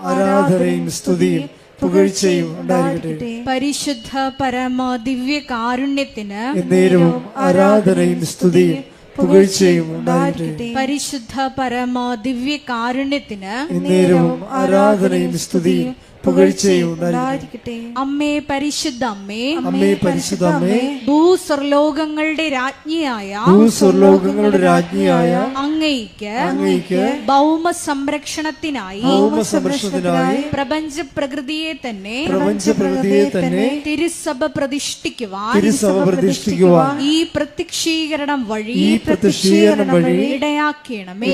ആരാധനയും സ്തുതിയും പുകഴ്ചയും ഉണ്ടായിരിക്കട്ടെ. പരിശുദ്ധ പരമ ദിവ്യ കാരുണ്യത്തിന് എന്നേരവും ആരാധനയും സ്തുതിയും പുകഴ്ചയും ഉണ്ടായിരിക്കട്ടെ. പരിശുദ്ധ പരമ ദിവ്യ കാരുണ്യത്തിന് എന്നേരവും ആരാധനയും സ്തുതിയും പുകഴ്ചയും ഉണ്ടായിരിക്കട്ടെ. അമ്മേ പരിശുദ്ധ അമ്മേ, അമ്മേ പരിശുദ്ധ അമ്മേ, ഭൂസ്വർലോകങ്ങളുടെ രാജ്ഞിയായ അങ്ങയ്ക്ക് ഭൗമ സംരക്ഷണത്തിനായി പ്രപഞ്ച പ്രകൃതിയെ തന്നെ തിരുസഭ പ്രതിഷ്ഠിക്കുവാൻ ഈ പ്രത്യക്ഷീകരണം വഴി ഇടയാക്കണമേ.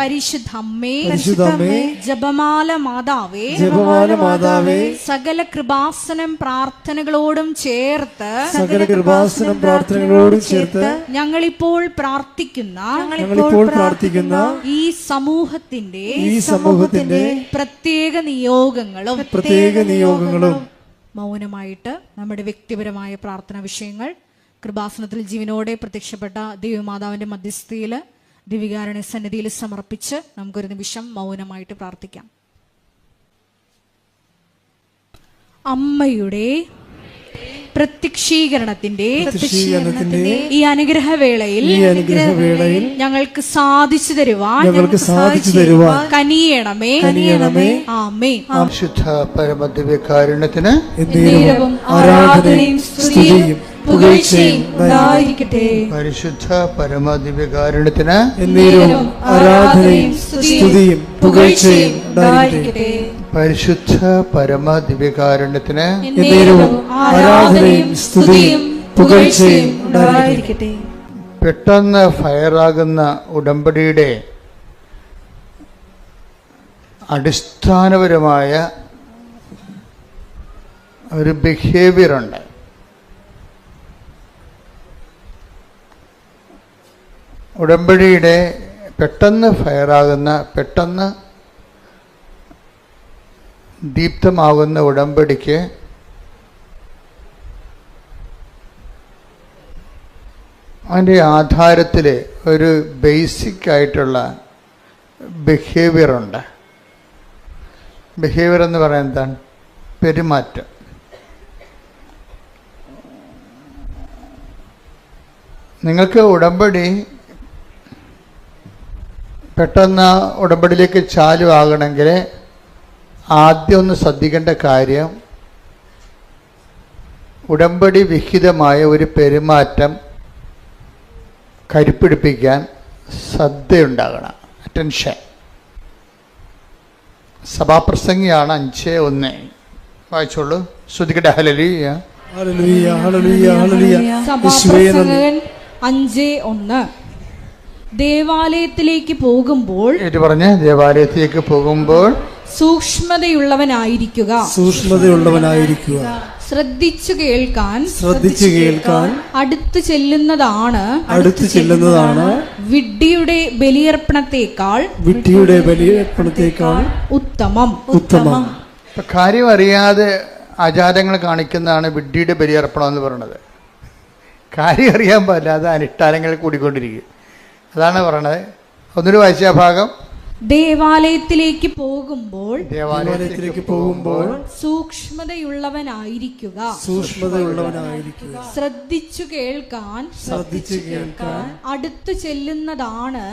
പരിശുദ്ധ അമ്മേ, ജപമാല മാതാവേ, സകല കൃപാസനം പ്രാർത്ഥനകളോടും ചേർത്ത് ഞങ്ങളിപ്പോൾ പ്രാർത്ഥിക്കുന്ന ഈ സമൂഹത്തിന്റെ പ്രത്യേക നിയോഗങ്ങളും മൗനമായിട്ട് നമ്മുടെ വ്യക്തിപരമായ പ്രാർത്ഥനാ വിഷയങ്ങൾ കൃപാസനത്തിൽ ജീവനോടെ പ്രത്യക്ഷപ്പെട്ട ദൈവമാതാവിന്റെ മധ്യസ്ഥയിൽ ദിവികാരുണ്യ സന്നിധിയിൽ സമർപ്പിച്ച് നമുക്കൊരു നിമിഷം മൗനമായിട്ട് പ്രാർത്ഥിക്കാം. അമ്മയുടെ പ്രത്യക്ഷീകരണത്തിന്റെ ഈ അനുഗ്രഹവേളയിൽ ഞങ്ങൾക്ക് സാധിച്ചു തരുവാൻ കനിയണമേ. ആമേൻ. പരിശുദ്ധ പരമദിവ്യകാരുണ്യത്തിന് ആരാധനയും സ്തുതിയും പുകഴ്ചയും ഉണ്ടായിരിക്കട്ടെ. പരിശുദ്ധ പരമദിവ്യകാരുണ്യത്തിന് ആരാധനയും സ്തുതിയും പുകഴ്ചയും ഉണ്ടായിരിക്കട്ടെ. പരിശുദ്ധ പരമദിവ്യകാരുണ്യത്തിന് ആരാധനയും സ്തുതിയും പുകഴ്ചയും ഉണ്ടായിരിക്കട്ടെ. പെട്ടെന്ന് ഫയറാകുന്ന ഉടമ്പടിയുടെ അടിസ്ഥാനപരമായ ഒരു ബിഹേവിയർ ഉണ്ട്. ഉടമ്പടിയുടെ പെട്ടെന്ന് ഫയറാകുന്ന, പെട്ടെന്ന് ദീപ്തമാകുന്ന ഉടമ്പടിക്ക് അതിൻ്റെ ആധാരത്തിൽ ഒരു ബേസിക് ആയിട്ടുള്ള ബിഹേവിയർ ഉണ്ട്. ബിഹേവിയർ എന്ന് പറയുന്നത് എന്താണ്? പെരുമാറ്റം. നിങ്ങൾക്ക് ഉടമ്പടി പെട്ടെന്ന് ഉടമ്പടിയിലേക്ക് ചാലുവാകണമെങ്കിൽ ആദ്യം ഒന്ന് ശ്രദ്ധിക്കേണ്ട കാര്യം, ഉടമ്പടി വിഹിതമായ ഒരു പെരുമാറ്റം കരുപ്പിടിപ്പിക്കാൻ ശ്രദ്ധയുണ്ടാകണം, അറ്റൻഷൻ. സഭാപ്രസംഗിയാണ് 5:1. വായിച്ചോളൂ, ശ്രദ്ധിക്കട്ടെ. ഹല്ലേലൂയ, ഹല്ലേലൂയ, ഹല്ലേലൂയ, ഹല്ലേലൂയ. സഭാപ്രസംഗകൻ 5:1. ദേവാലയത്തിലേക്ക് പോകുമ്പോൾ സൂക്ഷ്മതയുള്ളവനായിരിക്കുക, ശ്രദ്ധിച്ചു കേൾക്കാൻ അടുത്തു ചെല്ലുന്നതാണ് വിഡ്ഢിയുടെ ബലിയർപ്പണത്തെക്കാൾ ഉത്തമം. കാര്യം അറിയാതെ ആചാരങ്ങൾ കാണിക്കുന്നതാണ് വിഡ്ഢിയുടെ ബലിയർപ്പണം എന്ന് പറയുന്നത്. കാര്യം അറിയാൻ പാടില്ല, അത് അനുഷ്ഠാനങ്ങൾ കൂടിക്കൊണ്ടിരിക്കും. അതാണ് പറയണത്. ഒന്നൊരു വായിച്ച ഭാഗം. ദേവാലയത്തിലേക്ക് പോകുമ്പോൾ സൂക്ഷ്മതയുള്ളവനായിരിക്കുക, ശ്രദ്ധിച്ചു കേൾക്കാൻ അടുത്തു ചെല്ലുന്നതാണ്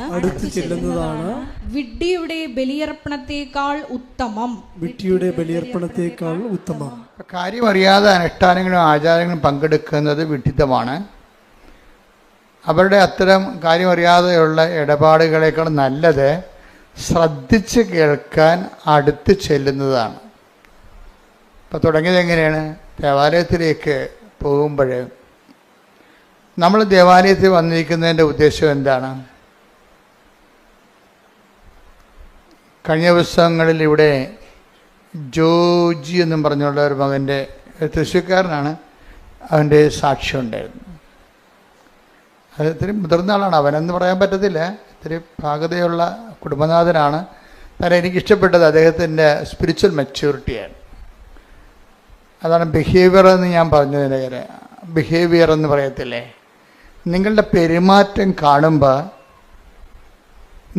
വിഡ്ഢിയുടെ ബലിയർപ്പണത്തെക്കാൾ ഉത്തമം. കാര്യം അറിയാതെ അനുഷ്ഠാനങ്ങളും ആചാരങ്ങളും പങ്കെടുക്കുന്നത് വിഡ്ഢിത്തമാണ്. അവരുടെ അത്തരം കാര്യം അറിയാതെയുള്ള ഇടപാടുകളേക്കാൾ നല്ലത് ശ്രദ്ധിച്ച് കേൾക്കാൻ അടുത്ത് ചെല്ലുന്നതാണ്. ഇപ്പോൾ തുടങ്ങിയത് എങ്ങനെയാണ്? ദേവാലയത്തിലേക്ക് പോകുമ്പോൾ നമ്മൾ ദേവാലയത്തിൽ വന്നിരിക്കുന്നതിൻ്റെ ഉദ്ദേശം എന്താണ്? കഴിഞ്ഞ ദിവസങ്ങളിൽ ഇവിടെ ജോജി എന്നും പറഞ്ഞുള്ള ഒരു മകൻ്റെ, തൃശ്ശൂർക്കാരനാണ്, അവൻ്റെ സാക്ഷ്യം ഉണ്ടായിരുന്നു. അത് ഇത്തിരി മുതിർന്ന ആളാണ്, അവനെന്ന് പറയാൻ പറ്റത്തില്ല, ഇത്തിരി ഭാഗതയുള്ള കുടുംബനാഥനാണ്. കാരണം എനിക്കിഷ്ടപ്പെട്ടത് അദ്ദേഹത്തിൻ്റെ സ്പിരിച്വൽ മെച്യൂരിറ്റിയാണ്. അതാണ് ബിഹേവിയർ എന്ന് ഞാൻ പറഞ്ഞതിൻ്റെ കാര്യം. ബിഹേവിയർ എന്ന് പറയത്തില്ലേ, നിങ്ങളുടെ പെരുമാറ്റം കാണുമ്പോൾ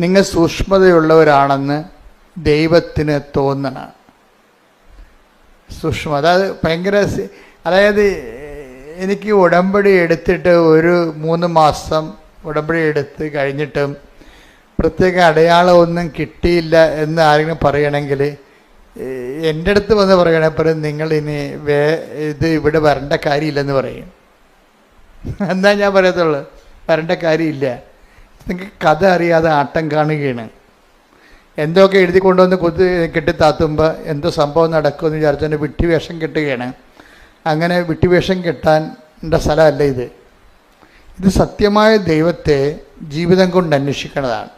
നിങ്ങൾ സൂക്ഷ്മതയുള്ളവരാണെന്ന് ദൈവത്തിന് തോന്നണം. സൂക്ഷ്മം. അതായത് എനിക്ക് ഉടമ്പടി എടുത്തിട്ട് ഒരു 3 മാസം ഉടമ്പടി എടുത്ത് കഴിഞ്ഞിട്ടും പ്രത്യേക അടയാളമൊന്നും കിട്ടിയില്ല എന്ന് ആരെങ്കിലും പറയണമെങ്കിൽ എൻ്റെ അടുത്ത് വന്ന് പറയണപ്പോഴും നിങ്ങളിനി ഇത് ഇവിടെ വരേണ്ട കാര്യമില്ലെന്ന് പറയും. എന്താ ഞാൻ പറയത്തുള്ളൂ, വരേണ്ട കാര്യമില്ല. നിങ്ങൾക്ക് കഥ അറിയാതെ ആട്ടം കാണുകയാണ്. എന്തൊക്കെ എഴുതി കൊണ്ടുവന്ന് കെട്ടിത്താത്തുമ്പോൾ എന്തോ സംഭവം നടക്കുമെന്ന് വിചാരിച്ചതിന് വിട്ടിവേഷം കെട്ടുകയാണ്. അങ്ങനെ വിട്ടിവേഷം കെട്ടാൻ്റെ സ്ഥലമല്ല ഇത്. ഇത് സത്യമായ ദൈവത്തെ ജീവിതം കൊണ്ട് അന്വേഷിക്കുന്നതാണ്.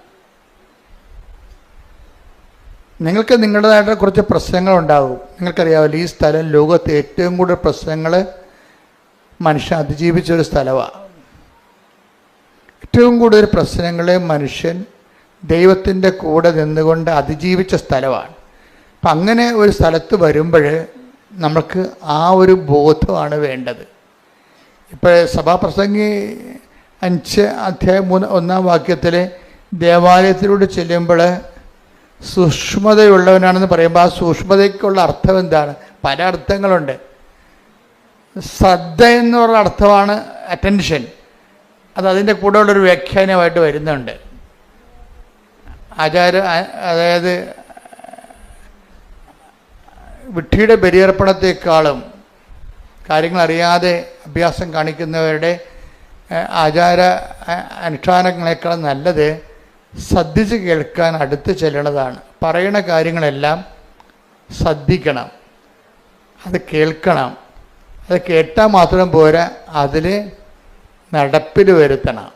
നിങ്ങൾക്ക് നിങ്ങളുടേതായിട്ട് കുറച്ച് പ്രശ്നങ്ങളുണ്ടാകും. നിങ്ങൾക്കറിയാമല്ലോ, ഈ സ്ഥലം ലോകത്ത് ഏറ്റവും കൂടുതൽ പ്രശ്നങ്ങൾ മനുഷ്യൻ അതിജീവിച്ചൊരു സ്ഥലമാണ്. ഏറ്റവും കൂടുതൽ പ്രശ്നങ്ങൾ മനുഷ്യൻ ദൈവത്തിൻ്റെ കൂടെ നിന്നുകൊണ്ട് അതിജീവിച്ച സ്ഥലമാണ്. അപ്പം അങ്ങനെ ഒരു സ്ഥലത്ത് വരുമ്പോൾ നമുക്ക് ആ ഒരു ബോധമാണ് വേണ്ടത്. ഇപ്പോൾ സഭാപ്രസംഗി 5:1 ദേവാലയത്തിലൂടെ ചെല്ലുമ്പോൾ സൂക്ഷ്മതയുള്ളവനാണെന്ന് പറയുമ്പോൾ ആ സൂക്ഷ്മതയ്ക്കുള്ള അർത്ഥം എന്താണ്? പല അർത്ഥങ്ങളുണ്ട്. ശ്രദ്ധ എന്നുള്ള അർത്ഥമാണ് അറ്റൻഷൻ. അതിൻ്റെ കൂടെ ഉള്ളൊരു വ്യാഖ്യാനമായിട്ട് വരുന്നുണ്ട്. അതായത് വിഡ്ഢിയുടെ ബലിയർപ്പണത്തെക്കാളും കാര്യങ്ങൾ അറിയാതെ അഭ്യാസം കാണിക്കുന്നവരുടെ ആചാര അനുഷ്ഠാനങ്ങളെക്കാളും നല്ലത് ശ്രദ്ധിച്ച് കേൾക്കാൻ അടുത്ത് ചെല്ലണതാണ്. പറയുന്ന കാര്യങ്ങളെല്ലാം ശ്രദ്ധിക്കണം, അത് കേൾക്കണം. അത് കേട്ടാൽ മാത്രം പോരാ, അതിൽ നടപ്പിൽ വരുത്തണം.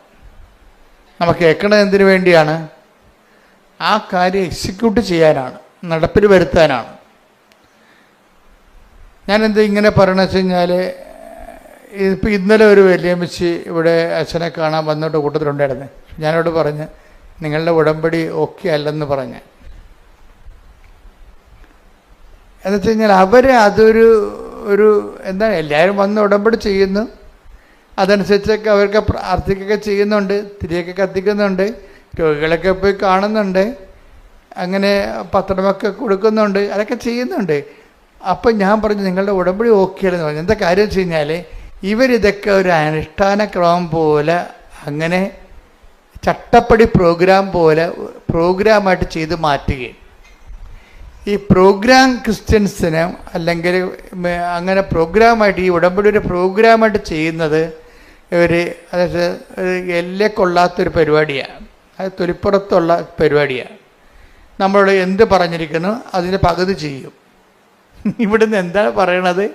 നമ്മൾ കേൾക്കണത് എന്തിനു വേണ്ടിയാണ്? ആ കാര്യം എക്സിക്യൂട്ട് ചെയ്യാനാണ്, നടപ്പിൽ വരുത്താനാണ്. ഞാനെന്താ ഇങ്ങനെ പറയണമെന്ന് വെച്ച് കഴിഞ്ഞാൽ, ഇപ്പോൾ ഇന്നലെ ഒരു വലിയമ്മച്ചി ഇവിടെ അച്ഛനെ കാണാൻ വന്നിട്ട് കൂട്ടത്തിലുണ്ടായിരുന്നു. ഞാനോട് പറഞ്ഞ് നിങ്ങളുടെ ഉടമ്പടി ഓക്കെ അല്ലെന്ന് പറഞ്ഞ്. എന്ന് വെച്ച് കഴിഞ്ഞാൽ അതൊരു എന്താണ്, എല്ലാവരും വന്ന് ഉടമ്പടി ചെയ്യുന്നു, അതനുസരിച്ചൊക്കെ അവർക്ക് പ്രാർത്ഥിക്കുകയൊക്കെ ചെയ്യുന്നുണ്ട്, തിരിയൊക്കെ കത്തിക്കുന്നുണ്ട്, രോഗികളൊക്കെ പോയി കാണുന്നുണ്ട്, അങ്ങനെ പത്രമൊക്കെ കൊടുക്കുന്നുണ്ട്, അതൊക്കെ ചെയ്യുന്നുണ്ട്. അപ്പം ഞാൻ പറഞ്ഞു നിങ്ങളുടെ ഉടമ്പടി ഓക്കെ അല്ലെന്ന് പറഞ്ഞു. എന്താ കാര്യം വെച്ച് കഴിഞ്ഞാൽ ഇവരിതൊക്കെ ഒരു അനുഷ്ഠാന ക്രമം പോലെ, അങ്ങനെ ചട്ടപ്പടി പ്രോഗ്രാം പോലെ പ്രോഗ്രാമായിട്ട് ചെയ്ത് മാറ്റുകയും, ഈ പ്രോഗ്രാം ക്രിസ്ത്യൻസിന് അല്ലെങ്കിൽ അങ്ങനെ പ്രോഗ്രാമായിട്ട് ഈ ഉടമ്പടി ഒരു പ്രോഗ്രാമായിട്ട് ചെയ്യുന്നത് അതായത് എല്ലെ കൊള്ളാത്തൊരു പരിപാടിയാണ്. അത് തൊലിപ്പുറത്തുള്ള പരിപാടിയാണ്. നമ്മളോട് എന്ത് പറഞ്ഞിരിക്കുന്നു അതിൻ്റെ പകുതി ചെയ്യും. ഇവിടുന്ന് എന്താണ് പറയണത്,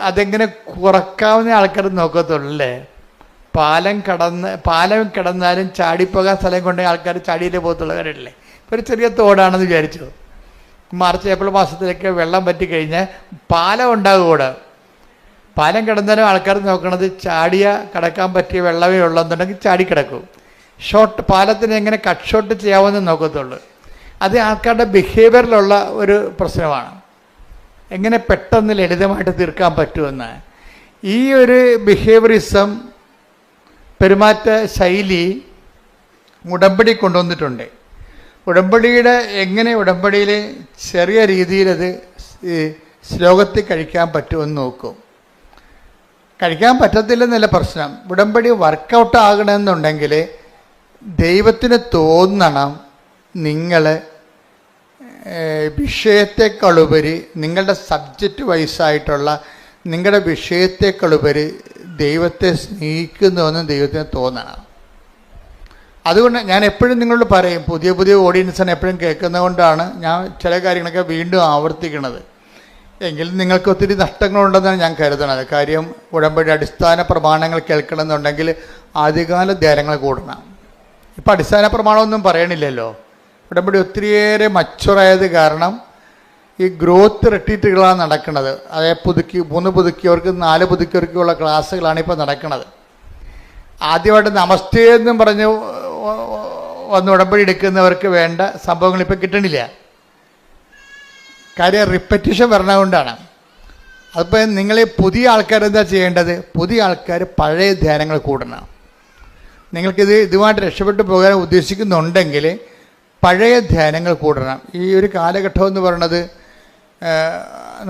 അതെങ്ങനെ കുറക്കാവുന്ന ആൾക്കാർ നോക്കത്തുള്ളൂ അല്ലേ. പാലം കിടന്നാലും ചാടിപ്പോകാൻ സ്ഥലം കൊണ്ടെങ്കിൽ ആൾക്കാർ ചാടിയിലേ പോകത്തുള്ളവരല്ലേ. ഒരു ചെറിയ തോടാണെന്ന് വിചാരിച്ചു. മാർച്ച് ഏപ്രിൽ മാസത്തിലൊക്കെ വെള്ളം പറ്റിക്കഴിഞ്ഞാൽ പാലം ഉണ്ടാകും കൂടെ. പാലം കിടന്നാലും ആൾക്കാർ നോക്കണത് കടക്കാൻ പറ്റിയ വെള്ളമേ ഉള്ളെന്നുണ്ടെങ്കിൽ ചാടിക്കിടക്കും. പാലത്തിന് എങ്ങനെ കട്ട് ഷോട്ട് ചെയ്യാമെന്ന് നോക്കത്തുള്ളൂ. അത് ആൾക്കാരുടെ ബിഹേവിയറിലുള്ള ഒരു പ്രശ്നമാണ്. എങ്ങനെ പെട്ടെന്ന് ലളിതമായിട്ട് തീർക്കാൻ പറ്റുമെന്ന്. ഈ ഒരു ബിഹേവിയറിസം പെരുമാറ്റ ശൈലി ഉടമ്പടി കൊണ്ടുവന്നിട്ടുണ്ട്. ഉടമ്പടിയിൽ ചെറിയ രീതിയിലത് ശ്ലോകത്തിൽ കഴിക്കാൻ പറ്റുമെന്ന് നോക്കും. കഴിക്കാൻ പറ്റത്തില്ലെന്നല്ല പ്രശ്നം. ഉടമ്പടി വർക്കൗട്ട് ആകണമെന്നുണ്ടെങ്കിൽ ദൈവത്തിന് തോന്നണം നിങ്ങൾ വിഷയത്തെക്കാളുപരി നിങ്ങളുടെ സബ്ജക്റ്റ് വൈസായിട്ടുള്ള നിങ്ങളുടെ വിഷയത്തെക്കാളുപരി ദൈവത്തെ സ്നേഹിക്കുന്നുവെന്ന് ദൈവത്തിന് തോന്നണം. അതുകൊണ്ട് ഞാൻ എപ്പോഴും നിങ്ങളോട് പറയും, പുതിയ ഓഡിയൻസിനെ എപ്പോഴും കേൾക്കുന്നത് കൊണ്ടാണ് ഞാൻ ചില കാര്യങ്ങളൊക്കെ വീണ്ടും ആവർത്തിക്കുന്നത്. എങ്കിലും നിങ്ങൾക്ക് ഒത്തിരി നഷ്ടങ്ങളുണ്ടെന്നാണ് ഞാൻ കരുതുന്നത്. കാര്യം ഉടമ്പടി അടിസ്ഥാന പ്രമാണങ്ങൾ കേൾക്കണമെന്നുണ്ടെങ്കിൽ ആദ്യകാല ധ്യാനങ്ങൾ കൂടണം. ഇപ്പം അടിസ്ഥാന പ്രമാണമൊന്നും പറയണില്ലല്ലോ. ഉടമ്പടി ഒത്തിരിയേറെ മച്ചുറായത് കാരണം ഈ ഗ്രോത്ത് റിട്രീറ്റുകളാണ് നടക്കുന്നത്. അതായത് 3 പുതുക്കിയവർക്ക് 4 പുതുക്കിയവർക്കുള്ള ക്ലാസ്സുകളാണ് ഇപ്പോൾ നടക്കുന്നത്. ആദ്യമായിട്ട് നമസ്തേ എന്നും പറഞ്ഞ് വന്ന് ഉടമ്പടി എടുക്കുന്നവർക്ക് വേണ്ട സംഭവങ്ങൾ ഇപ്പം കിട്ടണില്ല. കാര്യം റിപ്പറ്റീഷൻ വരണതുകൊണ്ടാണ്. അതിപ്പോൾ നിങ്ങൾ പുതിയ ആൾക്കാരെന്താ ചെയ്യേണ്ടത്? പുതിയ ആൾക്കാർ പഴയ ധ്യാനങ്ങൾ കൂടണം. നിങ്ങൾക്കിതുമായിട്ട് രക്ഷപ്പെട്ടു പോകാൻ ഉദ്ദേശിക്കുന്നുണ്ടെങ്കിൽ പഴയ ധ്യാനങ്ങൾ കൂടണം. ഈ ഒരു കാലഘട്ടം എന്ന് പറയുന്നത്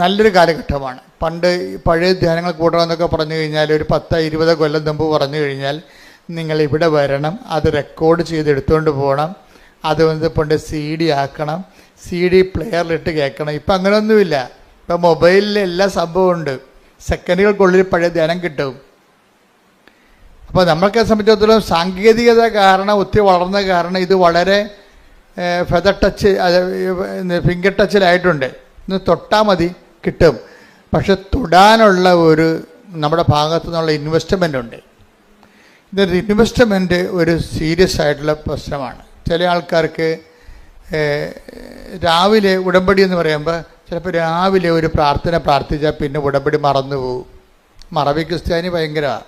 നല്ലൊരു കാലഘട്ടമാണ്. പണ്ട് പഴയ ധ്യാനങ്ങൾ കൂടണം എന്നൊക്കെ പറഞ്ഞു കഴിഞ്ഞാൽ ഒരു 10-20 കൊല്ലം മുമ്പ് പറഞ്ഞു കഴിഞ്ഞാൽ നിങ്ങൾ ഇവിടെ വരണം, അത് റെക്കോർഡ് ചെയ്ത് എടുത്തുകൊണ്ട് പോകണം, അത് പണ്ട് CD ആക്കണം, CD പ്ലെയറിലിട്ട് കേൾക്കണം. ഇപ്പം അങ്ങനെയൊന്നുമില്ല. ഇപ്പം മൊബൈലിൽ എല്ലാ സംഭവമുണ്ട്. സെക്കൻഡുകൾക്കുള്ളിൽ പഴയ ധ്യാനം കിട്ടും. അപ്പോൾ നമ്മൾക്ക് സംബന്ധിച്ചിടത്തോളം സാങ്കേതികത കാരണം, ഒത്തിരി വളർന്ന കാരണം ഇത് വളരെ ഫെദർ ടച്ച്, ഫിംഗർ ടച്ചിലായിട്ടുണ്ട്. ഇന്ന് തൊട്ടാൽ മതി കിട്ടും. പക്ഷെ തൊടാനുള്ള ഒരു നമ്മുടെ ഭാഗത്തു നിന്നുള്ള ഇൻവെസ്റ്റ്മെൻ്റ് ഉണ്ട്. ഇതൊരു ഇൻവെസ്റ്റ്മെൻറ്റ് ഒരു സീരിയസ് ആയിട്ടുള്ള പ്രശ്നമാണ്. ചില ആൾക്കാർക്ക് രാവിലെ ഉടമ്പടി എന്ന് പറയുമ്പോൾ ചിലപ്പോൾ രാവിലെ ഒരു പ്രാർത്ഥന പ്രാർത്ഥിച്ചാൽ പിന്നെ ഉടമ്പടി മറന്നു പോകും. മറവി ക്രിസ്ത്യാനി ഭയങ്കരമാണ്,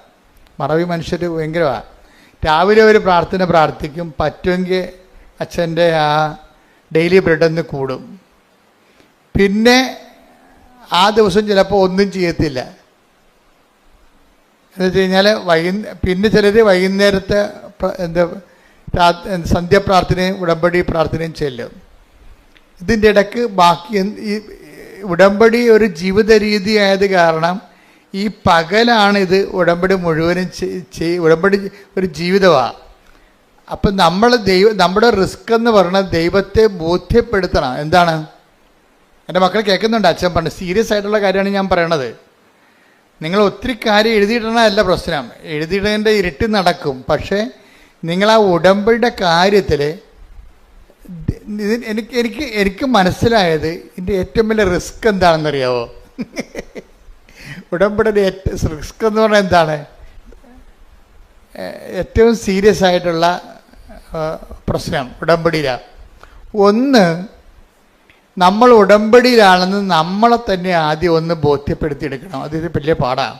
മറവി മനുഷ്യർ ഭയങ്കരമാണ്. രാവിലെ ഒരു പ്രാർത്ഥന പ്രാർത്ഥിക്കും, പറ്റുമെങ്കിൽ അച്ഛൻ്റെ ആ ഡെയിലി ബ്രെഡൊന്ന് കൂടും. പിന്നെ ആ ദിവസം ചിലപ്പോൾ ഒന്നും ചെയ്യത്തില്ല. എന്ന് വെച്ച് കഴിഞ്ഞാൽ പിന്നെ ചിലർ വൈകുന്നേരത്തെ സന്ധ്യാപ്രാർത്ഥനയും ഉടമ്പടി പ്രാർത്ഥനയും ചെല്ലും. ഇതിൻ്റെ ഇടയ്ക്ക് ബാക്കി ഈ ഉടമ്പടി ഒരു ജീവിത രീതി ആയത് കാരണം ഈ പകലാണ് ഇത് ഉടമ്പടി മുഴുവനും ഉടമ്പടി ഒരു ജീവിതമാണ്. അപ്പം നമ്മുടെ റിസ്ക് എന്ന് പറയുന്നത് ദൈവത്തെ ബോധ്യപ്പെടുത്തണം. എന്താണ്? എൻ്റെ മക്കൾ കേൾക്കുന്നുണ്ട്, അച്ഛൻ പറഞ്ഞു സീരിയസ് ആയിട്ടുള്ള കാര്യമാണ് ഞാൻ പറയണത്. നിങ്ങൾ ഒത്തിരി കാര്യം എഴുതിയിടണമല്ല പ്രശ്നം, എഴുതിയിടേണ്ട ഇരുട്ട് നടക്കും. പക്ഷേ നിങ്ങൾ ആ ഉടമ്പടിയുടെ കാര്യത്തിൽ എനിക്ക് മനസ്സിലായത് ഇതിൻ്റെ ഏറ്റവും വലിയ റിസ്ക് എന്താണെന്നറിയാവോ? ഉടമ്പടിയുടെ റിസ്ക് എന്ന് പറഞ്ഞാൽ എന്താണ്? ഏറ്റവും സീരിയസ് ആയിട്ടുള്ള പ്രശ്നം ഉടമ്പടിയിലാണ്. ഒന്ന്, നമ്മൾ ഉടമ്പടിയിലാണെന്ന് നമ്മളെ തന്നെ ആദ്യം ഒന്ന് ബോധ്യപ്പെടുത്തിയെടുക്കണം. അതൊരു വലിയ പാടാണ്.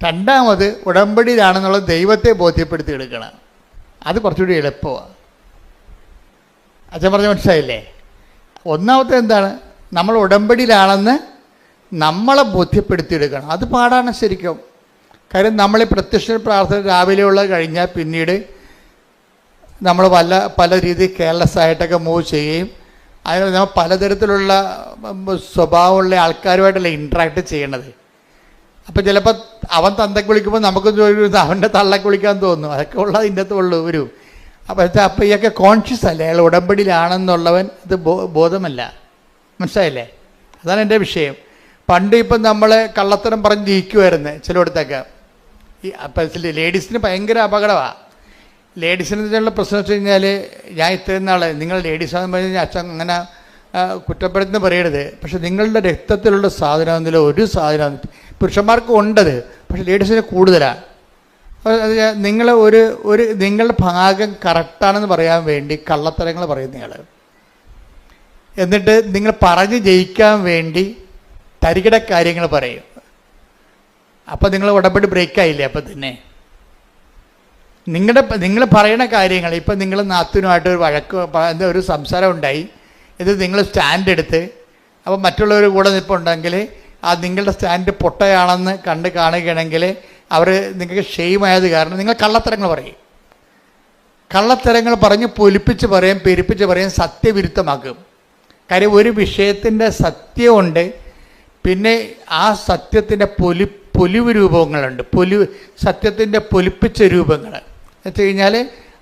രണ്ടാമത്, ഉടമ്പടിയിലാണെന്നുള്ള ദൈവത്തെ ബോധ്യപ്പെടുത്തിയെടുക്കണം. അത് കുറച്ചുകൂടി എളുപ്പമാണ്. അച്ഛൻ പറഞ്ഞ മനസ്സിലായില്ലേ? ഒന്നാമത്തെ എന്താണ്? നമ്മൾ ഉടമ്പടിയിലാണെന്ന് നമ്മളെ ബോധ്യപ്പെടുത്തിയെടുക്കണം. അത് പാടാണ് ശരിക്കും. കാര്യം നമ്മൾ പ്രത്യക്ഷ പ്രാർത്ഥന രാവിലെയുള്ള കഴിഞ്ഞാൽ പിന്നീട് നമ്മൾ പല രീതിയിൽ കെയർലെസ് ആയിട്ടൊക്കെ മൂവ് ചെയ്യുകയും അതിന് നമ്മൾ പലതരത്തിലുള്ള സ്വഭാവമുള്ള ആൾക്കാരുമായിട്ടല്ല ഇൻട്രാക്ട് ചെയ്യണത്. അപ്പം ചിലപ്പോൾ അവൻ തന്തയ്ക്ക് വിളിക്കുമ്പോൾ നമുക്ക് അവൻ്റെ തള്ളക്ക് വിളിക്കാൻ തോന്നും. അതൊക്കെ ഉള്ളത് ഇതിൻ്റെ അകത്ത് ഉള്ളൂ ഒരു. അപ്പോൾ ഇയൊക്കെ കോൺഷ്യസ് അല്ലേ, അയാൾ ഉടമ്പടിയിലാണെന്നുള്ളവൻ ഇത് ബോധമല്ല. മനസ്സിലായില്ലേ? അതാണ് എൻ്റെ വിഷയം. പണ്ട് ഇപ്പം നമ്മൾ കള്ളത്തരം പറഞ്ഞ് ജയിക്കുമായിരുന്നു ചിലയിടത്തൊക്കെ. അപ്പം ലേഡീസിന് ഭയങ്കര അപകടമാണ്. ലേഡീസിനുള്ള പ്രശ്നം വെച്ച് കഴിഞ്ഞാൽ, ഞാൻ ഇത്രയും നാൾ നിങ്ങൾ ലേഡീസാണെന്ന് പറഞ്ഞു കഴിഞ്ഞാൽ അച്ഛൻ അങ്ങനെ കുറ്റപ്പെടുത്തുന്ന പറയരുത്. പക്ഷെ നിങ്ങളുടെ രക്തത്തിലുള്ള സാധനം എന്നില്ല ഒരു സാധനം പുരുഷന്മാർക്ക് ഉണ്ടത്, പക്ഷെ ലേഡീസിന് കൂടുതലാണ്. നിങ്ങൾ നിങ്ങളുടെ ഭാഗം കറക്റ്റാണെന്ന് പറയാൻ വേണ്ടി കള്ളത്തരങ്ങൾ പറയും നിങ്ങൾ. എന്നിട്ട് നിങ്ങൾ പറഞ്ഞ് ജയിക്കാൻ വേണ്ടി തരികിട കാര്യങ്ങൾ പറയും. അപ്പം നിങ്ങൾ ഉടമ്പടി ബ്രേക്കായില്ലേ? അപ്പം തന്നെ നിങ്ങൾ പറയുന്ന കാര്യങ്ങൾ, ഇപ്പം നിങ്ങൾ നാത്തിനുമായിട്ട് ഒരു വഴക്ക് ഒരു സംസാരം ഉണ്ടായി, ഇത് നിങ്ങൾ സ്റ്റാൻഡ് എടുത്ത് അപ്പം മറ്റുള്ളവർ കൂടെ നിൽപ്പുണ്ടെങ്കിൽ ആ നിങ്ങളുടെ സ്റ്റാൻഡ് പൊട്ടയാണെന്ന് കാണുകയാണെങ്കിൽ അവർ നിങ്ങൾക്ക് ഷെയിമായത് കാരണം നിങ്ങൾ കള്ളത്തരങ്ങൾ പറയും. കള്ളത്തരങ്ങൾ പറഞ്ഞ് പൊലിപ്പിച്ച് പറയും, പെരുപ്പിച്ച് പറയും, സത്യവിരുദ്ധമാക്കും. കാര്യം ഒരു വിഷയത്തിൻ്റെ സത്യമുണ്ട്, പിന്നെ ആ സത്യത്തിൻ്റെ പൊലിവ് രൂപങ്ങളുണ്ട്. സത്യത്തിൻ്റെ പൊലിപ്പിച്ച രൂപങ്ങൾ എന്ന് വെച്ച് കഴിഞ്ഞാൽ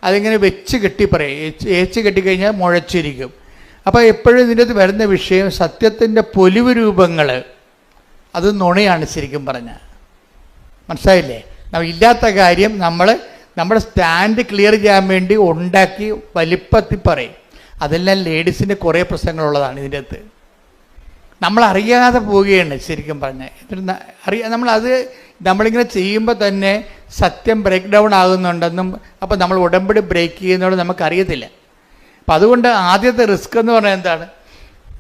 അതിങ്ങനെ വെച്ച് കെട്ടി പറയും. ഏച്ച് കെട്ടിക്കഴിഞ്ഞാൽ മുഴച്ചിരിക്കും. അപ്പോൾ എപ്പോഴും ഇതിൻ്റെ അത് വരുന്ന വിഷയം സത്യത്തിൻ്റെ പൊലിവ് രൂപങ്ങൾ, അത് നുണയാണ് ശരിക്കും പറഞ്ഞാൽ. മനസ്സിലായില്ലേ? ഇല്ലാത്ത കാര്യം നമ്മുടെ സ്റ്റാൻഡ് ക്ലിയർ ചെയ്യാൻ വേണ്ടി ഉണ്ടാക്കി വലിപ്പത്തിൽ പറയും. അതെല്ലാം ലേഡീസിൻ്റെ കുറേ പ്രശ്നങ്ങളുള്ളതാണ് ഇതിൻ്റെ അകത്ത്. നമ്മളറിയാതെ പോവുകയാണ് ശരിക്കും പറഞ്ഞാൽ. നമ്മളിങ്ങനെ ചെയ്യുമ്പോൾ തന്നെ സത്യം ബ്രേക്ക് ഡൗൺ ആകുന്നുണ്ടെന്നും അപ്പം നമ്മൾ ഉടമ്പടി ബ്രേക്ക് ചെയ്യുന്നതുകൊണ്ട് നമുക്കറിയത്തില്ല. അപ്പം അതുകൊണ്ട് ആദ്യത്തെ റിസ്ക് എന്ന് പറഞ്ഞാൽ എന്താണ്?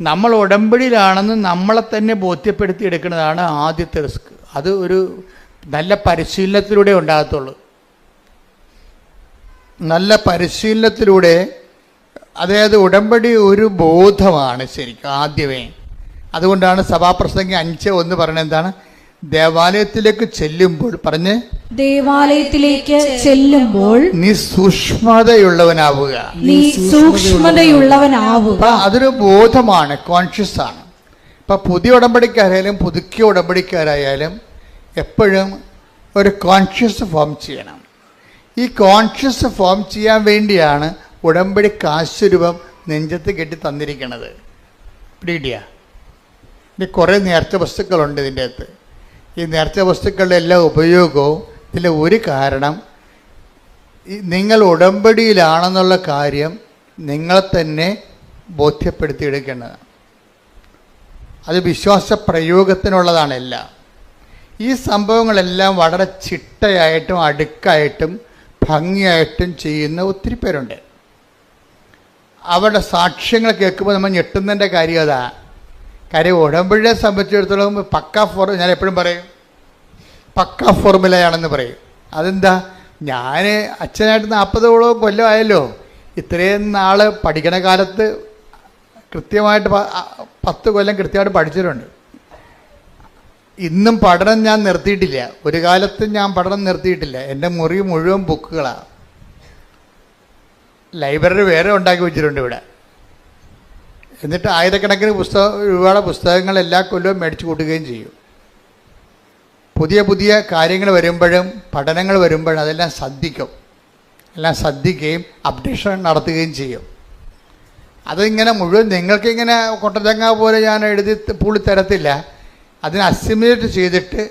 നമ്മൾ ഉടമ്പടിയിലാണെന്ന് നമ്മളെ തന്നെ ബോധ്യപ്പെടുത്തി എടുക്കുന്നതാണ് ആദ്യത്തെ റിസ്ക്. അത് ഒരു നല്ല പരിശീലനത്തിലൂടെ ഉണ്ടാകത്തുള്ളൂ. നല്ല പരിശീലനത്തിലൂടെ, അതായത് ഉടമ്പടി ഒരു ബോധമാണ് ശരിക്കും ആദ്യമേ. അതുകൊണ്ടാണ് സഭാപ്രസംഗി 5:1 പറയുന്നത് എന്താണ്? ദേവാലയത്തിലേക്ക് ചെല്ലുമ്പോൾ പറഞ്ഞ് ദേവാലയത്തിലേക്ക് ചെല്ലുമ്പോൾ നീ സൂക്ഷ്മതയുള്ളവനാവുക. നീ സൂക്ഷ്മതയുള്ളവനാവുക. അതൊരു ബോധമാണ്, കോൺഷ്യസ് ആണ്. ഇപ്പൊ പുതിയ ഉടമ്പടിക്കാരായാലും പുതുക്കിയ ഉടമ്പടിക്കാരായാലും എപ്പോഴും ഒരു കോൺഷ്യസ് ഫോം ചെയ്യണം. ഈ കോൺഷ്യസ് ഫോം ചെയ്യാൻ വേണ്ടിയാണ് ഉടമ്പടി കാശുരൂപം നെഞ്ചത്ത് കെട്ടി തന്നിരിക്കുന്നത്. പിടികിട്ടിയ ഇനി കുറേ നേർച്ച വസ്തുക്കളുണ്ട് ഇതിൻ്റെ അകത്ത്. ഈ നേർച്ച വസ്തുക്കളുടെ എല്ലാ ഉപയോഗവും ഇതിലെ ഒരു കാരണം നിങ്ങൾ ഉടമ്പടിയിലാണെന്നുള്ള കാര്യം നിങ്ങളെ തന്നെ ബോധ്യപ്പെടുത്തിയെടുക്കേണ്ടതാണ്. അത് വിശ്വാസ പ്രയോഗത്തിനുള്ളതാണ് എല്ലാം. ഈ സംഭവങ്ങളെല്ലാം വളരെ ചിട്ടയായിട്ടും അടുക്കായിട്ടും ഭംഗിയായിട്ടും ചെയ്യുന്ന ഒത്തിരി പേരുണ്ട്. അവരുടെ സാക്ഷ്യങ്ങൾ കേൾക്കുമ്പോൾ നമ്മൾ ഞെട്ടുന്നതിൻ്റെ കാര്യം അതാ. കാര്യം ഉടമ്പടിയെ സംബന്ധിച്ചിടത്തോളം ഞാൻ എപ്പോഴും പറയും പക്കാ ഫോർമുലയാണെന്ന് പറയും. അതെന്താ? ഞാൻ അച്ഛനായിട്ട് 40ഓളം കൊല്ലമായല്ലോ. ഇത്രയും നാൾ പഠിക്കണ കാലത്ത് കൃത്യമായിട്ട് 10 കൊല്ലം കൃത്യമായിട്ട് പഠിച്ചിട്ടുണ്ട്. ഇന്നും പഠനം ഞാൻ നിർത്തിയിട്ടില്ല. ഒരു കാലത്തും ഞാൻ പഠനം നിർത്തിയിട്ടില്ല. എൻ്റെ മുറി മുഴുവൻ ബുക്കുകളാണ്. ലൈബ്രറി വേറെ ഉണ്ടാക്കി വെച്ചിട്ടുണ്ട് ഇവിടെ. എന്നിട്ട് ആയിരക്കണക്കിന് രൂപയുടെ പുസ്തകങ്ങൾ എല്ലാ കൊല്ലവും മേടിച്ചു കൂട്ടുകയും ചെയ്യും. പുതിയ പുതിയ കാര്യങ്ങൾ വരുമ്പോഴും പഠനങ്ങൾ വരുമ്പോഴും അതെല്ലാം ശ്രദ്ധിക്കുകയും അപ്ഡേഷൻ നടത്തുകയും ചെയ്യും. അതിങ്ങനെ മുഴുവൻ നിങ്ങൾക്കിങ്ങനെ കൊട്ടതങ്ങ പോലെ ഞാൻ എഴുതി പൂളി തരത്തില്ല. അതിനെ അസിമുലേറ്റ് ചെയ്തിട്ട്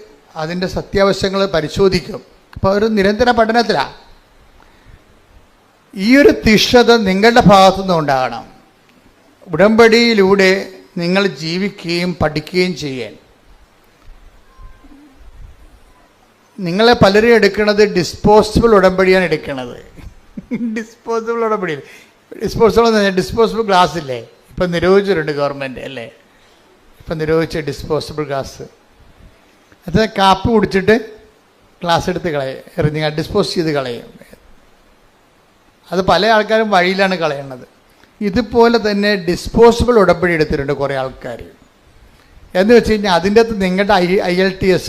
അതിൻ്റെ സത്യാവശങ്ങൾ പരിശോധിക്കും. അപ്പോൾ ഒരു നിരന്തര പഠനത്തിലാണ്. ഈ ഒരു തീഷ്ണത നിങ്ങളുടെ ഭാഗത്തുനിന്ന് ഉണ്ടാകണം. ഉടമ്പടിയിലൂടെ നിങ്ങൾ ജീവിക്കുകയും പഠിക്കുകയും ചെയ്യാൻ. നിങ്ങളെ പലരും എടുക്കുന്നത് ഡിസ്പോസിബിൾ ഉടമ്പടിയാണ് എടുക്കുന്നത്. ഡിസ്പോസിബിൾ ഉടമ്പടിയിൽ ഡിസ്പോസിബിൾ ഗ്ലാസ് ഇല്ലേ, ഇപ്പം നിരോധിച്ചിട്ടുണ്ട് ഗവൺമെൻറ് അല്ലേ. ഇപ്പം നിരോധിച്ച ഡിസ്പോസിബിൾ ഗ്ലാസ്, അത് കാപ്പി കുടിച്ചിട്ട് ഗ്ലാസ് എടുത്ത് എറിഞ്ഞ് ഡിസ്പോസ് ചെയ്ത് കളയും. അത് പല ആൾക്കാരും വഴിയിലാണ് കളയുന്നത്. ഇതുപോലെ തന്നെ ഡിസ്പോസിബിൾ ഉടമ്പടി എടുത്തിട്ടുണ്ട് കുറേ ആൾക്കാർ. എന്ന് വെച്ച് കഴിഞ്ഞാൽ അതിൻ്റെ അകത്ത് നിങ്ങളുടെ IELTS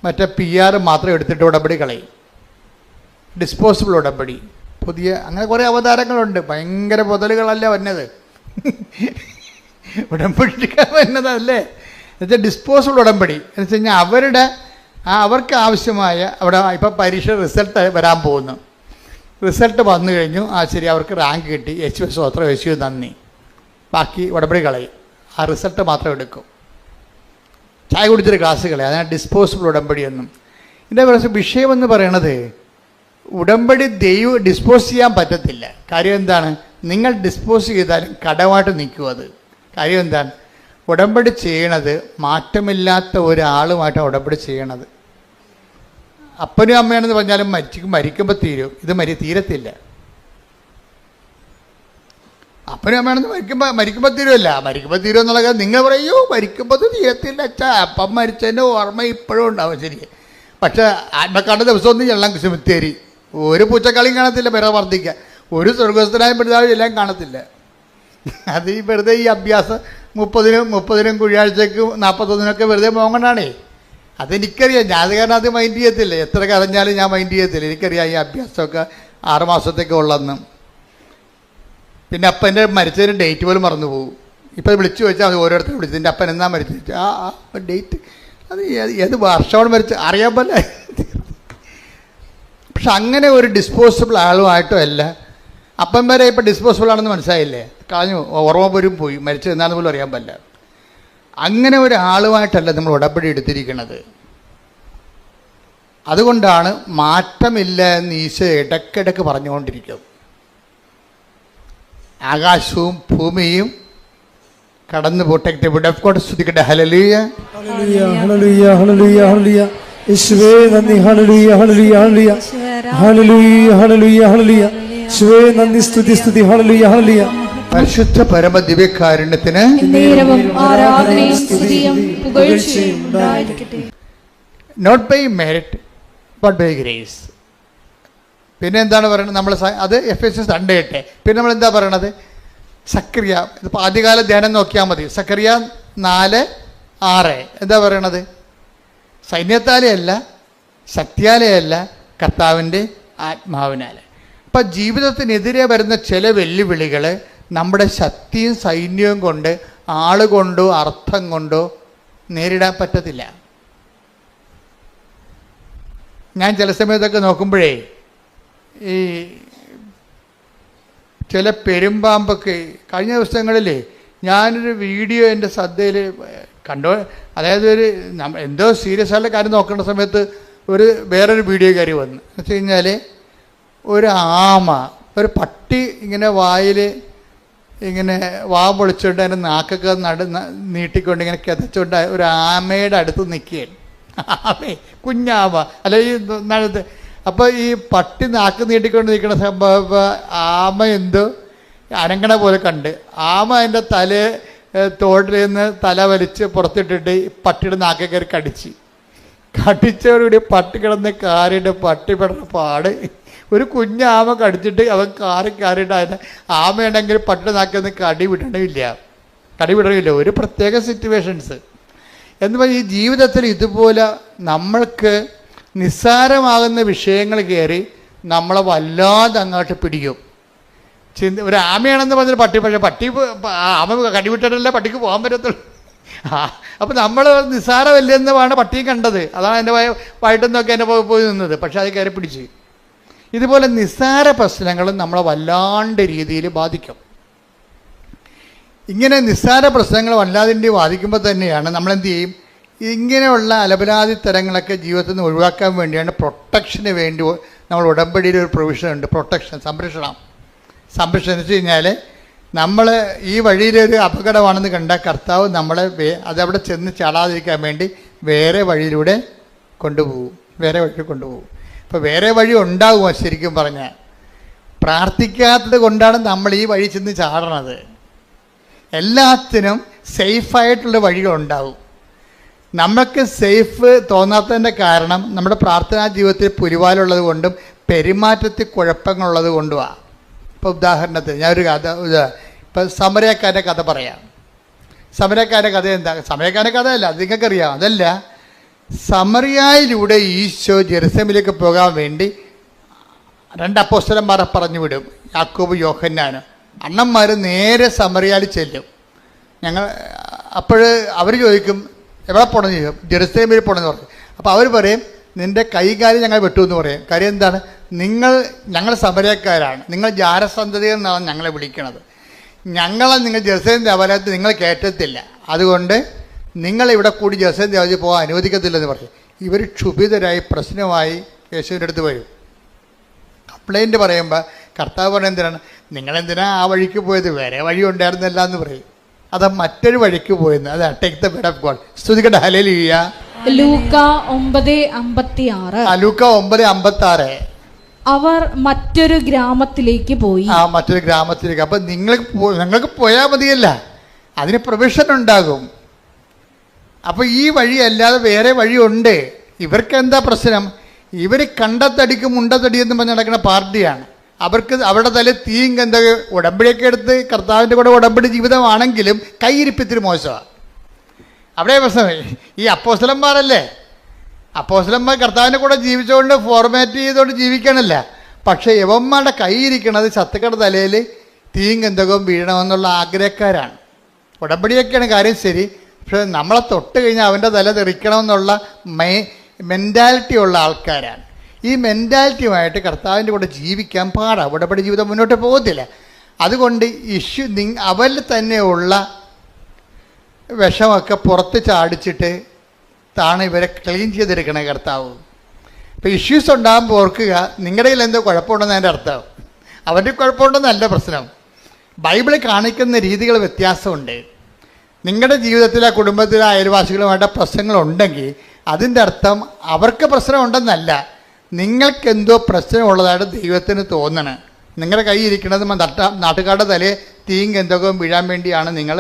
മറ്റേ PR മാത്രം എടുത്തിട്ട് ഉടമ്പടി കളയും. ഡിസ്പോസിബിൾ ഉടമ്പടി പുതിയ അങ്ങനെ കുറേ അവതാരങ്ങളുണ്ട്. ഭയങ്കര മുതലുകളല്ല വന്നത്, ഉടമ്പടി എടുക്കാൻ വന്നതല്ലേ. എന്നുവെച്ചാൽ ഡിസ്പോസിബിൾ ഉടമ്പടി എന്ന് വെച്ച് കഴിഞ്ഞാൽ അവർക്ക് ആവശ്യമായ അവിടെ ഇപ്പം പരീക്ഷ റിസൾട്ട് വരാൻ പോകുന്നു. റിസൾട്ട് വന്നു കഴിഞ്ഞു, ശരി, അവർക്ക് റാങ്ക് കിട്ടി, യേശുവേ സ്തോത്രം, യേശുവേ നന്ദി, ബാക്കി ഉടമ്പടി കളയും. ആ റിസൾട്ട് മാത്രം എടുക്കും. ചായ കുടിച്ചൊരു ഗ്ലാസ് കളയും. അതാണ് ഡിസ്പോസിബിൾ ഉടമ്പടി എന്നും. ഇതിൻ്റെ വിഷയമെന്ന് പറയണത് ഉടമ്പടി ഡിസ്പോസ് ചെയ്യാൻ പറ്റത്തില്ല. കാര്യം എന്താണ്? നിങ്ങൾ ഡിസ്പോസ് ചെയ്താലും കടമായിട്ട് നിൽക്കും. അത് കാര്യം എന്താണ്? ഉടമ്പടി ചെയ്യണത് മാറ്റമില്ലാത്ത ഒരാളുമായിട്ടാണ് ഉടമ്പടി ചെയ്യണത്. അപ്പനും അമ്മയാണെന്ന് പറഞ്ഞാലും മരിക്കുമ്പോൾ തീരും. ഇത് തീരത്തില്ല. അപ്പനും അമ്മയാണെന്ന് മരിക്കുമ്പോൾ തീരുമല്ല. മരിക്കുമ്പോൾ തീരും എന്നുള്ള കാര്യം നിങ്ങൾ പറയൂ, മരിക്കുമ്പോൾ തീരത്തില്ല അച്ഛാ. അപ്പം മരിച്ചതിൻ്റെ ഓർമ്മ ഇപ്പോഴും ഉണ്ടാവും. ശരി, പക്ഷേ ആത്മക്കാണ്ട ദിവസമൊന്നും എല്ലാം സെമിത്തേരി, ഒരു പൂച്ചക്കളിയും കാണത്തില്ല, പിറ വർദ്ധിക്കുക, ഒരു സ്വർഗസ്ഥനായ പിതാവ് എല്ലാം കാണത്തില്ല. അത് ഈ വെറുതെ ഈ അഭ്യാസം 30-നും കുഴിയാഴ്ചക്ക് 41-നൊക്കെ വെറുതെ പോകണ്ടാണേ. അതെനിക്കറിയാം. ഞാൻ അത് കാരണം അത് മൈൻഡ് ചെയ്യത്തില്ല. എത്ര കരഞ്ഞാലും ഞാൻ മൈൻഡ് ചെയ്യത്തില്ല. എനിക്കറിയാം ഈ അഭ്യാസമൊക്കെ 6 മാസത്തേക്ക് ഉള്ളതെന്ന്. പിന്നെ അപ്പൻ്റെ മരിച്ചതിന് ഡേറ്റ് പോലും മറന്നു പോകും. ഇപ്പം വിളിച്ചു വെച്ചാൽ അത് ഓരോരുത്തരും വിളിച്ചു, എൻ്റെ അപ്പൻ എന്നാ മരിച്ചു, ഡേറ്റ് അത് ഏത് വർഷമാണ് മരിച്ചത് അറിയാൻ പോലെ. പക്ഷെ അങ്ങനെ ഒരു ഡിസ്പോസിബിൾ ആളുമായിട്ടോ അല്ല. അപ്പം വരെ ഇപ്പം ഡിസ്പോസിബിൾ ആണെന്ന് മനസ്സിലായില്ലേ, കളഞ്ഞു, ഓർമ്മ പോലും പോയി, മരിച്ചത് എന്നാന്ന് പോലും അറിയാൻ പറ്റില്ല. അങ്ങനെ ഒരാളുമായിട്ടല്ല നമ്മൾ ഉടമ്പടി എടുത്തിരിക്കുന്നത്. അതുകൊണ്ടാണ് മാറ്റമില്ല എന്ന് ഈശോ ഇടയ്ക്കിടയ്ക്ക് പറഞ്ഞുകൊണ്ടിരിക്കും. ആകാശവും ഭൂമിയും കടന്നു പോട്ടെ, സ്തുതിക്കട്ടെ. ഹല്ലേലൂയ, ഹല്ലേലൂയ, ഹല്ലേലൂയ, ഹല്ലേലൂയ, ഹല്ലേലൂയ. യേശുവേ നന്ദി. ഹല്ലേലൂയ, ഹല്ലേലൂയ, ഹല്ലേലൂയ, ഹല്ലേലൂയ, ഹല്ലേലൂയ, ഹല്ലേലൂയ. യേശുവേ നന്ദി, സ്തുതി, സ്തുതി. ഹല്ലേലൂയ, ഹല്ലേലൂയ. പരിശുദ്ധ പരമ ദിവ്യകാരുണ്യത്തിന് ആരാധനയും സ്തുതിയും പുകഴ്ചയും ഉണ്ടായിരിക്കട്ടെ. Not by merit but by grace. പിന്നെ എന്താണ് പറയുന്നത്? നമ്മൾ അത് Ephesians 2:8. പിന്നെ നമ്മൾ എന്താ പറയണത്? സക്കറിയ, ഇതിപ്പോൾ ആദ്യകാല ധ്യാനം നോക്കിയാൽ മതി. സക്കറിയ 4:6 എന്താ പറയണത്? സൈന്യത്താലെയല്ല, ശക്തിയാലെയല്ല, കർത്താവിൻ്റെ ആത്മാവിനാൽ. അപ്പം ജീവിതത്തിനെതിരെ വരുന്ന ചില വെല്ലുവിളികൾ നമ്മുടെ ശക്തിയും സൈന്യവും കൊണ്ട്, ആളുകൊണ്ടോ അർത്ഥം കൊണ്ടോ നേരിടാൻ പറ്റത്തില്ല. ഞാൻ ചില സമയത്തൊക്കെ നോക്കുമ്പോഴേ ഈ ചില പെരുമ്പാമ്പൊക്കെ കഴിഞ്ഞ ദിവസങ്ങളിൽ ഞാനൊരു വീഡിയോ എൻ്റെ ശ്രദ്ധയിൽ കണ്ടോ, അതായത് എന്തോ സീരിയസ് ആയിട്ടുള്ള കാര്യം നോക്കേണ്ട സമയത്ത് വേറൊരു വീഡിയോ കയറി വന്നു. എന്ന് വെച്ച് കഴിഞ്ഞാൽ ഒരു ആമ, ഒരു പട്ടി ഇങ്ങനെ വായിൽ ഇങ്ങനെ വാ പൊളിച്ചുകൊണ്ട് അതിൻ്റെ നാക്കൊക്കെ നീട്ടിക്കൊണ്ട് ഇങ്ങനെ കിതച്ചുകൊണ്ട് ഒരു ആമയുടെ അടുത്ത് നിൽക്കുകയാണ്. ആമേ, കുഞ്ഞാമ അല്ല ഈ നടുത്ത്. അപ്പോൾ ഈ പട്ടി നാക്ക് നീട്ടിക്കൊണ്ട് നിൽക്കുന്ന സംഭവം ആമ എന്തോ അനങ്ങണ പോലെ കണ്ട് ആമ അതിൻ്റെ തോട്ടിൽ നിന്ന് തല വലിച്ച് പുറത്തിട്ടിട്ട് പട്ടിയുടെ നാക്കെ കയറി കടിച്ചവരോടുകൂടി പട്ടി കിടന്ന് കാറിയിട്ട് പട്ടി പെടുന്ന പാട്. ഒരു കുഞ്ഞാമ കടിച്ചിട്ട് അവൻ കാറിയിട്ട് അതിനെ ആമയുണ്ടെങ്കിൽ പട്ടിയുടെ നാക്കൊന്നും കടിവിടണില്ല. ഒരു പ്രത്യേക സിറ്റുവേഷൻസ് എന്ന് പറഞ്ഞാൽ ഈ ജീവിതത്തിൽ ഇതുപോലെ നമ്മൾക്ക് നിസ്സാരമാകുന്ന വിഷയങ്ങൾ കയറി നമ്മളെ വല്ലാതെ അങ്ങോട്ട് പിടിക്കും. ഒരു ആമയാണെന്ന് പറഞ്ഞാൽ പട്ടി, പക്ഷേ ആമ കടിവിട്ടിട്ടല്ലേ പട്ടിക്ക് പോകാൻ പറ്റത്തുള്ളൂ. അപ്പം നമ്മൾ നിസ്സാരമല്ലെന്ന് വേണം പട്ടിയും കണ്ടത്. അതാണ് എൻ്റെ വയറ്റെന്നൊക്കെ എൻ്റെ പോയി നിന്നത്. പക്ഷെ അത് കയറി പിടിച്ച്. ഇതുപോലെ നിസ്സാര പ്രശ്നങ്ങളും നമ്മളെ വല്ലാണ്ട് രീതിയിൽ ബാധിക്കും. ഇങ്ങനെ നിസ്സാര പ്രശ്നങ്ങൾ വല്ലാതിൻ്റെ ബാധിക്കുമ്പോൾ തന്നെയാണ് നമ്മളെന്ത് ചെയ്യും, ഇങ്ങനെയുള്ള അലപലാതി തരങ്ങളൊക്കെ ജീവിതത്തിൽ നിന്ന് ഒഴിവാക്കാൻ വേണ്ടിയാണ് പ്രൊട്ടക്ഷന് വേണ്ടി നമ്മൾ ഉടമ്പടിയിൽ ഒരു പ്രൊവിഷൻ ഉണ്ട്. സംരക്ഷണം എന്ന് വെച്ച് കഴിഞ്ഞാൽ നമ്മൾ ഈ വഴിയിലൊരു അപകടമാണെന്ന് കണ്ടാൽ കർത്താവ് നമ്മളെ അതവിടെ ചെന്ന് ചാടാതിരിക്കാൻ വേണ്ടി വേറെ വഴിയിലൂടെ കൊണ്ടുപോകും. ഇപ്പോൾ വേറെ വഴി ഉണ്ടാകുമോ? ശരിക്കും പറഞ്ഞാൽ പ്രാർത്ഥിക്കാത്തത് കൊണ്ടാണ് നമ്മൾ ഈ വഴി ചെന്ന് ചാടണത്. എല്ലാത്തിനും സേഫായിട്ടുള്ള വഴികളുണ്ടാവും. നമുക്ക് സേഫ് തോന്നാത്തതിൻ്റെ കാരണം നമ്മുടെ പ്രാർത്ഥനാ ജീവിതത്തിൽ പുലിവാലുള്ളത് കൊണ്ടും പെരുമാറ്റത്തിൽ കുഴപ്പങ്ങളുള്ളത് കൊണ്ടുമാണ്. ഇപ്പോൾ ഉദാഹരണത്തിന് ഞാനൊരു ഇപ്പം സമരക്കാരൻ്റെ കഥ പറയാം. സമരക്കാരൻ്റെ കഥ എന്താ? സമരക്കാരൻ്റെ കഥയല്ല, അത് നിങ്ങൾക്കറിയാം. അതല്ല, സമറിയായിലൂടെ ഈശോ ജെറുസലേമിലേക്ക് പോകാൻ വേണ്ടി 2 അപ്പോസ്തലന്മാരെ പറഞ്ഞു വിടും, യാക്കോബ് യോഹന്നാനും. അണ്ണന്മാർ നേരെ സമറിയായിൽ ചെല്ലും. അപ്പോൾ അവർ ചോദിക്കും എവിടെ പോകണമെന്ന് ചോദിക്കും. ജെറുസലേമിൽ പോകണമെന്ന് പറയും. അപ്പോൾ അവർ പറയും നിൻ്റെ കൈകാര്യം ഞങ്ങൾ വെട്ടുമെന്ന് പറയും. കാര്യം എന്താണ്? ഞങ്ങൾ സമരക്കാരാണ്, നിങ്ങൾ ജാരസന്തതി എന്നാണ് ഞങ്ങളെ വിളിക്കണത്. നിങ്ങൾ ജെറുസലേം ദേവാലയത്തിൽ നിങ്ങൾ കയറ്റത്തില്ല, അതുകൊണ്ട് നിങ്ങളിവിടെ കൂടി ജെറുസലേം ദേവാലയത്തിൽ പോകാൻ അനുവദിക്കത്തില്ലെന്ന് പറയും. ഇവർ ക്ഷുഭിതരായി പ്രശ്നമായി യേശുവിൻ്റെ അടുത്ത് വരും. കംപ്ലൈൻറ്റ് പറയുമ്പോൾ കർത്താവ് പറയുന്നത് എന്തിനാണ്? നിങ്ങളെന്തിനാ ആ വഴിക്ക് പോയത്? വേറെ വഴി ഉണ്ടായിരുന്നില്ല എന്ന് പറയും. അത് മറ്റൊരു വഴിക്ക് പോയെന്ന്. അതാണ് take the word of God. സ്തുതിക്കട്ടെ, ഹല്ലേലൂയ. ലൂക്ക 9:56. ലൂക്ക 9:56. അവർ മറ്റൊരു ഗ്രാമത്തിലേക്ക് പോയി. മറ്റൊരു ഗ്രാമത്തിലേക്ക്. അപ്പം നിങ്ങൾക്ക് പോയാൽ മതിയല്ല, അതിന് പ്രൊവിഷൻ ഉണ്ടാകും. അപ്പോൾ ഈ വഴി അല്ലാതെ വേറെ വഴിയുണ്ട്. ഇവർക്ക് എന്താ പ്രശ്നം? ഇവർ കണ്ടത്തടിക്കും മുണ്ടത്തടി എന്ന് പറഞ്ഞ് നടക്കുന്ന പാർട്ടിയാണ്. അവർക്ക് അവരുടെ തല തീയും എന്താ ഉടമ്പടിയൊക്കെ എടുത്ത് കർത്താവിൻ്റെ കൂടെ ഉടമ്പടി ജീവിതമാണെങ്കിലും കൈയിരിപ്പത്തിന് മോശമാണ്. അവിടെ പ്രശ്നം. ഈ അപ്പോസ്തലന്മാരല്ലേ, അപ്പോസ്തലന്മാർ കർത്താവിൻ്റെ കൂടെ ജീവിച്ചുകൊണ്ട് ഫോർമാറ്റ് ചെയ്തുകൊണ്ട് ജീവിക്കണമല്ല. പക്ഷേ യവന്മാരുടെ കൈയിരിക്കണത് ശത്രുക്കളുടെ തലയിൽ തീയും ഗന്ധകവും വീഴണമെന്നുള്ള ആഗ്രഹക്കാരാണ്. ഉടമ്പടിയൊക്കെയാണ് കാര്യം ശരി, പക്ഷെ നമ്മളെ തൊട്ട് കഴിഞ്ഞാൽ അവൻ്റെ തല തെറിക്കണമെന്നുള്ള മെൻറ്റാലിറ്റി ഉള്ള ആൾക്കാരാണ്. ഈ മെൻറ്റാലിറ്റിയുമായിട്ട് കർത്താവിൻ്റെ കൂടെ ജീവിക്കാൻ പാടാണ്. ഉടമ്പടി ജീവിതം മുന്നോട്ട് പോകത്തില്ല. അതുകൊണ്ട് അവരിൽ തന്നെയുള്ള വിഷമൊക്കെ പുറത്ത് ചാടിച്ചിട്ട് താണ് ഇവരെ ക്ലീൻ ചെയ്തെടുക്കണേ കർത്താവ്. ഇപ്പോൾ ഇഷ്യൂസ് ഉണ്ടാകുമ്പോൾ ഓർക്കുക, നിങ്ങളുടെ കയ്യിൽ എന്തോ കുഴപ്പമുണ്ടെന്ന് അതിൻ്റെ അർത്ഥം. അവൻ്റെ കുഴപ്പമുണ്ടെന്നല്ല പ്രശ്നം. ബൈബിളിൽ കാണിക്കുന്ന രീതികൾ വ്യത്യാസമുണ്ട്. നിങ്ങളുടെ ജീവിതത്തിലെ കുടുംബത്തിലെ അയൽവാസികളുമായിട്ട് പ്രശ്നങ്ങളുണ്ടെങ്കിൽ അതിൻ്റെ അർത്ഥം അവർക്ക് പ്രശ്നമുണ്ടെന്നല്ല, നിങ്ങൾക്കെന്തോ പ്രശ്നമുള്ളതായിട്ട് ദൈവത്തിന് തോന്നണം. നിങ്ങളുടെ കൈ ഇരിക്കുന്നത് നാട്ടുകാരുടെ തലയെ തീയും ഗന്ധകവും വീഴാൻ വേണ്ടിയാണ് നിങ്ങൾ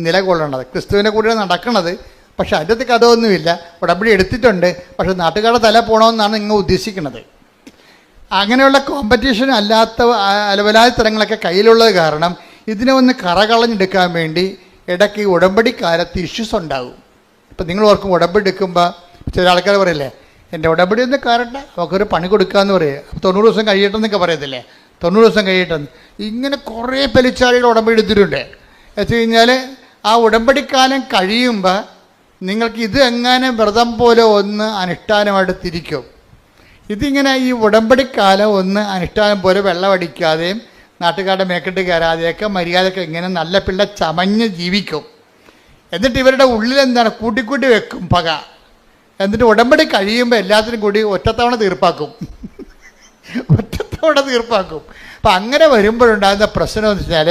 നിലകൊള്ളേണ്ടത്. ക്രിസ്തുവിൻ്റെ കൂടെ നടക്കണത്, പക്ഷെ അതിൻ്റെ കഥയൊന്നുമില്ല. ഉടമ്പടി എടുത്തിട്ടുണ്ട്, പക്ഷെ നാട്ടുകാരുടെ തല പോകണമെന്നാണ് നിങ്ങൾ ഉദ്ദേശിക്കുന്നത്. അങ്ങനെയുള്ള കോമ്പറ്റീഷൻ അല്ലാത്ത അലവലാതി തരങ്ങളൊക്കെ കയ്യിലുള്ളത് കാരണം ഇതിനെ ഒന്ന് കറകളഞ്ഞെടുക്കാൻ വേണ്ടി ഇടയ്ക്ക് ഉടമ്പടിക്കാലത്ത് ഇഷ്യൂസ് ഉണ്ടാകും. ഇപ്പം നിങ്ങൾ ഓർക്കും ഉടമ്പടി എടുക്കുമ്പോൾ ചില ആൾക്കാർ പറയില്ലേ, എൻ്റെ ഉടമ്പടി ഒന്ന് കയറട്ടെ, അവൾക്കൊരു പണി കൊടുക്കാമെന്ന് പറയുക. 90 ദിവസം കഴിയട്ടെന്നൊക്കെ പറയത്തില്ലേ, 90 ദിവസം കഴിയട്ടെന്ന്. ഇങ്ങനെ കുറേ പെലിച്ചാളികൾ ഉടമ്പടി എടുത്തിട്ടുണ്ട്. വെച്ച് കഴിഞ്ഞാൽ ആ ഉടമ്പടിക്കാലം കഴിയുമ്പോൾ നിങ്ങൾക്ക് ഇത് എങ്ങനെ വ്രതം പോലെ ഒന്ന് അനുഷ്ഠാനമായിട്ട് തിരിക്കും. ഇതിങ്ങനെ ഈ ഉടമ്പടിക്കാലം ഒന്ന് അനുഷ്ഠാനം പോലെ വെള്ളമടിക്കാതെയും നാട്ടുകാരുടെ മേക്കെട്ട് കയറാതെയൊക്കെ മര്യാദയൊക്കെ ഇങ്ങനെ നല്ല പിള്ള ചമഞ്ഞ് ജീവിക്കും. എന്നിട്ട് ഇവരുടെ ഉള്ളിൽ എന്താണ് കൂട്ടിക്കൂട്ടി വെക്കും പക. എന്നിട്ട് ഉടമ്പടി കഴിയുമ്പോൾ എല്ലാത്തിനും കൂടി ഒറ്റത്തവണ തീർപ്പാക്കും. ഒറ്റത്തവണ തീർപ്പാക്കും. അപ്പം അങ്ങനെ വരുമ്പോഴുണ്ടാകുന്ന പ്രശ്നം എന്ന് വെച്ചാൽ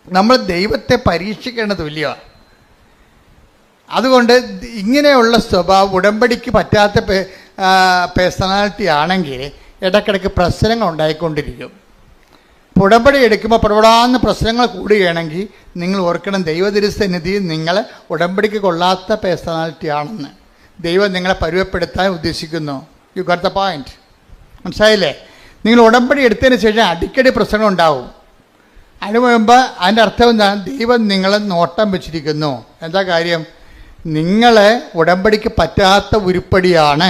നമ്മൾ ദൈവത്തെ പരീക്ഷിക്കേണ്ട തുല്യമാണ്. അതുകൊണ്ട് ഇങ്ങനെയുള്ള സ്വഭാവം ഉടമ്പടിക്ക് പറ്റാത്ത പേഴ്സണാലിറ്റി ആണെങ്കിൽ ഇടയ്ക്കിടയ്ക്ക് പ്രശ്നങ്ങൾ ഉണ്ടായിക്കൊണ്ടിരിക്കും. ഉടമ്പടി എടുക്കുമ്പോൾ പ്രവടാന്ന് പ്രശ്നങ്ങൾ കൂടുകയാണെങ്കിൽ നിങ്ങൾ ഓർക്കണം, ദൈവതിരുസന്നിധി നിങ്ങൾ ഉടമ്പടിക്ക് കൊള്ളാത്ത പേഴ്സണാലിറ്റി ആണെന്ന്. ദൈവം നിങ്ങളെ പരുവപ്പെടുത്താൻ ഉദ്ദേശിക്കുന്നു. You got the point. മനസ്സിലായില്ലേ? നിങ്ങൾ ഉടമ്പടി എടുത്തതിന് ശേഷം അടിക്കടി പ്രശ്നങ്ങൾ ഉണ്ടാവും. അതിന് മുമ്പ് അതിൻ്റെ അർത്ഥം എന്താണ്? ദൈവം നിങ്ങളെ നോട്ടം വെച്ചിരിക്കുന്നു. എന്താ കാര്യം? നിങ്ങളെ ഉടമ്പടിക്ക് പറ്റാത്ത ഉരുപ്പടിയാണ്.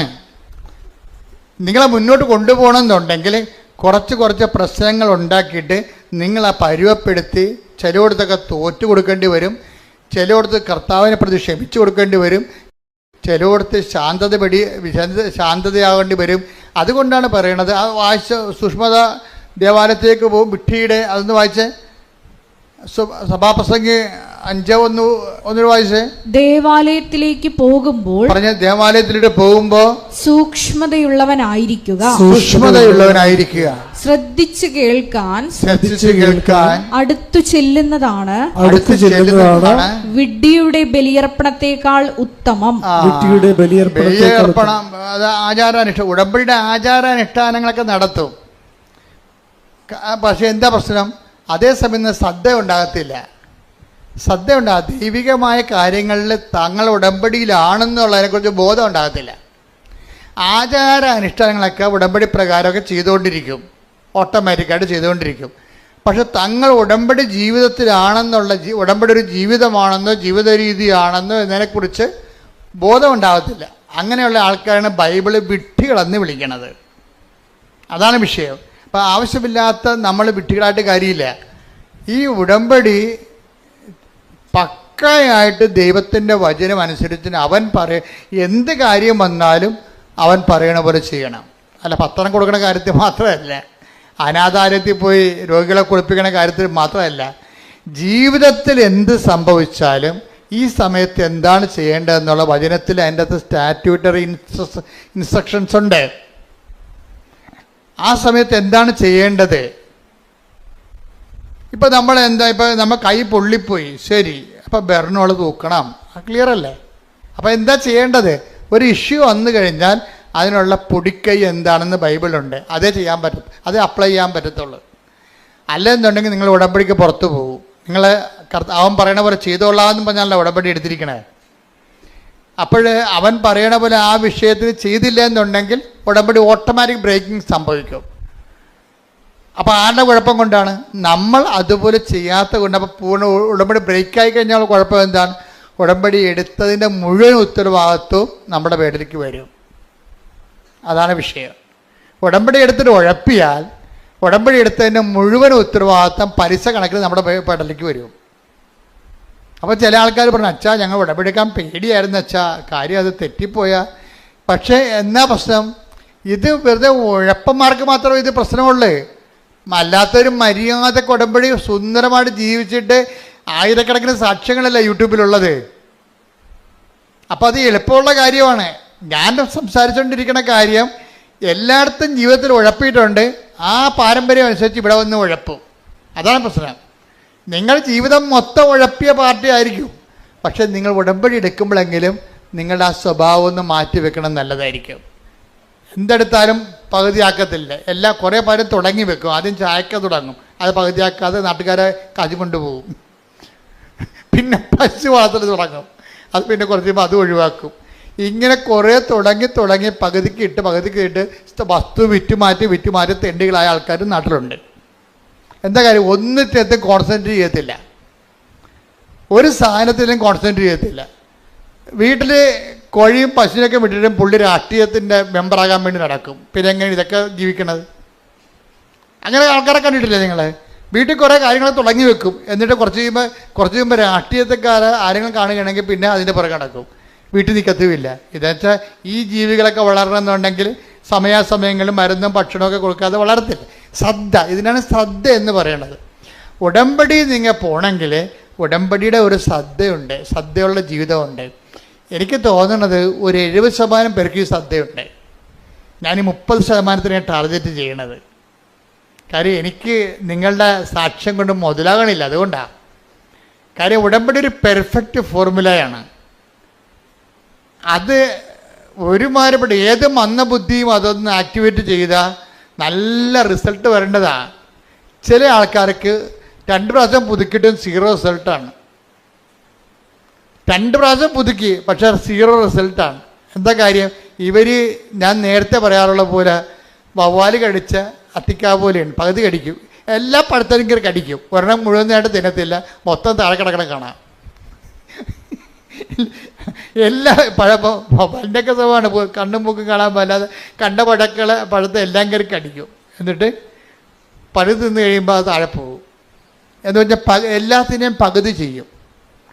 നിങ്ങളെ മുന്നോട്ട് കൊണ്ടുപോകണമെന്നുണ്ടെങ്കിൽ കുറച്ച് പ്രശ്നങ്ങൾ ഉണ്ടാക്കിയിട്ട് നിങ്ങളെ പരുവപ്പെടുത്തി ചിലയിടത്തൊക്കെ തോറ്റു കൊടുക്കേണ്ടി വരും, ചിലയിടത്ത് കർത്താവിനെ പ്രതി ക്ഷമിച്ചു കൊടുക്കേണ്ടി വരും, ചിലയിടത്ത് ശാന്തതയാകേണ്ടി വരും. അതുകൊണ്ടാണ് പറയണത്. ആ വായിച്ച സുഷ്മത ദേവാലയത്തിലേക്ക് പോകും, വിഡ്ഢിയുടെ അതൊന്ന് വായിച്ചേ, സഭാപ്രസംഗി 5:1 വായിച്ചേ. ദേവാലയത്തിലേക്ക് പോകുമ്പോൾ പറഞ്ഞ ദേവാലയത്തിലേക്ക് പോകുമ്പോൾ സൂക്ഷ്മതയുള്ളവനായിരിക്കുക, ശ്രദ്ധിച്ചു കേൾക്കാൻ അടുത്തു ചെല്ലുന്നതാണ് വിഡ്ഢിയുടെ ബലിയർപ്പണത്തെക്കാൾ ഉത്തമം. ബലിയർപ്പണം അത് ആചാരാനുഷ്ഠാനം, ഉടമ്പടിയുടെ ആചാരാനുഷ്ഠാനങ്ങളൊക്കെ നടത്തും. പക്ഷെ എന്താ പ്രശ്നം? അതേസമയം ശ്രദ്ധ ഉണ്ടാകത്തില്ല. ദൈവികമായ കാര്യങ്ങളിൽ തങ്ങൾ ഉടമ്പടിയിലാണെന്നുള്ളതിനെക്കുറിച്ച് ബോധം ഉണ്ടാകത്തില്ല. ആചാര അനുഷ്ഠാനങ്ങളൊക്കെ ഉടമ്പടി പ്രകാരമൊക്കെ ചെയ്തുകൊണ്ടിരിക്കും, ഓട്ടോമാറ്റിക്കായിട്ട് ചെയ്തുകൊണ്ടിരിക്കും. പക്ഷെ തങ്ങൾ ഉടമ്പടി ജീവിതത്തിലാണെന്നുള്ള ഉടമ്പടി ഒരു ജീവിതമാണെന്നോ ജീവിത രീതിയാണെന്നോ എന്നതിനെക്കുറിച്ച് ബോധം ഉണ്ടാകത്തില്ല. അങ്ങനെയുള്ള ആൾക്കാരാണ് ബൈബിള് വിഡ്ഢികളെന്ന് വിളിക്കണത്. അതാണ് വിഷയം. അപ്പം ആവശ്യമില്ലാത്ത നമ്മൾ വിഡ്ഢികളായിട്ട് കാര്യമില്ല. ഈ ഉടമ്പടി പക്കയായിട്ട് ദൈവത്തിൻ്റെ വചനം അനുസരിച്ച് അവൻ എന്ത് കാര്യം വന്നാലും അവൻ പറയണ പോലെ ചെയ്യണം. അല്ല പത്രം കൊടുക്കുന്ന കാര്യത്തിൽ മാത്രമല്ല, അനാഥാലയത്തിൽ പോയി രോഗികളെ കുളിപ്പിക്കുന്ന കാര്യത്തിൽ മാത്രമല്ല, ജീവിതത്തിൽ എന്ത് സംഭവിച്ചാലും ഈ സമയത്ത് എന്താണ് ചെയ്യേണ്ടതെന്നുള്ള വചനത്തിൽ അതിൻ്റെ അകത്ത് സ്റ്റാറ്റ്യൂട്ടറി ഇൻസ്ട്രക്ഷൻസ് ഉണ്ട്. ആ സമയത്ത് എന്താണ് ചെയ്യേണ്ടത്? ഇപ്പം നമ്മൾ നമ്മൾ കൈ പൊള്ളിപ്പോയി, ശരി, അപ്പം ബെർണോള് തൂക്കണം, ക്ലിയർ അല്ലേ? അപ്പം എന്താ ചെയ്യേണ്ടത്? ഒരു ഇഷ്യൂ വന്നു കഴിഞ്ഞാൽ അതിനുള്ള പൊടിക്കൈ എന്താണെന്ന് ബൈബിളുണ്ട്, അതേ ചെയ്യാൻ പറ്റും, അതേ അപ്ലൈ ചെയ്യാൻ പറ്റത്തുള്ളൂ. അല്ലെന്നുണ്ടെങ്കിൽ നിങ്ങൾ ഉടമ്പടിക്ക് പുറത്തു പോകും. നിങ്ങൾ അവൻ പറയണ പോലെ ചെയ്തോളാമെന്ന് പറഞ്ഞാലല്ല ഉടമ്പടി എടുത്തിരിക്കണേ. അപ്പോൾ അവൻ പറയണ പോലെ ആ വിഷയത്തിന് ചെയ്തില്ല എന്നുണ്ടെങ്കിൽ ഉടമ്പടി ഓട്ടോമാറ്റിക് ബ്രേക്കിംഗ് സംഭവിക്കും. അപ്പോൾ ആരുടെ കുഴപ്പം കൊണ്ടാണ്? നമ്മൾ അതുപോലെ ചെയ്യാത്ത കൊണ്ട്. അപ്പോൾ പൂർണ്ണ ഉടമ്പടി ബ്രേക്കായി കഴിഞ്ഞാൽ കുഴപ്പം എന്താണ്? ഉടമ്പടി എടുത്തതിൻ്റെ മുഴുവൻ ഉത്തരവാദിത്വവും നമ്മുടെ പേരിലേക്ക് വരും. അതാണ് വിഷയം. ഉടമ്പടി എടുത്തിട്ട് ഉഴപ്പിയാൽ ഉടമ്പടി എടുത്തതിൻ്റെ മുഴുവൻ ഉത്തരവാദിത്വം പലിശ കണക്കിന് നമ്മുടെ പേരിലേക്ക് വരും. അപ്പോൾ ചില ആൾക്കാർ പറഞ്ഞു, അച്ഛാ ഞങ്ങൾ ഉടമ്പടി എടുക്കാൻ പേടിയായിരുന്നു അച്ഛാ, കാര്യം അത് തെറ്റിപ്പോയാൽ. പക്ഷേ എന്നാ പ്രശ്നം? ഇത് വെറുതെ ഉഴപ്പന്മാർക്ക് മാത്രമേ ഇത് പ്രശ്നമുള്ളൂ. അല്ലാത്തൊരു മര്യാദക്ക് ഉടമ്പടി സുന്ദരമായിട്ട് ജീവിച്ചിട്ട് ആയിരക്കണക്കിന് സാക്ഷ്യങ്ങളല്ല യൂട്യൂബിലുള്ളത്. അപ്പോൾ അത് എളുപ്പമുള്ള കാര്യമാണ്. ഞാൻ സംസാരിച്ചുകൊണ്ടിരിക്കുന്ന കാര്യം എല്ലായിടത്തും ജീവിതത്തിൽ ഉഴപ്പിയിട്ടുണ്ട്. ആ പാരമ്പര്യം അനുസരിച്ച് ഇവിടെ വന്ന് ഉഴപ്പും. അതാണ് പ്രശ്നം. നിങ്ങൾ ജീവിതം മൊത്തം ഉഴപ്പിയ പാർട്ടി ആയിരിക്കും. പക്ഷെ നിങ്ങൾ ഉടമ്പടി എടുക്കുമ്പോഴെങ്കിലും നിങ്ങളുടെ ആ സ്വഭാവം ഒന്ന് മാറ്റി വെക്കണം, നല്ലതായിരിക്കും. എന്തെടുത്താലും പകുതിയാക്കത്തില്ല. കുറേ പേരും തുടങ്ങി വെക്കും. ആദ്യം ചായക്ക തുടങ്ങും, അത് പകുതിയാക്കാതെ നാട്ടുകാരെ കാശ് കൊണ്ടുപോകും. പിന്നെ പശു വളർത്തൽ തുടങ്ങും, അത് പിന്നെ കുറച്ച് അത് ഒഴിവാക്കും. ഇങ്ങനെ കുറേ തുടങ്ങി പകുതിക്ക് ഇട്ട് വസ്തു വിറ്റുമാറ്റി തെണ്ടികളായ ആൾക്കാർ നാട്ടിലുണ്ട്. എന്താ കാര്യം? ഒന്നിറ്റത്തും കോൺസെൻട്രേറ്റ് ചെയ്യത്തില്ല, ഒരു സാധനത്തിലും കോൺസെൻട്രേറ്റ് ചെയ്യത്തില്ല. വീട്ടിൽ കോഴിയും പശുവിനൊക്കെ വിട്ടിട്ടും പുള്ളി രാഷ്ട്രീയത്തിൻ്റെ മെമ്പറാകാൻ വേണ്ടി നടക്കും. പിന്നെ എങ്ങനെ ഇതൊക്കെ ജീവിക്കണത്? അങ്ങനെ ആൾക്കാരെ കണ്ടിട്ടില്ലേ നിങ്ങൾ? വീട്ടിൽ കുറേ കാര്യങ്ങൾ തുടങ്ങി വെക്കും, എന്നിട്ട് കുറച്ച് കഴിയുമ്പോൾ രാഷ്ട്രീയത്തെക്കാരെ ആരെങ്കിലും കാണുകയാണെങ്കിൽ പിന്നെ അതിൻ്റെ പുറകെ നടക്കും, വീട്ടിൽ നിൽക്കത്തുമില്ല. ഇതെന്നുവെച്ചാൽ ഈ ജീവികളൊക്കെ വളരണമെന്നുണ്ടെങ്കിൽ സമയാസമയങ്ങളിൽ മരുന്നും ഭക്ഷണമൊക്കെ കൊടുക്കാതെ വളരത്തില്ല. ശ്രദ്ധ, ഇതിനാണ് ശ്രദ്ധ എന്ന് പറയുന്നത്. ഉടമ്പടി നിങ്ങൾ പോകണമെങ്കിൽ ഉടമ്പടിയുടെ ഒരു ശ്രദ്ധയുണ്ട്, ശ്രദ്ധയുള്ള ജീവിതമുണ്ട്. എനിക്ക് തോന്നുന്നത് ഒരു 70% പേർക്ക് ഈ ശ്രദ്ധയുണ്ട്. ഞാൻ ഈ 30% ടാർഗറ്റ് ചെയ്യണത്. കാര്യം എനിക്ക് നിങ്ങളുടെ സാക്ഷ്യം കൊണ്ട് മുതലാകണില്ല, അതുകൊണ്ടാണ്. കാര്യം ഉടമ്പടി ഒരു പെർഫെക്റ്റ് ഫോർമുലയാണ്. അത് ഒരുമാതിരിപ്പെട്ട ഏത് മന്ദബുദ്ധിയും അതൊന്ന് ആക്ടിവേറ്റ് ചെയ്താൽ നല്ല റിസൾട്ട് വരേണ്ടതാണ്. ചില ആൾക്കാർക്ക് 2 പ്രാവശ്യം പുതുക്കിയിട്ടും 0 റിസൾട്ടാണ്. 2 പ്രാവശ്യം പുതുക്കി പക്ഷേ 0 റിസൾട്ടാണ്. എന്താ കാര്യം? ഞാൻ നേരത്തെ പറയാറുള്ള പോലെ വവ്വാല് കടിച്ച അത്തിക്കാ പോലെയാണ്, പകുതി കടിക്കും, എല്ലാ പഴുത്തലും കയറി കടിക്കും, ഒരെണ്ണം മുഴുവനായിട്ട് തിന്നത്തില്ല, മൊത്തം താഴെ കിടക്കണം കാണാം. എല്ലാ പഴപ്പൊക്കെ സ്വഭാവമാണ്, കണ്ണും മൂക്കും കാണാൻ പാടില്ലാതെ കണ്ട പഴത്തെ എല്ലാം കയറി കടിക്കും, എന്നിട്ട് പഴു തിന്ന് കഴിയുമ്പോൾ അത് താഴെ പോകും. എന്ന് വെച്ചാൽ എല്ലാത്തിനെയും പകുതി ചെയ്യും.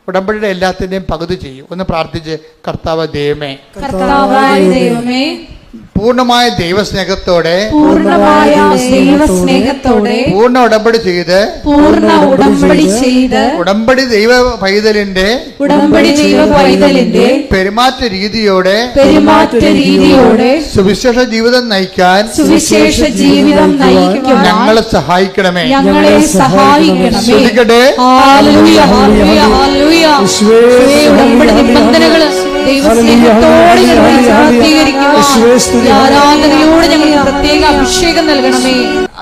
ഉടമ്പടിയുടെ എല്ലാത്തിൻ്റെയും പകുതി ചെയ്യും. ഒന്ന് പ്രാർത്ഥിച്ച്, കർത്താവ് ദൈവമേ, പൂർണ്ണമായ ദൈവസ്നേഹത്തോടെ പൂർണ്ണ ഉടമ്പടി ചെയ്ത് ഉടമ്പടി ദൈവ പൈതലിന്റെ പെരുമാറ്റ രീതിയോടെ സുവിശേഷ ജീവിതം നയിക്കാൻ ഞങ്ങളെ സഹായിക്കണമേ. ശ്രദ്ധിക്കട്ടെ,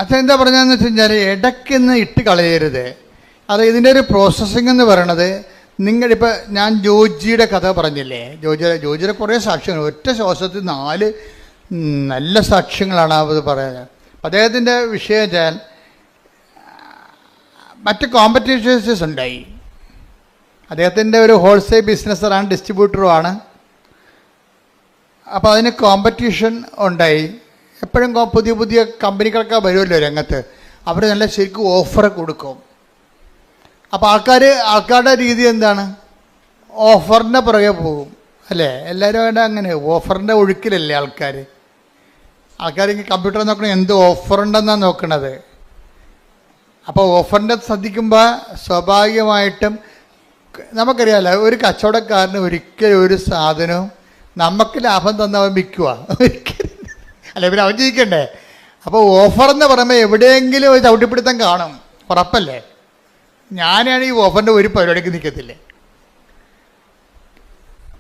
അതെന്താ പറഞ്ഞതെന്ന് വെച്ച് കഴിഞ്ഞാൽ ഇടയ്ക്കൊന്ന് ഇട്ട് കളയരുത്. അത് ഇതിൻ്റെ ഒരു പ്രോസസ്സിംഗ് എന്ന് പറയണത്, നിങ്ങളിപ്പോൾ ഞാൻ ജോജിയുടെ കഥ പറഞ്ഞില്ലേ, ജോജിയുടെ കുറേ സാക്ഷ്യങ്ങൾ, ഒറ്റ ശ്വാസത്തിൽ 4 നല്ല സാക്ഷ്യങ്ങളാണ് അത് പറയുന്നത്. അദ്ദേഹത്തിൻ്റെ വിഷയം വെച്ചാൽ മറ്റ് കോമ്പറ്റീഷൻസ് ഉണ്ടായി. അദ്ദേഹത്തിൻ്റെ ഒരു ഹോൾസെയിൽ ബിസിനസ്സറാണ്, ഡിസ്ട്രിബ്യൂട്ടറുമാണ്. അപ്പോൾ അതിന് കോമ്പറ്റീഷൻ ഉണ്ടായി. എപ്പോഴും പുതിയ പുതിയ കമ്പനികളൊക്കെ വരുമല്ലോ രംഗത്ത്, അവർ നല്ല ശരിക്കും ഓഫർ കൊടുക്കും. അപ്പോൾ ആൾക്കാരുടെ രീതി എന്താണ്? ഓഫറിൻ്റെ പുറകെ പോകും അല്ലേ? എല്ലാവരും അവിടെ അങ്ങനെ ഓഫറിൻ്റെ ഒഴുക്കിലല്ലേ ആൾക്കാർ കമ്പ്യൂട്ടർ നോക്കണം, എന്ത് ഓഫറുണ്ടെന്നാണ് നോക്കണത്. അപ്പോൾ ഓഫറിൻ്റെ ശ്രദ്ധിക്കുമ്പോൾ സ്വാഭാവികമായിട്ടും നമുക്കറിയാമല്ലോ, ഒരു കച്ചവടക്കാരന് ഒരിക്കലും ഒരു സാധനവും നമുക്ക് ലാഭം തന്നവൻ വിൽക്കുക ഒരിക്കലും അല്ല, പിന്നെ അവൻ ജയിക്കണ്ടേ. അപ്പോൾ ഓഫർ എന്ന് പറയുമ്പോൾ എവിടെയെങ്കിലും ഒരു ചവിട്ടിപ്പിടുത്തം കാണും, ഉറപ്പല്ലേ? ഞാനാണ് ഈ ഓഫറിൻ്റെ ഒരു പരിപാടിക്ക് നിൽക്കത്തില്ലേ.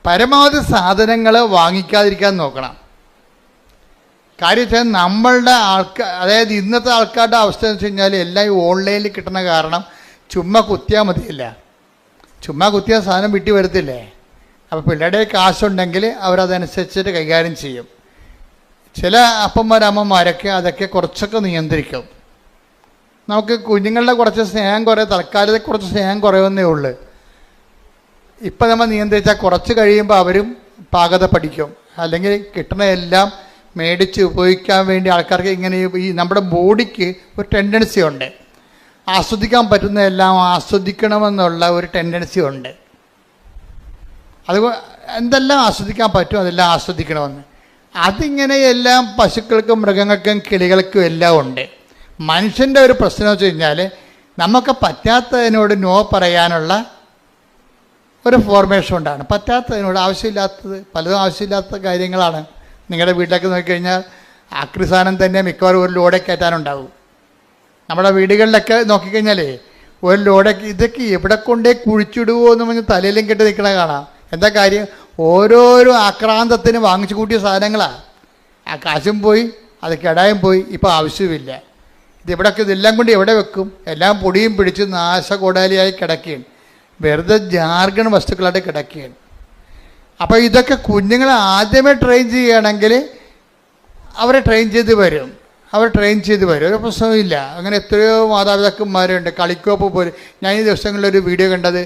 പരമാവധി സാധനങ്ങൾ വാങ്ങിക്കാതിരിക്കാൻ നോക്കണം. കാര്യം വെച്ചാൽ നമ്മളുടെ അതായത് ഇന്നത്തെ ആൾക്കാരുടെ അവസ്ഥ എന്ന് വെച്ച് കഴിഞ്ഞാൽ എല്ലാം ഈ ഓൺലൈനിൽ കിട്ടുന്ന കാരണം ചുമ്മാ കുത്തിയാൽ മതിയില്ല. ചുമ്മാ കുത്തിയാൽ സാധനം വിട്ടി വരത്തില്ലേ. അപ്പോൾ പിള്ളേരുടെ കാശുണ്ടെങ്കിൽ അവരതനുസരിച്ചിട്ട് കൈകാര്യം ചെയ്യും. ചില അമ്മമാരൊക്കെ അതൊക്കെ കുറച്ചൊക്കെ നിയന്ത്രിക്കും. നമുക്ക് കുഞ്ഞുങ്ങളുടെ കുറച്ച് സ്നേഹം തൽക്കാലത്തെ കുറച്ച് സ്നേഹം കുറയുന്നേ ഉള്ളൂ. ഇപ്പം നമ്മൾ നിയന്ത്രിച്ചാൽ കുറച്ച് കഴിയുമ്പോൾ അവരും പാകത പഠിക്കും. അല്ലെങ്കിൽ കിട്ടുന്ന എല്ലാം മേടിച്ച് ഉപയോഗിക്കാൻ വേണ്ടി ആൾക്കാർക്ക് ഇങ്ങനെ ഈ നമ്മുടെ ബോഡിക്ക് ഒരു ടെൻഡൻസി ഉണ്ട്, ആസ്വദിക്കാൻ പറ്റുന്നതെല്ലാം ആസ്വദിക്കണമെന്നുള്ള ഒരു ടെൻഡൻസി ഉണ്ട്. അത് എന്തെല്ലാം ആസ്വദിക്കാൻ പറ്റും അതെല്ലാം ആസ്വദിക്കണമെന്ന്. അതിങ്ങനെ എല്ലാം പശുക്കൾക്കും മൃഗങ്ങൾക്കും കിളികൾക്കും എല്ലാം ഉണ്ട്. മനുഷ്യൻ്റെ ഒരു പ്രശ്നം വെച്ച് കഴിഞ്ഞാൽ നമുക്ക് പറ്റാത്തതിനോട് നോ പറയാനുള്ള ഒരു ഫോർമേഷൻ ഉണ്ടാണ്. പറ്റാത്തതിനോട് ആവശ്യമില്ലാത്തത് പലതും ആവശ്യമില്ലാത്ത കാര്യങ്ങളാണ്. നിങ്ങളുടെ വീട്ടിലേക്ക് നോക്കിക്കഴിഞ്ഞാൽ ആക്രി സാധനം തന്നെ മിക്കവാറും ഒരു ലോഡേ കയറ്റാനുണ്ടാവും. നമ്മുടെ വീടുകളിലൊക്കെ നോക്കിക്കഴിഞ്ഞാലേ ഒരു ലോഡൊക്കെ ഇതൊക്കെ എവിടെ കൊണ്ടേ കുഴിച്ചിടുവോ എന്ന് പറഞ്ഞ് തലയിലും കെട്ടി നിൽക്കണ കാണാം. എന്താ കാര്യം? ഓരോരോ ആക്രാന്തത്തിന് വാങ്ങിച്ചു കൂട്ടിയ സാധനങ്ങളാണ്. ആ കാശും പോയി, അത് കെടായും പോയി, ഇപ്പോൾ ആവശ്യമില്ല. ഇതെല്ലാം കൊണ്ട് എവിടെ വെക്കും? എല്ലാം പൊടിയും പിടിച്ച് നാശകോടാലിയായി കിടക്കുകയാണ്, വെറുതെ ജാർഗൺ വസ്തുക്കളായിട്ട് കിടക്കുകയാണ്. അപ്പോൾ ഇതൊക്കെ കുഞ്ഞുങ്ങളെ ആദ്യമേ ട്രെയിൻ ചെയ്യുകയാണെങ്കിൽ അവരെ ട്രെയിൻ ചെയ്ത് വരും. ഒരു പ്രശ്നവുമില്ല. അങ്ങനെ എത്രയോ മാതാപിതാക്കന്മാരുണ്ട്. കളിക്കോപ്പ് പോലെ ഞാൻ ഈ ദിവസങ്ങളിലൊരു വീഡിയോ കണ്ടത്,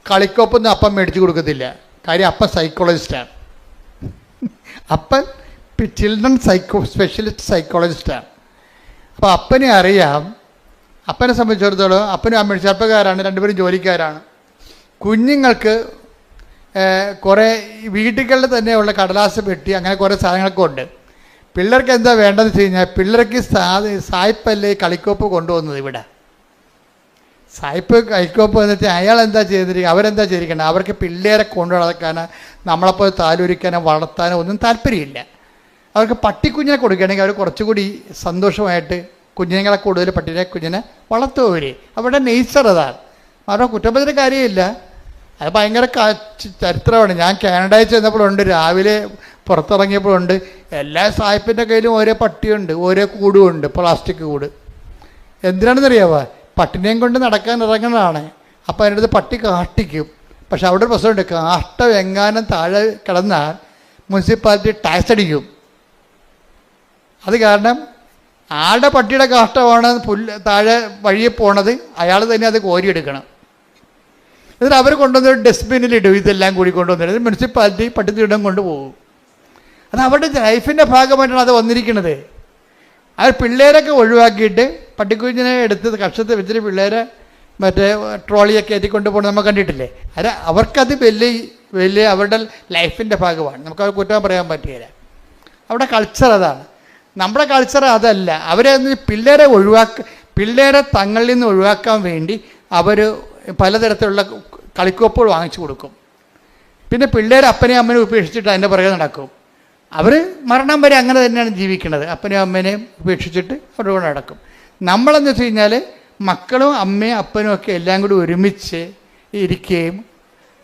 കളിക്കോപ്പൊന്നും അപ്പം മേടിച്ച് കൊടുക്കത്തില്ല. കാര്യം അപ്പം സൈക്കോളജിസ്റ്റാണ്. അപ്പൻ ചിൽഡ്രൻ സ്പെഷ്യലിസ്റ്റ് സൈക്കോളജിസ്റ്റാണ്. അപ്പോൾ അപ്പനെ അറിയാം, അപ്പനെ സംബന്ധിച്ചിടത്തോളം അപ്പനും അമ്മയും ചെറുപ്പക്കാരാണ്, രണ്ടുപേരും ജോലിക്കാരാണ്. കുഞ്ഞുങ്ങൾക്ക് കുറേ വീടുകളിൽ തന്നെയുള്ള കടലാസ് പെട്ടി അങ്ങനെ കുറേ സാധനങ്ങളൊക്കെ ഉണ്ട്. പിള്ളേർക്ക് എന്താ വേണ്ടതെന്ന് വെച്ച് കഴിഞ്ഞാൽ, പിള്ളേർക്ക് സായിപ്പല്ലേ കളിക്കോപ്പ് കൊണ്ടുപോകുന്നത്. ഇവിടെ സായിപ്പ് കളിക്കോപ്പ് എന്നിട്ട് അയാൾ എന്താ ചെയ്തിരിക്കുക, അവരെന്താ ചെയ്തിരിക്കണം, അവർക്ക് പിള്ളേരെ കൊണ്ടു നടക്കാനോ നമ്മളെപ്പോൾ താലോലിക്കാനോ വളർത്താനോ ഒന്നും താല്പര്യമില്ല. അവർക്ക് പട്ടിക്കുഞ്ഞിനെ കൊടുക്കുകയാണെങ്കിൽ അവർ കുറച്ചുകൂടി സന്തോഷമായിട്ട് കുഞ്ഞുങ്ങളെ കൂടുതൽ കുഞ്ഞിനെ വളർത്തുവർ. അവരുടെ നേച്ചർ അതാണ്. അവരുടെ കുറ്റപ്പെടുത്തുന്ന കാര്യമില്ല. അത് ഭയങ്കര ചരിത്രമാണ്. ഞാൻ കാനഡയിൽ ചെന്നപ്പോഴുണ്ട്, രാവിലെ പുറത്തിറങ്ങിയപ്പോഴുണ്ട്, എല്ലാ സായിപ്പിൻ്റെ കയ്യിലും ഓരോ പട്ടിയുണ്ട്, ഓരോ കൂടുമുണ്ട്, പ്ലാസ്റ്റിക് കൂട്. എന്തിനാണെന്നറിയാമോ? പട്ടിനെയും കൊണ്ട് നടക്കാൻ ഇറങ്ങുന്നതാണ്. അപ്പോൾ അതിൻ്റെ അടുത്ത് പട്ടി കാഷ്ടിക്കും. പക്ഷെ അവിടെ ഒരു പ്രശ്നമുണ്ട്, കാഷ്ടം എങ്ങാനും താഴെ കിടന്നാൽ മുനിസിപ്പാലിറ്റി ടാക്സ് അടിക്കും. അത് കാരണം ആളുടെ പട്ടിയുടെ കാഷ്ടമാണ് താഴെ വഴിയെ പോണത്, അയാൾ തന്നെ അത് കോരിയെടുക്കണം. എന്നിട്ട് അവർ കൊണ്ടുവന്നൊരു ഡസ്റ്റ്ബിന്നിലിടും. ഇതെല്ലാം കൂടി കൊണ്ടുവന്നിട്ട് മുനിസിപ്പാലിറ്റി പട്ടിത്തീടം കൊണ്ടുപോകും. അത് അവരുടെ ലൈഫിൻ്റെ ഭാഗമായിട്ടാണ് അത് വന്നിരിക്കുന്നത്. അവർ പിള്ളേരൊക്കെ ഒഴിവാക്കിയിട്ട് പട്ടിക്കുഞ്ഞിനെ എടുത്ത് കക്ഷത്ത് വെച്ചിട്ട് പിള്ളേരെ മറ്റേ ട്രോളിയൊക്കെ ഏറ്റിക്കൊണ്ട് പോകുന്നത് നമ്മൾ കണ്ടിട്ടില്ലേ. അത് അവർക്കത് വലിയ അവരുടെ ലൈഫിൻ്റെ ഭാഗമാണ്. നമുക്ക് അവർ കുറ്റം പറയാൻ പറ്റുകയില്ല. അവിടെ കൾച്ചർ അതാണ്. നമ്മുടെ കൾച്ചർ അതല്ല. അവരെ പിള്ളേരെ തങ്ങളിൽ നിന്ന് ഒഴിവാക്കാൻ വേണ്ടി അവർ പലതരത്തിലുള്ള കളിക്കോപ്പുകൾ വാങ്ങിച്ചു കൊടുക്കും. പിന്നെ പിള്ളേർ അപ്പനെയും അമ്മനെയും ഉപേക്ഷിച്ചിട്ട് അതിൻ്റെ പുറകെ നടക്കും. അവർ മരണം വരെ അങ്ങനെ തന്നെയാണ് ജീവിക്കുന്നത്. അപ്പനെയും അമ്മേനെയും ഉപേക്ഷിച്ചിട്ട് അവരുടെ കൂടെ നടക്കും. നമ്മളെന്ന് വെച്ച് കഴിഞ്ഞാൽ മക്കളും അമ്മയും അപ്പനും ഒക്കെ എല്ലാം കൂടി ഒരുമിച്ച് ഇരിക്കുകയും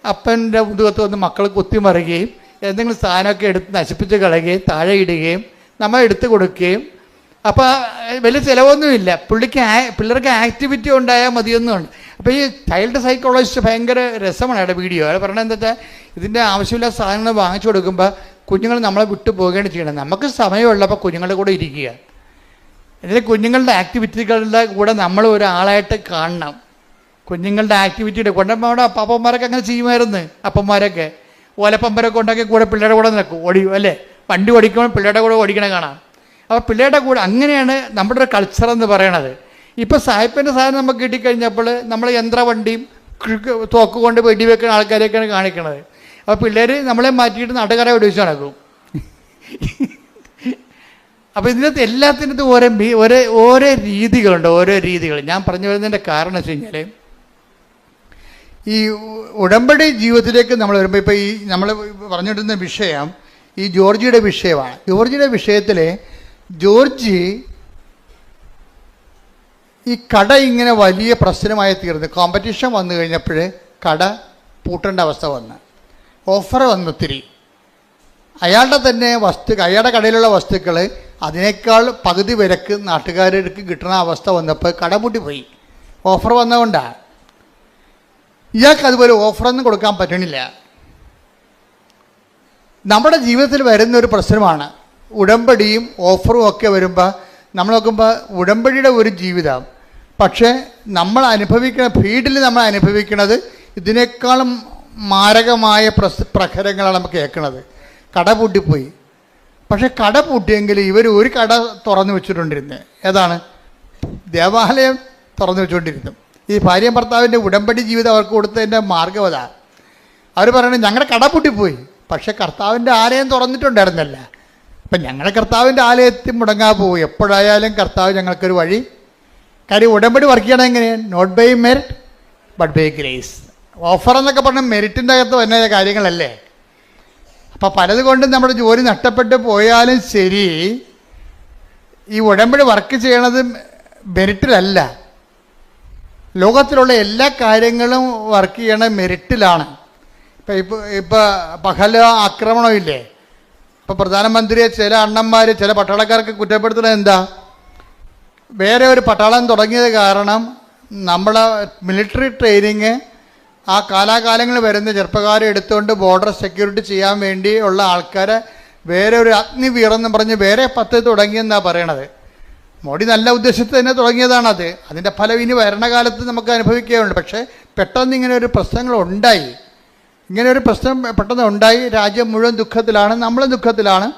അപ്പൻ്റെ മുതുകത്ത് വന്ന് മക്കൾ കുത്തിമറിയുകയും എന്തെങ്കിലും സാധനമൊക്കെ എടുത്ത് നശിപ്പിച്ച് കളയുകയും താഴെ ഇടുകയും നമ്മൾ എടുത്തു കൊടുക്കുകയും. അപ്പോൾ വലിയ ചിലവൊന്നുമില്ല. പിള്ളേർക്ക് ആക്ടിവിറ്റി ഉണ്ടായാൽ മതിയൊന്നുമുണ്ട്. അപ്പോൾ ഈ ചൈൽഡ് സൈക്കോളജിസ്റ്റ് ഭയങ്കര രസമാണ് അയാളുടെ വീഡിയോ. അയാൾ പറഞ്ഞത് എന്താ വെച്ചാൽ, ഇതിൻ്റെ ആവശ്യമില്ലാത്ത സാധനങ്ങൾ വാങ്ങിച്ചു കൊടുക്കുമ്പോൾ കുഞ്ഞുങ്ങൾ നമ്മളെ വിട്ടു പോവുകയാണ് ചെയ്യണം. നമുക്ക് സമയമുള്ളപ്പോൾ കുഞ്ഞുങ്ങളുടെ കൂടെ ഇരിക്കുക. ഇതിൽ കുഞ്ഞുങ്ങളുടെ ആക്ടിവിറ്റികളുടെ കൂടെ നമ്മൾ ഒരാളായിട്ട് കാണണം. കുഞ്ഞുങ്ങളുടെ ആക്ടിവിറ്റിയുടെ കൊണ്ടുമ്പോൾ അവിടെ അപ്പന്മാരൊക്കെ അങ്ങനെ ചെയ്യുമായിരുന്നു. അപ്പന്മാരൊക്കെ ഓലപ്പമ്പരൊക്കെ ഉണ്ടാക്കി കൂടെ പിള്ളേരുടെ കൂടെ നിൽക്കും, ഓടിയും അല്ലേ. വണ്ടി ഓടിക്കുമ്പോൾ പിള്ളേരുടെ കൂടെ ഓടിക്കണേ കാണാം. അപ്പോൾ പിള്ളേരുടെ കൂടെ അങ്ങനെയാണ് നമ്മുടെ ഒരു കൾച്ചർ എന്ന് പറയണത്. ഇപ്പോൾ സായിപ്പിൻ്റെ സാധനം നമുക്ക് കിട്ടിക്കഴിഞ്ഞപ്പോൾ നമ്മൾ യന്ത്രവണ്ടിയും തോക്ക് കൊണ്ട് വെടിവെക്കുന്ന ആൾക്കാരെയൊക്കെയാണ് കാണിക്കണത്. അപ്പോൾ പിള്ളേർ നമ്മളെ മാറ്റിയിട്ട് നാട്ടുകാരെ വെടിവെച്ച് നടക്കും. അപ്പോൾ ഇതിനകത്ത് എല്ലാത്തിനകത്തും ഓരോ രീതികളുണ്ട്, ഓരോ രീതികൾ. ഞാൻ പറഞ്ഞു വരുന്നതിൻ്റെ കാരണം വെച്ച് കഴിഞ്ഞാൽ, ഈ ഉടമ്പടി ജീവിതത്തിലേക്ക് നമ്മൾ വരുമ്പോൾ ഇപ്പോൾ ഈ നമ്മൾ പറഞ്ഞിട്ടുന്ന വിഷയം ഈ ജോർജിയുടെ വിഷയമാണ്. ജോർജിയുടെ വിഷയത്തിൽ ജോർജി ഈ കട ഇങ്ങനെ വലിയ പ്രശ്നമായി തീർന്നു. കോമ്പറ്റീഷൻ വന്നു കഴിഞ്ഞപ്പോൾ കട പൂട്ടേണ്ട അവസ്ഥ വന്ന്, ഓഫർ വന്നു ഒത്തിരി. അയാളുടെ കടയിലുള്ള വസ്തുക്കൾ അതിനേക്കാൾ പകുതി വിലക്ക് നാട്ടുകാർക്ക് കിട്ടുന്ന അവസ്ഥ വന്നപ്പോൾ കട പൂട്ടിപ്പോയി. ഓഫർ വന്നതുകൊണ്ടാണ്. ഇയാൾക്ക് അതുപോലെ ഓഫറൊന്നും കൊടുക്കാൻ പറ്റണില്ല. നമ്മുടെ ജീവിതത്തിൽ വരുന്നൊരു പ്രശ്നമാണ് ഉടമ്പടിയും ഓഫറും ഒക്കെ വരുമ്പോൾ. നമ്മൾ നോക്കുമ്പോൾ ഉടമ്പടിയുടെ ഒരു ജീവിതം, പക്ഷേ നമ്മൾ ഫീൽഡിൽ നമ്മൾ അനുഭവിക്കുന്നത് ഇതിനേക്കാളും മാരകമായ പ്രഹരങ്ങളാണ് നമുക്ക് കേൾക്കുന്നത്. കട പൂട്ടിപ്പോയി. പക്ഷെ കട പൂട്ടിയെങ്കിൽ ഇവർ ഒരു കട തുറന്നു വെച്ചിട്ടുണ്ടിരുന്നത്. ഏതാണ്? ദേവാലയം തുറന്നു വെച്ചുകൊണ്ടിരുന്നു. ഈ ഭാര്യയും ഭർത്താവിൻ്റെ ഉടമ്പടി ജീവിതം അവർക്ക് കൊടുത്തതിൻ്റെ മാർഗ്ഗം അതാണ്. അവർ പറയുന്നത് ഞങ്ങളുടെ കട പൂട്ടിപ്പോയി, പക്ഷെ കർത്താവിൻ്റെ ആലയം തുറന്നിട്ടുണ്ടായിരുന്നല്ല. അപ്പം ഞങ്ങളുടെ കർത്താവിൻ്റെ ആലയത്തിൽ മുടങ്ങാൻ പോകും. എപ്പോഴായാലും കർത്താവ് ഞങ്ങൾക്കൊരു വഴി. കാര്യം ഉടമ്പടി വർക്ക് ചെയ്യണം എങ്ങനെയാണ്? Not by merit but by grace. Offer എന്നൊക്കെ പറഞ്ഞാൽ മെറിറ്റിൻ്റെ അകത്ത് വരുന്ന കാര്യങ്ങളല്ലേ. അപ്പം പലതുകൊണ്ടും നമ്മുടെ ജോലി നഷ്ടപ്പെട്ട് പോയാലും ശരി, ഈ ഉടമ്പടി വർക്ക് ചെയ്യണത് മെറിറ്റിലല്ല. ലോകത്തിലുള്ള എല്ലാ കാര്യങ്ങളും വർക്ക് ചെയ്യണ മെറിറ്റിലാണ്. ഇപ്പോൾ പഹല ആക്രമണമില്ലേ, ഇപ്പോൾ പ്രധാനമന്ത്രിയെ ചില അണ്ണന്മാർ ചില പട്ടാളക്കാർക്ക് കുറ്റപ്പെടുത്തുന്നത് എന്താ? വേറെ ഒരു പട്ടാളം തുടങ്ങിയത് കാരണം നമ്മളെ മിലിറ്ററി ട്രെയിനിങ് ആ കാലാകാലങ്ങളിൽ വരുന്ന ചെറുപ്പക്കാരെ എടുത്തുകൊണ്ട് ബോർഡർ സെക്യൂരിറ്റി ചെയ്യാൻ വേണ്ടിയുള്ള ആൾക്കാരെ വേറെ ഒരു അഗ്നിവീറെന്ന് പറഞ്ഞ് വേറെ പദ്ധതി തുടങ്ങിയെന്നാണ് പറയണത്. മോഡി നല്ല ഉദ്ദേശത്തിൽ തന്നെ തുടങ്ങിയതാണത്. അതിൻ്റെ ഫലം ഇനി ഭരണകാലത്ത് നമുക്ക് അനുഭവിക്കുകയുണ്ട്. പക്ഷേ പെട്ടെന്ന് ഇങ്ങനെ ഒരു പ്രശ്നങ്ങൾ ഉണ്ടായി. ഇങ്ങനെ ഒരു പ്രശ്നം പെട്ടെന്ന് ഉണ്ടായി. രാജ്യം മുഴുവൻ ദുഃഖത്തിലാണ്, നമ്മളും ദുഃഖത്തിലാണ്.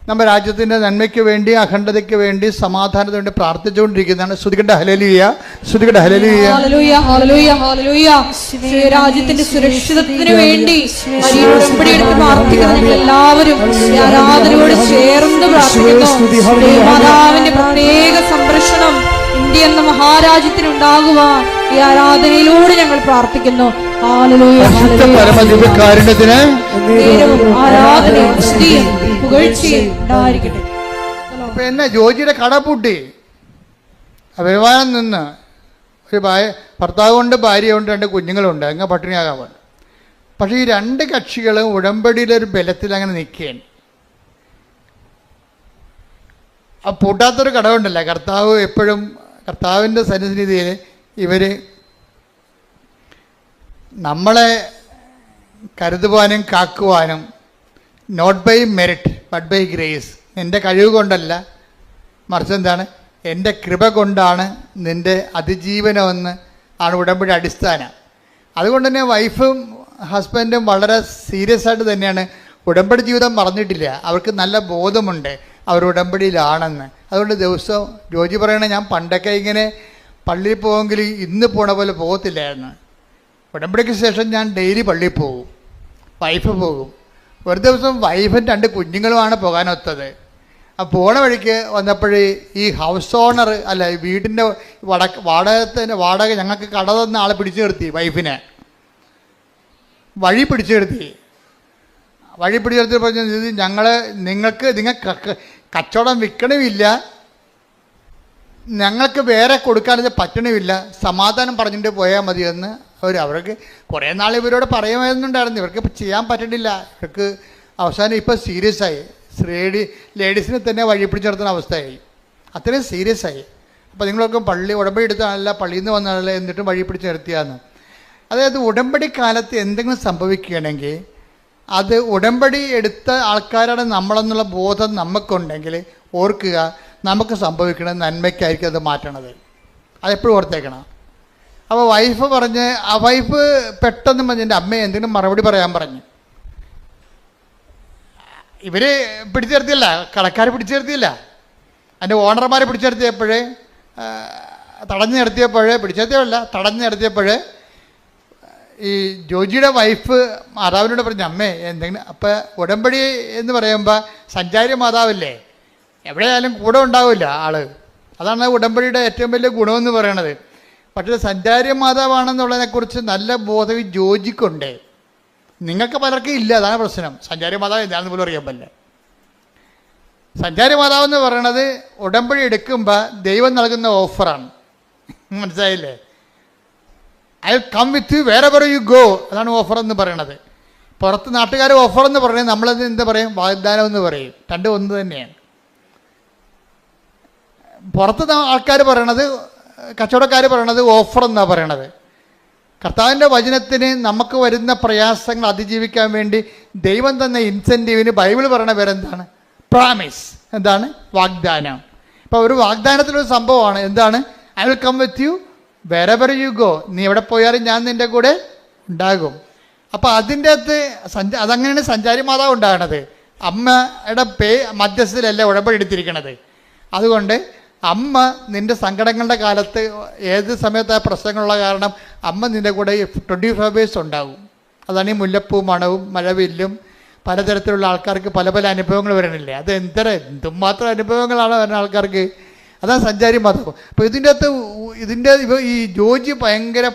നമ്മുടെ രാജ്യത്തിൻ്റെ നന്മയ്ക്ക് വേണ്ടി, അഖണ്ഡതയ്ക്ക് വേണ്ടി, സമാധാനത്തിന് വേണ്ടി പ്രാർത്ഥിച്ചുകൊണ്ടിരിക്കുന്നതാണ്. ശ്രുതികണ്ട ഹല്ലേലൂയ, ശ്രുതികണ്ട ഹല്ലേലൂയ. ഹല്ലേലൂയ, ഹല്ലേലൂയ, ഹല്ലേലൂയ. രാജ്യത്തിന്റെ സുരക്ഷിതത്വത്തിന് വേണ്ടി ഉടമ്പടി എടുത്ത് പ്രാർത്ഥിക്കുന്ന ഞങ്ങൾ എല്ലാവരും ഈ ആരാധനയോട് ചേർന്ന് പ്രാർത്ഥിക്കുന്നു. മാതാവിന്റെ പ്രത്യേക സംരക്ഷണം ഇന്ത്യ എന്ന മഹാരാജ്യത്തിനുണ്ടാകുവാൻ ഈ ആരാധനയിലൂടെ ഞങ്ങൾ പ്രാർത്ഥിക്കുന്നു. പരമദിവ്യകാരുണ്യത്തിന് ആരാധനയും സ്തുതിയും പുകഴ്ചയും ഉണ്ടായിരിക്കട്ടെ. അപ്പൊ എന്നെ ജോജിയുടെ കട പൂട്ടി അഭിമാനം നിന്ന് ഒരു ഭർത്താവുണ്ട്, ഭാര്യയുണ്ട്, 2 കുഞ്ഞുങ്ങളുണ്ട്, അങ്ങനെ പട്ടിണിയാകാൻ പാടില്ല. പക്ഷേ ഈ 2 കക്ഷികളും ഉടമ്പടിയിലൊരു ബലത്തിൽ അങ്ങനെ നിൽക്കുകയാണ്. ആ പൂട്ടാത്തൊരു കടവുണ്ടല്ല, കർത്താവ് എപ്പോഴും കർത്താവിൻ്റെ സന്നിധിയിൽ ഇവർ നമ്മളെ കരുതുവാനും കാക്കുവാനും not by merit but by grace, എൻ്റെ കഴിവ് കൊണ്ടല്ല, മറിച്ച് എന്താണ്, എൻ്റെ കൃപ കൊണ്ടാണ് നിൻ്റെ അതിജീവനമെന്ന് ആണ് ഉടമ്പടി അടിസ്ഥാനം. അതുകൊണ്ട് തന്നെ വൈഫും ഹസ്ബൻഡും വളരെ സീരിയസ് ആയിട്ട് തന്നെയാണ് ഉടമ്പടി ജീവിതം മറന്നിട്ടില്ല. അവർക്ക് നല്ല ബോധമുണ്ട് അവർ ഉടമ്പടിയിലാണെന്ന്. അതുകൊണ്ട് ദിവസം ജോജി പറയണേ, ഞാൻ പണ്ടൊക്കെ ഇങ്ങനെ പള്ളിയിൽ പോകുമെങ്കിൽ ഇന്ന് പോണ പോലെ പോകത്തില്ലായിരുന്നു. ഉടമ്പടിക്ക് ശേഷം ഞാൻ ഡെയിലി പള്ളിയിൽ പോകും, വൈഫ് പോകും. ഒരു ദിവസം വൈഫും 2 കുഞ്ഞുങ്ങളുമാണ് പോകാനൊത്തത്. ആ പോണ വഴിക്ക് വന്നപ്പോഴേ ഈ ഹൗസ് ഓണർ അല്ല, വീടിൻ്റെ വാടക ഞങ്ങൾക്ക് കട തന്ന ആളെ പിടിച്ചു നിർത്തി. വൈഫിനെ വഴി പിടിച്ചു നിർത്തി പറഞ്ഞത്, നിങ്ങൾക്ക് കച്ചവടം വിൽക്കണമില്ല, ഞങ്ങൾക്ക് വേറെ കൊടുക്കാനത് പറ്റണമില്ല, സമാധാനം പറഞ്ഞിട്ട് പോയാൽ മതിയെന്ന് അവർക്ക് കുറേ നാൾ ഇവരോട് പറയുമായിരുന്നുണ്ടായിരുന്നു. ഇവർക്ക് ചെയ്യാൻ പറ്റണില്ല. ഇവർക്ക് അവസാനം ഇപ്പോൾ സീരിയസ് ആയി. ലേഡീസിനെ തന്നെ വഴി പിടിച്ചു നിർത്തുന്ന അവസ്ഥയായി. അത്രയും സീരിയസ് ആയി. അപ്പോൾ നിങ്ങളൊക്കെ ഉടമ്പടി എടുത്താണല്ല, പള്ളിയിൽ നിന്ന് വന്നാണല്ലോ, എന്നിട്ടും വഴി പിടിച്ച് നിർത്തിയാന്ന്. അതായത് ഉടമ്പടി കാലത്ത് എന്തെങ്കിലും സംഭവിക്കുകയാണെങ്കിൽ അത് ഉടമ്പടി എടുത്ത ആൾക്കാരാണ് നമ്മളെന്നുള്ള ബോധം നമുക്കുണ്ടെങ്കിൽ ഓർക്കുക, നമുക്ക് സംഭവിക്കണ നന്മയ്ക്കായിരിക്കും അത് മാറ്റണത്. അതെപ്പോഴും ഓർത്തേക്കണം. അപ്പോൾ വൈഫ് പെട്ടെന്ന് പറഞ്ഞ് എൻ്റെ അമ്മയെ എന്തെങ്കിലും മറുപടി പറയാൻ പറഞ്ഞു. ഇവർ പിടിച്ചു നിർത്തിയല്ല, കടക്കാർ പിടിച്ചു നിർത്തിയില്ല, അതിൻ്റെ ഓണർമാരെ പിടിച്ചു നിർത്തിയപ്പോഴേ തടഞ്ഞു നിർത്തിയപ്പോഴേ ഈ ജോജിയുടെ വൈഫ് മാതാവിനോട് പറഞ്ഞു, അമ്മേ എന്തെങ്കിലും. അപ്പം ഉടമ്പടി എന്ന് പറയുമ്പോൾ സഞ്ചാരി മാതാവല്ലേ, എവിടെയായാലും കൂടെ ഉണ്ടാവില്ല ആള്. അതാണ് ഉടമ്പടിയുടെ ഏറ്റവും വലിയ ഗുണമെന്ന് പറയണത്. പക്ഷേ സഞ്ചാരി മാതാവാണെന്നുള്ളതിനെക്കുറിച്ച് നല്ല ബോധം ഈ ജോജിക്കുണ്ട്. നിങ്ങൾക്ക് പലർക്കും ഇല്ല, അതാണ് പ്രശ്നം. സഞ്ചാരി മാതാവ് എന്താണെന്ന് പോലും അറിയാൻ പറ്റില്ല. സഞ്ചാരി മാതാവ് എന്ന് പറയണത് ഉടമ്പടി എടുക്കുമ്പോൾ ദൈവം നൽകുന്ന ഓഫറാണ്. മനസ്സിലായില്ലേ? I come with you wherever you go, അതാണ് ഓഫർ എന്ന് പറയണത്. പുറത്ത് നാട്ടുകാർ ഓഫർ എന്ന് പറയുന്നത് നമ്മളത് എന്താ പറയും, വാഗ്ദാനം എന്ന് പറയും. രണ്ടും ഒന്ന് തന്നെയാണ്. പുറത്ത് ആൾക്കാർ പറയണത്, കച്ചവടക്കാർ പറയണത് ഓഫർ എന്നാണ് പറയണത്. കർത്താവിൻ്റെ വചനത്തിന് നമുക്ക് വരുന്ന പ്രയാസങ്ങൾ അതിജീവിക്കാൻ വേണ്ടി ദൈവം തന്ന ഇൻസെൻറ്റീവിന് ബൈബിൾ പറയണ പേരെന്താണ്? പ്രാമിസ്. എന്താണ്? വാഗ്ദാനം. ഇപ്പോൾ ഒരു വാഗ്ദാനത്തിലൊരു സംഭവമാണ്. എന്താണ്? I will come with you wherever you go, നീ എവിടെ പോയാലും ഞാൻ നിൻ്റെ കൂടെ ഉണ്ടാകും. അപ്പോൾ അതിൻ്റെ അകത്ത് അതങ്ങനെയാണ് സഞ്ചാരി മാതാവ് ഉണ്ടാകണത്. അമ്മയുടെ മധ്യസ്ഥയിലല്ല ഉടമ്പടി എടുത്തിരിക്കണത്. അതുകൊണ്ട് അമ്മ നിൻ്റെ സങ്കടങ്ങളുടെ കാലത്ത് ഏത് സമയത്ത് ആ പ്രശ്നങ്ങളുള്ള കാരണം അമ്മ നിൻ്റെ കൂടെ 24 hours ഉണ്ടാകും. അതാണ് ഈ മുല്ലപ്പൂ മണവും മഴവില്ലും പലതരത്തിലുള്ള ആൾക്കാർക്ക് പല പല അനുഭവങ്ങൾ വരണില്ലേ. അത് എന്തുമാത്രം അനുഭവങ്ങളാണ് വരുന്ന ആൾക്കാർക്ക്. അതാണ് സഞ്ചാരി മാതാവ്. അപ്പോൾ ഇതിൻ്റെ ഈ ജോജി ഭയങ്കര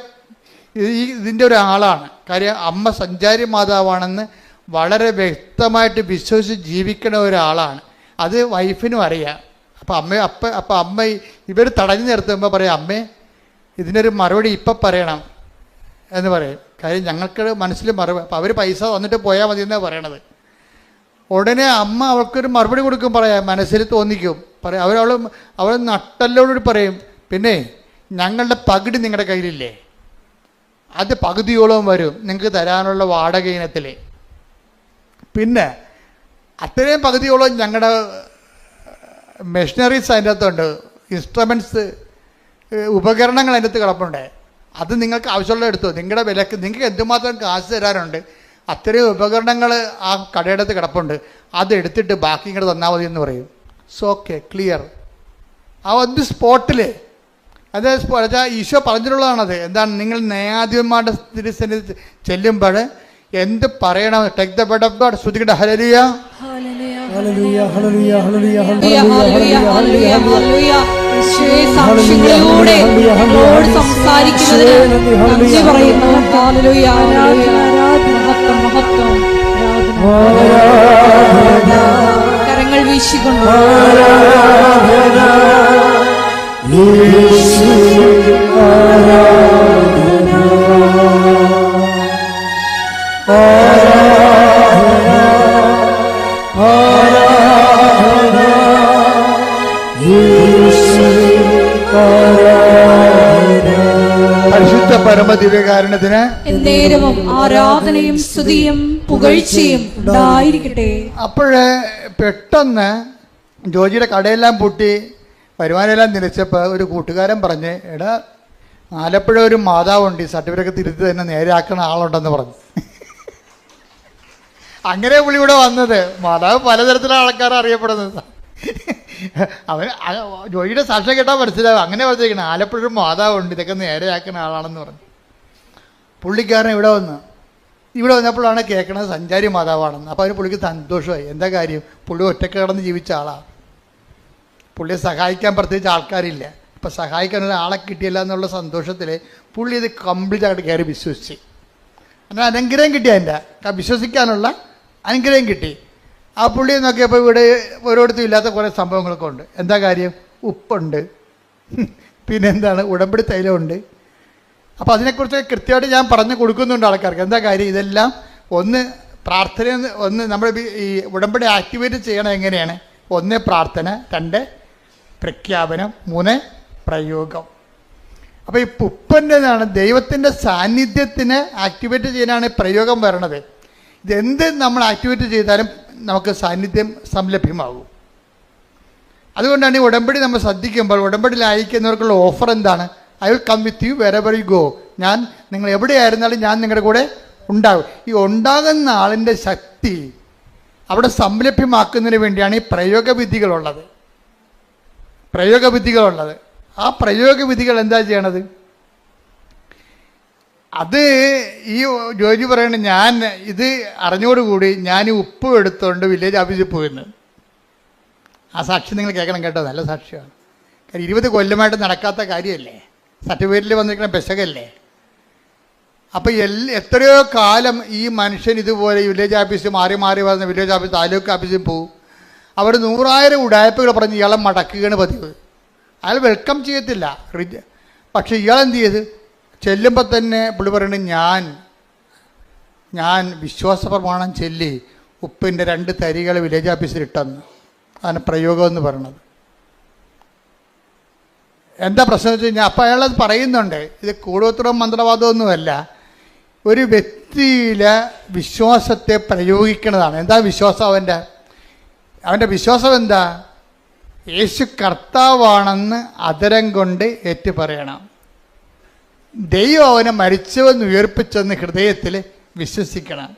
ഇതിൻ്റെ ഒരാളാണ്. കാര്യം അമ്മ സഞ്ചാരി മാതാവാണെന്ന് വളരെ വ്യക്തമായിട്ട് വിശ്വസിച്ച് ജീവിക്കുന്ന ഒരാളാണ്. അത് വൈഫിനും അറിയാം. അപ്പം അമ്മ ഇവർ തടഞ്ഞു നിർത്തുമ്പോൾ പറയും, അമ്മേ ഇതിനൊരു മറുപടി ഇപ്പം പറയണം എന്ന് പറയും. കാര്യം ഞങ്ങൾക്ക് മനസ്സിൽ മറുപടി, അപ്പോൾ അവർ പൈസ തന്നിട്ട് പോയാൽ മതി എന്നാണ് പറയണത്. ഉടനെ അമ്മ അവൾക്കൊരു മറുപടി കൊടുക്കും, പറയാം, മനസ്സിൽ തോന്നിക്കും, പറയാം. അവൾ നട്ടല്ലോട് പറയും, പിന്നെ ഞങ്ങളുടെ പകുതി നിങ്ങളുടെ കയ്യിലില്ലേ, അത് പകുതിയോളം വരും നിങ്ങൾക്ക് തരാനുള്ള വാടക ഇനത്തിൽ. പിന്നെ അത്രയും പകുതിയോളം ഞങ്ങളുടെ മെഷീനറീസ് അതിൻ്റെ അകത്തുണ്ട്, ഇൻസ്ട്രുമെൻറ്റ്സ്, ഉപകരണങ്ങൾ അതിൻ്റെ അകത്ത് കിടപ്പുണ്ട്. അത് നിങ്ങൾക്ക് ആവശ്യമുള്ള എടുത്തോ, നിങ്ങളുടെ വിലക്ക് നിങ്ങൾക്ക് എന്തുമാത്രം കാശ് തരാനുണ്ട് അത്രയും ഉപകരണങ്ങൾ ആ കടയുടെ അടുത്ത് കിടപ്പുണ്ട്, അതെടുത്തിട്ട് ബാക്കി ഇങ്ങോട്ട് തന്നാൽ മതി എന്ന് പറയും. So okay, clear. ആ ഒന്ന് സ്പോട്ടിൽ അത് ഈശോ പറഞ്ഞിട്ടുള്ളതാണത്. എന്താണ്? നിങ്ങൾ ന്യായാധിപന്മാരുടെ തിരുസന്നിധി ചെല്ലുമ്പോൾ എന്ത് പറയണം? Take the word of God. ശ്രുതികട്ടെ ഹല്ലേലൂയ, ഹല്ലേലൂയ, ഹല്ലേലൂയ, ഹല്ലേലൂയ, സാക്ഷ്യങ്ങളിലൂടെ നമ്മളോട് സംസാരിക്കുന്നതിന് നന്ദി പറയുന്നു. ഹല്ലേലൂയ, മഹത്വം, മഹത്വം. കരങ്ങൾ വീശിക്കൊണ്ട് പരിശുദ്ധ പരമദിവ്യകാരുണ്യത്തിന് എന്നേരവും ആരാധനയും സ്തുതിയും പുകഴ്ചയും ഉണ്ടായിരിക്കട്ടെ. അപ്പോഴേ പെട്ടെന്ന് ജോജിയുടെ കടയെല്ലാം പൂട്ടി വരുമാനമെല്ലാം നിലച്ചപ്പോൾ ഒരു കൂട്ടുകാരൻ പറഞ്ഞ്, എടാ ആലപ്പുഴ ഒരു മാതാവുണ്ട്, ഈ സർട്ടിഫിക്കറ്റ് തിരുത്തി തന്നെ നേരെയാക്കുന്ന ആളുണ്ടെന്ന് പറഞ്ഞു. അങ്ങനെ പുള്ളി ഇവിടെ വന്നത്. മാതാവ് പലതരത്തിലുള്ള ആൾക്കാർ അറിയപ്പെടുന്നത്. അവൻ ജോജിയുടെ സാക്ഷ്യം കേട്ടാൽ മനസ്സിലാവും. അങ്ങനെ പറഞ്ഞിരിക്കണം, ആലപ്പുഴ ഒരു മാതാവുണ്ട്, ഇതൊക്കെ നേരെയാക്കുന്ന ആളാണെന്ന് പറഞ്ഞു. പുള്ളിക്കാരൻ ഇവിടെ വന്നപ്പോഴാണ് കേൾക്കണത് സഞ്ചാരി മാതാവാണെന്ന്. അപ്പോൾ അതിന് പുള്ളിക്ക് സന്തോഷമായി. എന്താ കാര്യം? പുള്ളി ഒറ്റക്ക് കിടന്ന് ജീവിച്ച ആളാണ്. പുള്ളിയെ സഹായിക്കാൻ പ്രത്യേകിച്ച് ആൾക്കാരില്ല. ഇപ്പം സഹായിക്കാൻ ഒരാളെ കിട്ടിയില്ല എന്നുള്ള സന്തോഷത്തിൽ പുള്ളി ഇത് കംപ്ലീറ്റ് ആയിട്ട് കയറി വിശ്വസിച്ച്. എന്നാൽ അനുഗ്രഹം കിട്ടി, അതിൻ്റെ വിശ്വസിക്കാനുള്ള അനുഗ്രഹം കിട്ടി. ആ പുള്ളിയെ നോക്കിയപ്പോൾ ഇവിടെ ഓരോരുത്തരും ഇല്ലാത്ത കുറേ സംഭവങ്ങളൊക്കെ ഉണ്ട്. എന്താ കാര്യം? ഉപ്പുണ്ട്, പിന്നെന്താണ് ഉടമ്പടി തൈലമുണ്ട്. അപ്പോൾ അതിനെക്കുറിച്ച് കൃത്യമായിട്ട് ഞാൻ പറഞ്ഞു കൊടുക്കുന്നുണ്ട് ആൾക്കാർക്ക്. എന്താ കാര്യം? ഇതെല്ലാം ഒന്ന് പ്രാർത്ഥന, ഒന്ന് നമ്മൾ ഈ ഉടമ്പടി ആക്ടിവേറ്റ് ചെയ്യണം എങ്ങനെയാണ്? 1 പ്രാർത്ഥന, 2 പ്രഖ്യാപനം, 3 പ്രയോഗം. അപ്പോൾ ഈ ഉപ്പൻ്റെതാണ് ദൈവത്തിൻ്റെ സാന്നിധ്യത്തിന് ആക്ടിവേറ്റ് ചെയ്യാനാണ് പ്രയോഗം വരണത്. ഇതെന്ത് നമ്മൾ ആക്ടിവേറ്റ് ചെയ്താലും നമുക്ക് സാന്നിധ്യം സംലഭ്യമാകും. അതുകൊണ്ടാണ് ഈ ഉടമ്പടി നമ്മൾ ശ്രദ്ധിക്കുമ്പോൾ ഉടമ്പടിയിൽ അയക്കുന്നവർക്കുള്ള ഓഫർ എന്താണ്? I will come with you wherever you go. നിങ്ങൾ എവിടെയായിരുന്നാലും ഞാൻ നിങ്ങളുടെ കൂടെ ഉണ്ടാകും. ഈ ഉണ്ടാകുന്ന ആളിൻ്റെ ശക്തി അവിടെ സംലഭ്യമാക്കുന്നതിന് വേണ്ടിയാണ് ഈ പ്രയോഗവിധികളുള്ളത്. ആ പ്രയോഗവിധികൾ എന്താ ചെയ്യണത്? അത് ഈ ജോജി പറയണ, ഞാൻ ഇത് അറിഞ്ഞോടുകൂടി ഞാൻ ഈ ഉപ്പ് എടുത്തുകൊണ്ട് വില്ലേജ് ഓഫീസിൽ പോയിരുന്നു. ആ സാക്ഷി നിങ്ങൾ കേൾക്കണം കേട്ടോ, നല്ല സാക്ഷിയാണ്. കാര്യം 20 കൊല്ലമായിട്ട് നടക്കാത്ത കാര്യമല്ലേ, സർട്ടിഫിക്കറ്റിൽ വന്നിരിക്കുന്ന പെശകല്ലേ. അപ്പോൾ എത്രയോ കാലം ഈ മനുഷ്യൻ ഇതുപോലെ വില്ലേജ് ഓഫീസ് മാറി വന്ന് വില്ലേജ് ഓഫീസ്, താലൂക്ക് ഓഫീസിൽ പോകും. അവിടെ 100,000 ഉടായ്പകൾ പറഞ്ഞ് ഇയാളെ മടക്കുകയാണ് പതിവ്. അയാൾ വെൽക്കം ചെയ്യത്തില്ല. പക്ഷേ ഇയാളെന്ത് ചെയ്ത് ചെല്ലുമ്പോൾ തന്നെ പുള്ളി പറയുന്നത്, ഞാൻ വിശ്വാസപ്രമാണം ചൊല്ലി ഉപ്പിൻ്റെ 2 തരികൾ വില്ലേജ് ഓഫീസിൽ ഇട്ടെന്ന്. അതാണ് പ്രയോഗം എന്ന് പറയുന്നത്. എന്താ പ്രശ്നം വെച്ച് കഴിഞ്ഞാൽ, അപ്പോൾ അയാളത് പറയുന്നുണ്ട്, ഇത് കൂടോത്രം മന്ത്രവാദമൊന്നുമല്ല, ഒരു വ്യക്തിയിലെ വിശ്വാസത്തെ പ്രയോഗിക്കുന്നതാണ്. എന്താ വിശ്വാസം? അവൻ്റെ വിശ്വാസം എന്താ? യേശു കർത്താവാണെന്ന് അധരം കൊണ്ട് ഏറ്റു പറയണം. ദൈവം അവനെ മരിച്ചവെന്ന് ഉയർപ്പിച്ചെന്ന് ഹൃദയത്തിൽ വിശ്വസിക്കണം.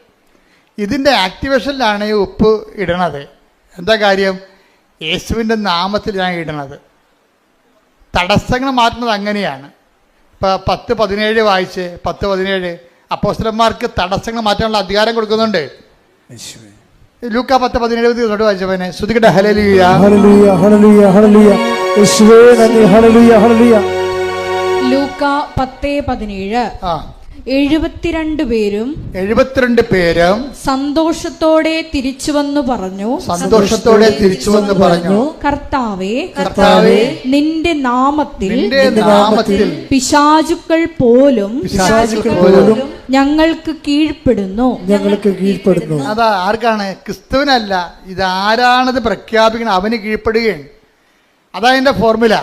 ഇതിൻ്റെ ആക്ടിവേഷനിലാണ് ഈ ഉപ്പ് ഇടണത്. എന്താ കാര്യം? യേശുവിൻ്റെ നാമത്തിൽ ഞാൻ ഇടണത്. തടസ്സങ്ങൾ മാറ്റുന്നത് അങ്ങനെയാണ്. ഇപ്പോൾ 10:17 വായിച്ച് 10:17 അപ്പോസ്തലന്മാർക്ക് തടസ്സങ്ങൾ മാറ്റാനുള്ള അധികാരം കൊടുക്കുന്നുണ്ട്. ലൂക്ക 10:17 വായിച്ചവനെ ശ്രുതികട്ടെ ഹല്ലേലൂയ, ഹല്ലേലൂയ, ഹല്ലേലൂയ, ഹല്ലേലൂയ. യേശുവേ നന്ദി, ഹല്ലേലൂയ, ഹല്ലേലൂയ. ലൂക്ക 10:17 72 പേരും സന്തോഷത്തോടെ തിരിച്ചു വന്നു പറഞ്ഞു, കർത്താവേ, നിന്റെ നാമത്തിൽ പിശാചുക്കൾ പോലും ഞങ്ങൾക്ക് കീഴ്പ്പെടുന്നു. അതാ ആർക്കാണ്? ക്രിസ്തുവിനല്ല. ഇതാരാണത് പ്രഖ്യാപിക്കണം? അവന് കീഴ്പ്പെടുകയാണ്. അതാ അതിൻ്റെ ഫോർമുല.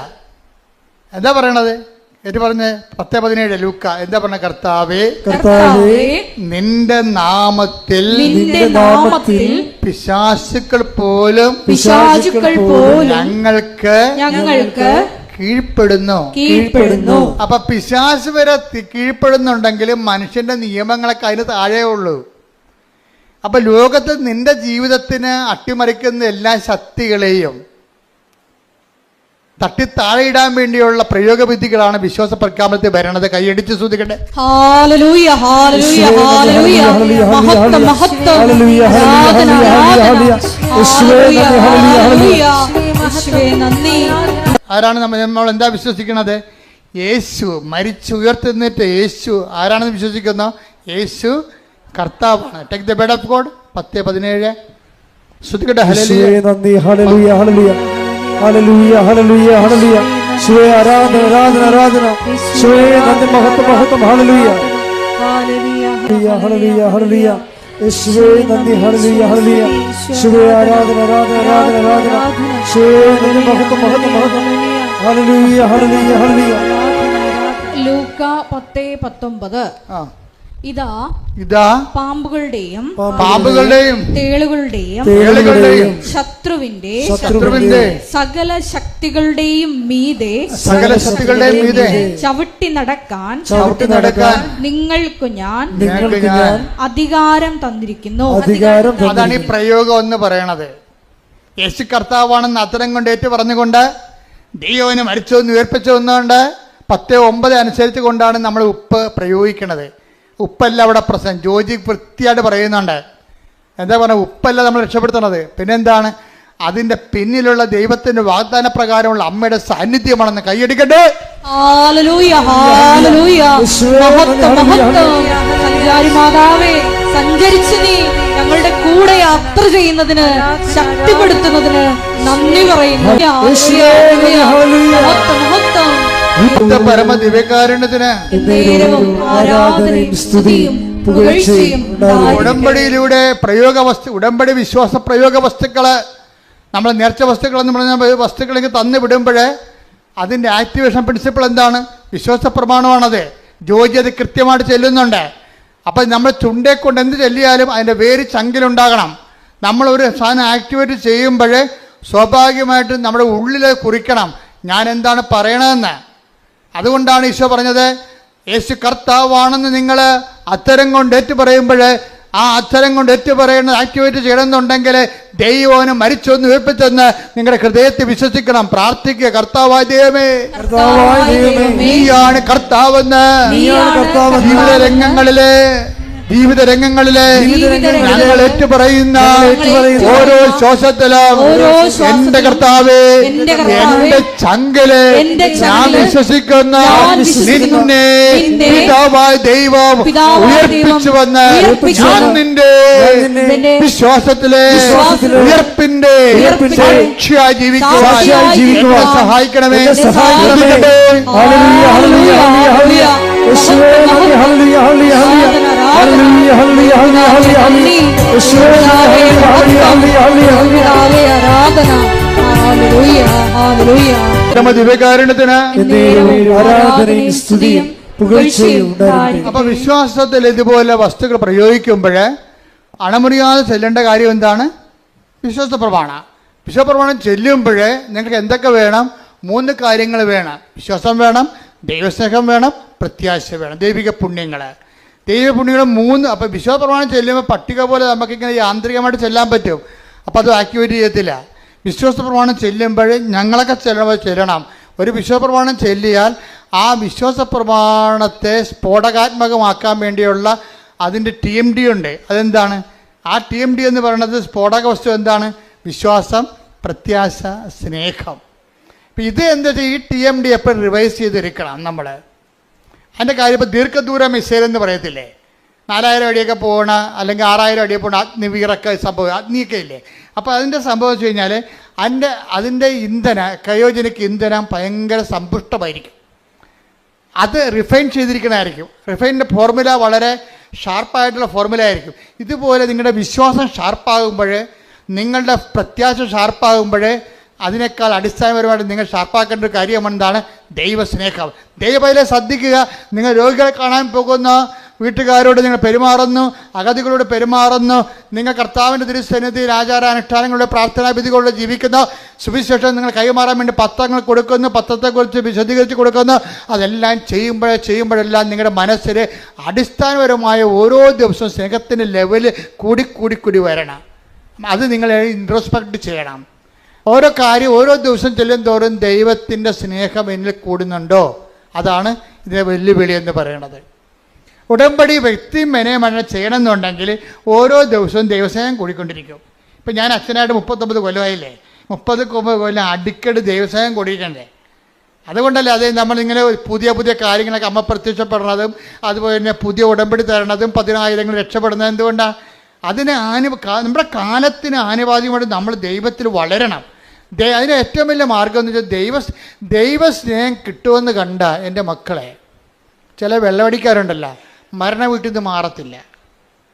എന്താ പറയണത്? ഏറ്റു പറഞ്ഞ് 10:17 ലൂക്ക എന്താ പറഞ്ഞ? കർത്താവേ, നിന്റെ നാമത്തിൽ പിശാചുക്കൾ പോലും ഞങ്ങൾക്ക് കീഴ്പ്പെടുന്നു. അപ്പൊ പിശാച് വരെ കീഴ്പ്പെടുന്നുണ്ടെങ്കിലും മനുഷ്യന്റെ നിയമങ്ങളൊക്കെ അതിന് താഴെ ഉള്ളൂ. അപ്പൊ ലോകത്ത് നിന്റെ ജീവിതത്തിന് അട്ടിമറിക്കുന്ന എല്ലാ ശക്തികളെയും തട്ടിത്താഴെയിടാൻ വേണ്ടിയുള്ള പ്രയോഗവിധികളാണ് വിശ്വാസ പ്രഖ്യാപനത്തിൽ വരണത്. കൈയടിച്ച് ശ്രദ്ധിക്കട്ടെ. ഹല്ലേലൂയ, ഹല്ലേലൂയ, ഹല്ലേലൂയ. മഹത്വം, മഹത്വം. ആരാധന, ആരാധന. ഹല്ലേലൂയ, ഹല്ലേലൂയ. യേശുവേ നന്ദി. ആരാണ് നമ്മൾ എന്താ വിശ്വസിക്കുന്നത്? യേശു മരിച്ചുയർത്തുന്നിട്ട് യേശു ആരാണെന്ന് വിശ്വസിക്കുന്നു? യേശു കർത്താവാണ്. Take the word of God 10:17 ശ്രദ്ധിക്കട്ടെ. യേശുവേ നന്ദി. ഹല്ലേലൂയ, ഹല്ലേലൂയ, ഹല്ലേലൂയ, ഹല്ലേലൂയ, ഹല്ലേലൂയ. യേശുവേ ആരാധന, ആരാധന, ആരാധന. യേശുവേ നന്ദി, മഹത്വം, മഹത്വം. ഹല്ലേലൂയ, ഹല്ലേലൂയ, ഹല്ലേലൂയ, ഹല്ലേലൂയ. യേശുവേ നന്ദി. ഹല്ലേലൂയ, ഹല്ലേലൂയ. യേശുവേ ആരാധന, ആരാധന, ആരാധന, ആരാധന. യേശുവേ നന്ദി, മഹത്വം, മഹത്വം, മഹത്വം. ഹല്ലേലൂയ, ഹല്ലേലൂയ, ഹല്ലേലൂയ. ലൂക്ക 10:19. ഇതാ ഇതാ പാമ്പുകളുടെയും തേളുകളുടെയും ശത്രുവിന്റെ സകല ശക്തികളുടെയും മീതെ ചവിട്ടി നടക്കാൻ നിങ്ങൾക്ക് ഞാൻ അധികാരം തന്നിരിക്കുന്നു. അതാണ് ഈ പ്രയോഗം എന്ന് പറയണത്. യേശു കർത്താവാണെന്ന് അത്തരം കൊണ്ട് ഏറ്റു പറഞ്ഞുകൊണ്ട് ദൈവന് മരിച്ചോന്ന് ഉയർപ്പിച്ചോന്നുകൊണ്ട് 10:9 അനുസരിച്ച് കൊണ്ടാണ് നമ്മൾ ഉപ്പ് പ്രയോഗിക്കുന്നത്. ഉപ്പല്ല അവിടെ പ്രശ്നം. ജോജി വൃത്തിയായിട്ട് പറയുന്നുണ്ട്. എന്താ പറയുക? ഉപ്പല്ല നമ്മൾ രക്ഷപ്പെടുത്തുന്നത്. പിന്നെന്താണ്? അതിന്റെ പിന്നിലുള്ള ദൈവത്തിന്റെ വാഗ്ദാന പ്രകാരമുള്ള അമ്മയുടെ സാന്നിധ്യമാണെന്ന്. കൈയടിക്കട്ടെ. Hallelujah, hallelujah. മഹത്വം, മഹത്വം. സഞ്ചാരി മാതാവേ, സഞ്ചരിച്ച് നീ ഞങ്ങളുടെ കൂടെ യാത്ര ചെയ്യുന്നതിന്, ശക്തിപ്പെടുത്തുന്നതിന് നന്ദി പറയുന്നു. മഹത്വം, മഹത്വം. പരമ ദിവ്യകാരുണ്യത്തിന് ആരാധനയും സ്തുതിയും പുകഴ്ചയും ഉടമ്പടിയിലൂടെ ഉടമ്പടി വിശ്വാസ പ്രയോഗ വസ്തുക്കള്, നമ്മൾ നേർച്ച വസ്തുക്കൾ എന്ന് പറഞ്ഞ വസ്തുക്കളേക്ക് തന്നു വിടുമ്പോഴേ അതിന്റെ ആക്ടിവേഷൻ പ്രിൻസിപ്പിൾ എന്താണ്? വിശ്വാസ പ്രമാണമാണത്. ജോജി അത് കൃത്യമായിട്ട് ചെല്ലുന്നുണ്ട്. അപ്പം നമ്മൾ ചുണ്ടേ കൊണ്ട് എന്ത് ചെല്ലിയാലും അതിൻ്റെ വേര് ചങ്കിലുണ്ടാകണം. നമ്മളൊരു സാധനം ആക്ടിവേറ്റ് ചെയ്യുമ്പോഴേ സ്വാഭാവികമായിട്ടും നമ്മുടെ ഉള്ളിൽ കുറിക്കണം ഞാൻ എന്താണ് പറയണതെന്ന്. അതുകൊണ്ടാണ് ഈശോ പറഞ്ഞത് യേശു കർത്താവാണെന്ന് നിങ്ങൾ അത്തരം കൊണ്ട് ഏറ്റു പറയുമ്പോൾ ആ അത്തരം കൊണ്ട് ഏറ്റു പറയുന്നത് ആക്ടിവേറ്റ് ചെയ്യണമെന്നുണ്ടെങ്കിൽ ദൈവം മരിച്ചൊന്ന് ഉയർപ്പിച്ചെന്ന് നിങ്ങളുടെ ഹൃദയത്തിൽ വിശ്വസിക്കണം. പ്രാർത്ഥിക്കുക, കർത്താവായ ദൈവമേ, നീയാണ് കർത്താവെന്ന് ജീവിത രംഗങ്ങളിലെ ഞങ്ങൾ ഏറ്റുപറയുന്ന ഓരോ ശ്വാസത്തിലും എന്റെ കർത്താവേ, എന്റെ ചങ്കില് ഞാൻ വിശ്വസിക്കുന്ന നിന്നെ പിതാവായ ദൈവം ഉയർപ്പിച്ചുവെന്ന് ഞാൻ നിന്റെ വിശ്വാസത്തിലെ ഉയർപ്പിന്റെ സാക്ഷിയായി ജീവിക്കുവാൻ സഹായിക്കണമേ. അപ്പൊ വിശ്വാസത്തിൽ ഇതുപോലെ വസ്തുക്കൾ പ്രയോഗിക്കുമ്പോൾ അണമുറിയാതെ ചെല്ലേണ്ട കാര്യം എന്താണ്? വിശ്വാസ പ്രമാണം. വിശ്വാസ പ്രമാണം ചെല്ലുമ്പോൾ നിങ്ങൾക്ക് എന്തൊക്കെ വേണം? 3 കാര്യങ്ങൾ വേണം. വിശ്വാസം വേണം, ദൈവസ്നേഹം വേണം, പ്രത്യാശ വേണം. ദൈവിക പുണ്യങ്ങൾ 3. അപ്പം വിശ്വാസ പ്രമാണം ചെല്ലുമ്പോൾ പട്ടിക പോലെ നമുക്കിങ്ങനെ യാന്ത്രികമായിട്ട് ചെല്ലാൻ പറ്റും. അപ്പം അത് ആക്ടിവേറ്റ് ചെയ്യത്തില്ല. വിശ്വാസ പ്രമാണം ചെല്ലുമ്പോൾ ഞങ്ങളൊക്കെ ചെല്ലണം. ഒരു വിശ്വാസ പ്രമാണം ചെല്ലിയാൽ ആ വിശ്വാസ പ്രമാണത്തെ സ്ഫോടകാത്മകമാക്കാൻ വേണ്ടിയുള്ള അതിൻ്റെ TMD ഉണ്ട്. അതെന്താണ്? ആ TMD എന്ന് പറയുന്നത് സ്ഫോടക വസ്തു എന്താണ്? വിശ്വാസം, പ്രത്യാശ, സ്നേഹം. അപ്പം ഇത് എന്താ വെച്ചാൽ ഈ TMD എപ്പോഴും റിവൈസ് ചെയ്തിരിക്കണം നമ്മൾ. അതിൻ്റെ കാര്യം ഇപ്പോൾ ദീർഘദൂര മിസൈൽ എന്ന് പറയത്തില്ലേ? 4000 അടിയൊക്കെ പോകണ അല്ലെങ്കിൽ 6000 അടിയൊക്കെ പോകണ അഗ്നിവീറൊക്കെ സംഭവം, അഗ്നിയൊക്കെ ഇല്ലേ? അപ്പോൾ അതിൻ്റെ സംഭവം വെച്ച് കഴിഞ്ഞാൽ അതിൻ്റെ ക്രയോജനിക് ഇന്ധനം ഭയങ്കര സമ്പുഷ്ടമായിരിക്കും. അത് റിഫൈൻ ചെയ്തിരിക്കണമായിരിക്കും. റിഫൈനിൻ്റെ ഫോർമുല വളരെ ഷാർപ്പായിട്ടുള്ള ഫോർമുല ആയിരിക്കും. ഇതുപോലെ നിങ്ങളുടെ വിശ്വാസം ഷാർപ്പാകുമ്പോൾ, നിങ്ങളുടെ പ്രത്യാശ ഷാർപ്പാകുമ്പോൾ അതിനേക്കാൾ അടിസ്ഥാനപരമായിട്ട് നിങ്ങൾ ഷാർപ്പാക്കേണ്ട ഒരു കാര്യം എന്താണ്? ദൈവസ്നേഹം. ദൈവത്തിലെ ശ്രദ്ധിക്കുക. നിങ്ങൾ രോഗികളെ കാണാൻ പോകുന്ന വീട്ടുകാരോട് നിങ്ങൾ പെരുമാറുന്നു, അഗതികളോട് പെരുമാറുന്നു, നിങ്ങൾ കർത്താവിൻ്റെ തിരുസന്നിധിയിൽ ആചാരാനുഷ്ഠാനങ്ങളുടെ പ്രാർത്ഥനാവിധികളോട് ജീവിക്കുന്നു, സുവിശേഷം നിങ്ങൾ കൈമാറാൻ വേണ്ടി പത്രങ്ങൾ കൊടുക്കുന്നു, പത്രത്തെക്കുറിച്ച് വിശദീകരിച്ച് കൊടുക്കുന്നു. അതെല്ലാം ചെയ്യുമ്പോഴെല്ലാം നിങ്ങളുടെ മനസ്സിൽ അടിസ്ഥാനപരമായ ഓരോ ദിവസവും സ്നേഹത്തിൻ്റെ ലെവൽ കൂടി വരണം. അത് നിങ്ങൾ ഇൻട്രോസ്പെക്റ്റ് ചെയ്യണം. ഓരോ കാര്യം ഓരോ ദിവസം ചെല്ലും തോറും ദൈവത്തിൻ്റെ സ്നേഹം എന്നിൽ കൂടുന്നുണ്ടോ? അതാണ് ഇതിൻ്റെ വെല്ലുവിളി എന്ന് പറയുന്നത്. ഉടമ്പടി വ്യക്തി മെനമന ചെയ്യണമെന്നുണ്ടെങ്കിൽ ഓരോ ദിവസവും ദൈവസ്നേഹം കൂടിക്കൊണ്ടിരിക്കും. ഇപ്പം ഞാൻ അച്ഛനായിട്ട് 39 കൊല്ലമായില്ലേ, 30 കൊല്ലം അടിക്കടി ദൈവസ്നേഹം കൂടിയിട്ടേ. അതുകൊണ്ടല്ലേ അത് നമ്മളിങ്ങനെ പുതിയ കാര്യങ്ങളൊക്കെ അമ്മ പ്രത്യക്ഷപ്പെടുന്നതും അതുപോലെ തന്നെ പുതിയ ഉടമ്പടി തരണതും 10,000 രക്ഷപ്പെടുന്നത് എന്തുകൊണ്ടാണ്? അതിന് നമ്മുടെ കാലത്തിന് ആനുപാതികമായിട്ട് നമ്മൾ ദൈവത്തിൽ വളരണം. അതിന് ഏറ്റവും വലിയ മാർഗം എന്ന് വെച്ചാൽ ദൈവസ്നേഹം കിട്ടുമെന്ന് കണ്ട എൻ്റെ മക്കളെ, ചില വെള്ളമടിക്കാരുണ്ടല്ലോ, മരണ വീട്ടിൽ നിന്ന് മാറത്തില്ല.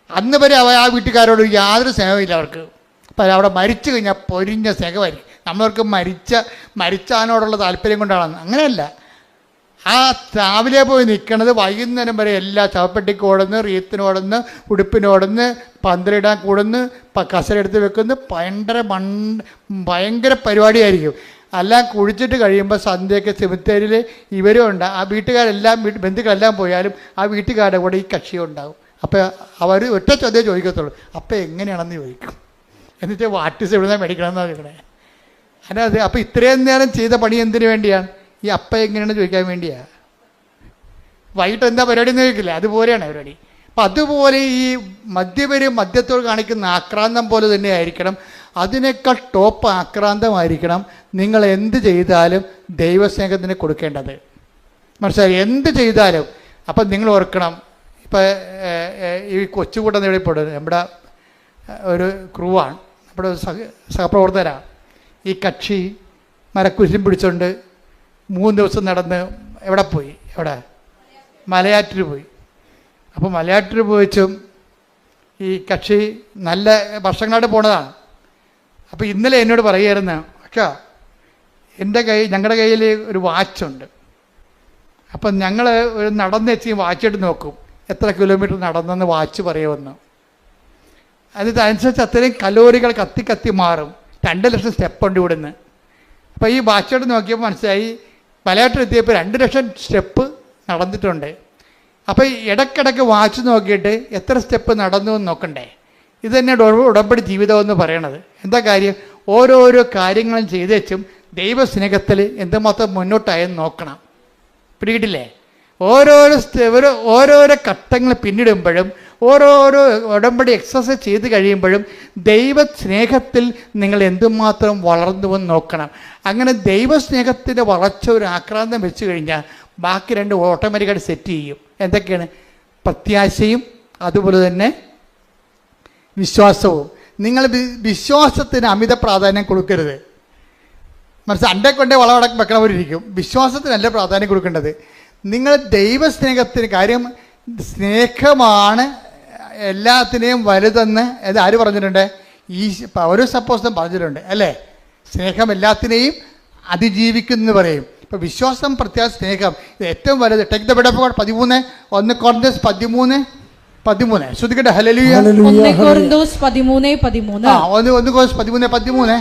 അന്ന് വരെ ആ വീട്ടുകാരോട് യാതൊരു സ്നേഹമില്ല അവർക്ക്. അപ്പം അവിടെ മരിച്ചു കഴിഞ്ഞാൽ പൊരിഞ്ഞ സ്നേഹമായിരിക്കും. നമ്മളവർക്ക് മരിച്ചാനോടുള്ള താല്പര്യം കൊണ്ടാണ്. അങ്ങനെയല്ല, ആ രാവിലെ പോയി നിൽക്കണത് വൈകുന്നേരം വരെ എല്ലാ ചവപ്പെട്ടിക്കോടുന്ന്, റീത്തിനോടുന്ന്, ഉടുപ്പിനോടുന്ന്, പന്തലിടാൻ കൂടുന്ന്, കസരെടുത്ത് വെക്കുന്ന ഭയങ്കര പരിപാടിയായിരിക്കും. എല്ലാം കുഴിച്ചിട്ട് കഴിയുമ്പോൾ സന്ധ്യയൊക്കെ സെമിത്തേരിയിൽ ഇവരും ഉണ്ട്. ആ വീട്ടുകാരെല്ലാം ബന്ധുക്കളെല്ലാം പോയാലും ആ വീട്ടുകാരുടെ കൂടെ ഈ കക്ഷി ഉണ്ടാവും. അപ്പോൾ അവർ ഒറ്റ ചോദ്യം ചോദിക്കത്തുള്ളൂ, അപ്പം എങ്ങനെയാണെന്ന് ചോദിക്കും. എന്നിട്ട് വാട്ടിസ് എവിടെ മേടിക്കണമെന്നാണ് ചോദിക്കണേ. അതിനത് അപ്പോൾ ഇത്രയും നേരം ചെയ്ത പണി എന്തിനു വേണ്ടിയാണ്? ഈ അപ്പം എങ്ങനെയാണെന്ന് ചോദിക്കാൻ വേണ്ടിയാണ്. വൈകിട്ട് എന്താ പരിപാടി എന്ന് ചോദിക്കില്ല, അതുപോലെയാണ് പരിപാടി. അപ്പം അതുപോലെ ഈ മദ്യത്തോട് കാണിക്കുന്ന ആക്രാന്തം പോലെ തന്നെ ആയിരിക്കണം. അതിനേക്കാൾ ടോപ്പ് ആക്രാന്തമായിരിക്കണം നിങ്ങൾ എന്ത് ചെയ്താലും ദൈവസ്നേഹത്തിന് കൊടുക്കേണ്ടത്. മനസ്സിലായി? എന്ത് ചെയ്താലും. അപ്പം നിങ്ങൾ ഓർക്കണം, ഇപ്പം ഈ കൊച്ചുകൂട്ടം നേടിപ്പെടുന്നത് നമ്മുടെ ഒരു ക്രൂവാണ്, നമ്മുടെ സഹപ്രവർത്തകരാണ്. ഈ കക്ഷി മരക്കുരിശും പിടിച്ചുകൊണ്ട് 3 ദിവസം നടന്ന് എവിടെ പോയി? മലയാറ്റൂർ പോയി. അപ്പോൾ മലയാറ്റൂർ പോയിച്ചും ഈ കക്ഷി നല്ല വർഷങ്ങളായിട്ട് പോണതാണ്. അപ്പോൾ ഇന്നലെ എന്നോട് പറയുമായിരുന്നു, അച്ഛാ ഞങ്ങളുടെ കയ്യിൽ ഒരു വാച്ചുണ്ട്. അപ്പം ഞങ്ങൾ ഒരു നടന്ന് വെച്ച് വാച്ചിട്ട് നോക്കും എത്ര കിലോമീറ്റർ നടന്നെന്ന് വാച്ച് പറയുമെന്ന്. അതനുസരിച്ച് അത്രയും കലോറികൾ കത്തി മാറും. 2 ലക്ഷം സ്റ്റെപ്പുണ്ട് ഇവിടുന്ന്. അപ്പോൾ ഈ വാച്ചോട്ട് നോക്കിയപ്പോൾ മനസ്സിലായി മലയാറ്റൂരെത്തിയപ്പോൾ 2 ലക്ഷം സ്റ്റെപ്പ് നടന്നിട്ടുണ്ട്. അപ്പോൾ ഇടയ്ക്കിടയ്ക്ക് വാച്ച് നോക്കിയിട്ട് എത്ര സ്റ്റെപ്പ് നടന്നു എന്ന് നോക്കണ്ടേ? ഇത് തന്നെ ഉടമ്പടി ജീവിതമെന്ന് പറയണത്. എന്താ കാര്യം? ഓരോരോ കാര്യങ്ങളും ചെയ്തേച്ചും ദൈവസ്നേഹത്തിൽ എന്തുമാത്രം മുന്നോട്ടായെന്ന് നോക്കണം. പിടികിട്ടില്ലേ? ഓരോരോ ഘട്ടങ്ങൾ പിന്നിടുമ്പോഴും ഓരോരോ ഉടമ്പടി എക്സസൈസ് ചെയ്ത് കഴിയുമ്പോഴും ദൈവസ്നേഹത്തിൽ നിങ്ങൾ എന്തുമാത്രം വളർന്നുവെന്ന് നോക്കണം. അങ്ങനെ ദൈവസ്നേഹത്തിൻ്റെ വളർച്ച ഒരു ആക്രാന്തം വെച്ച് കഴിഞ്ഞാൽ ബാക്കി 2 ഓട്ടോമാറ്റിക്കായിട്ട് സെറ്റ് ചെയ്യും. എന്തൊക്കെയാണ്? പ്രത്യാശയും അതുപോലെ തന്നെ വിശ്വാസവും. നിങ്ങൾ വിശ്വാസത്തിന് അമിത പ്രാധാന്യം കൊടുക്കരുത്. മനസ്സിൽ അണ്ടേ കൊണ്ടേ വളവടക്കം വെക്കണവരിരിക്കും. വിശ്വാസത്തിനല്ല പ്രാധാന്യം കൊടുക്കേണ്ടത്. നിങ്ങൾ ദൈവസ്നേഹത്തിന്, കാര്യം സ്നേഹമാണ് എല്ലാത്തിനെയും വലുതെന്ന് അത് ആര് പറഞ്ഞിട്ടുണ്ട്? ഒരു സപ്പോസ് പറഞ്ഞിട്ടുണ്ട് അല്ലേ? സ്നേഹം എല്ലാത്തിനെയും അതിജീവിക്കുന്നു പറയും. ഇപ്പോൾ വിശ്വാസം, പ്രത്യാശ, സ്നേഹം ഇത് ഏറ്റവും വലുത്. Take the word of God 1 Corinthians 13 ശ്രദ്ധിക്കട്ടെ. ഹല്ലേലൂയ. 1 Corinthians 13:13. 1 Corinthians 13:13.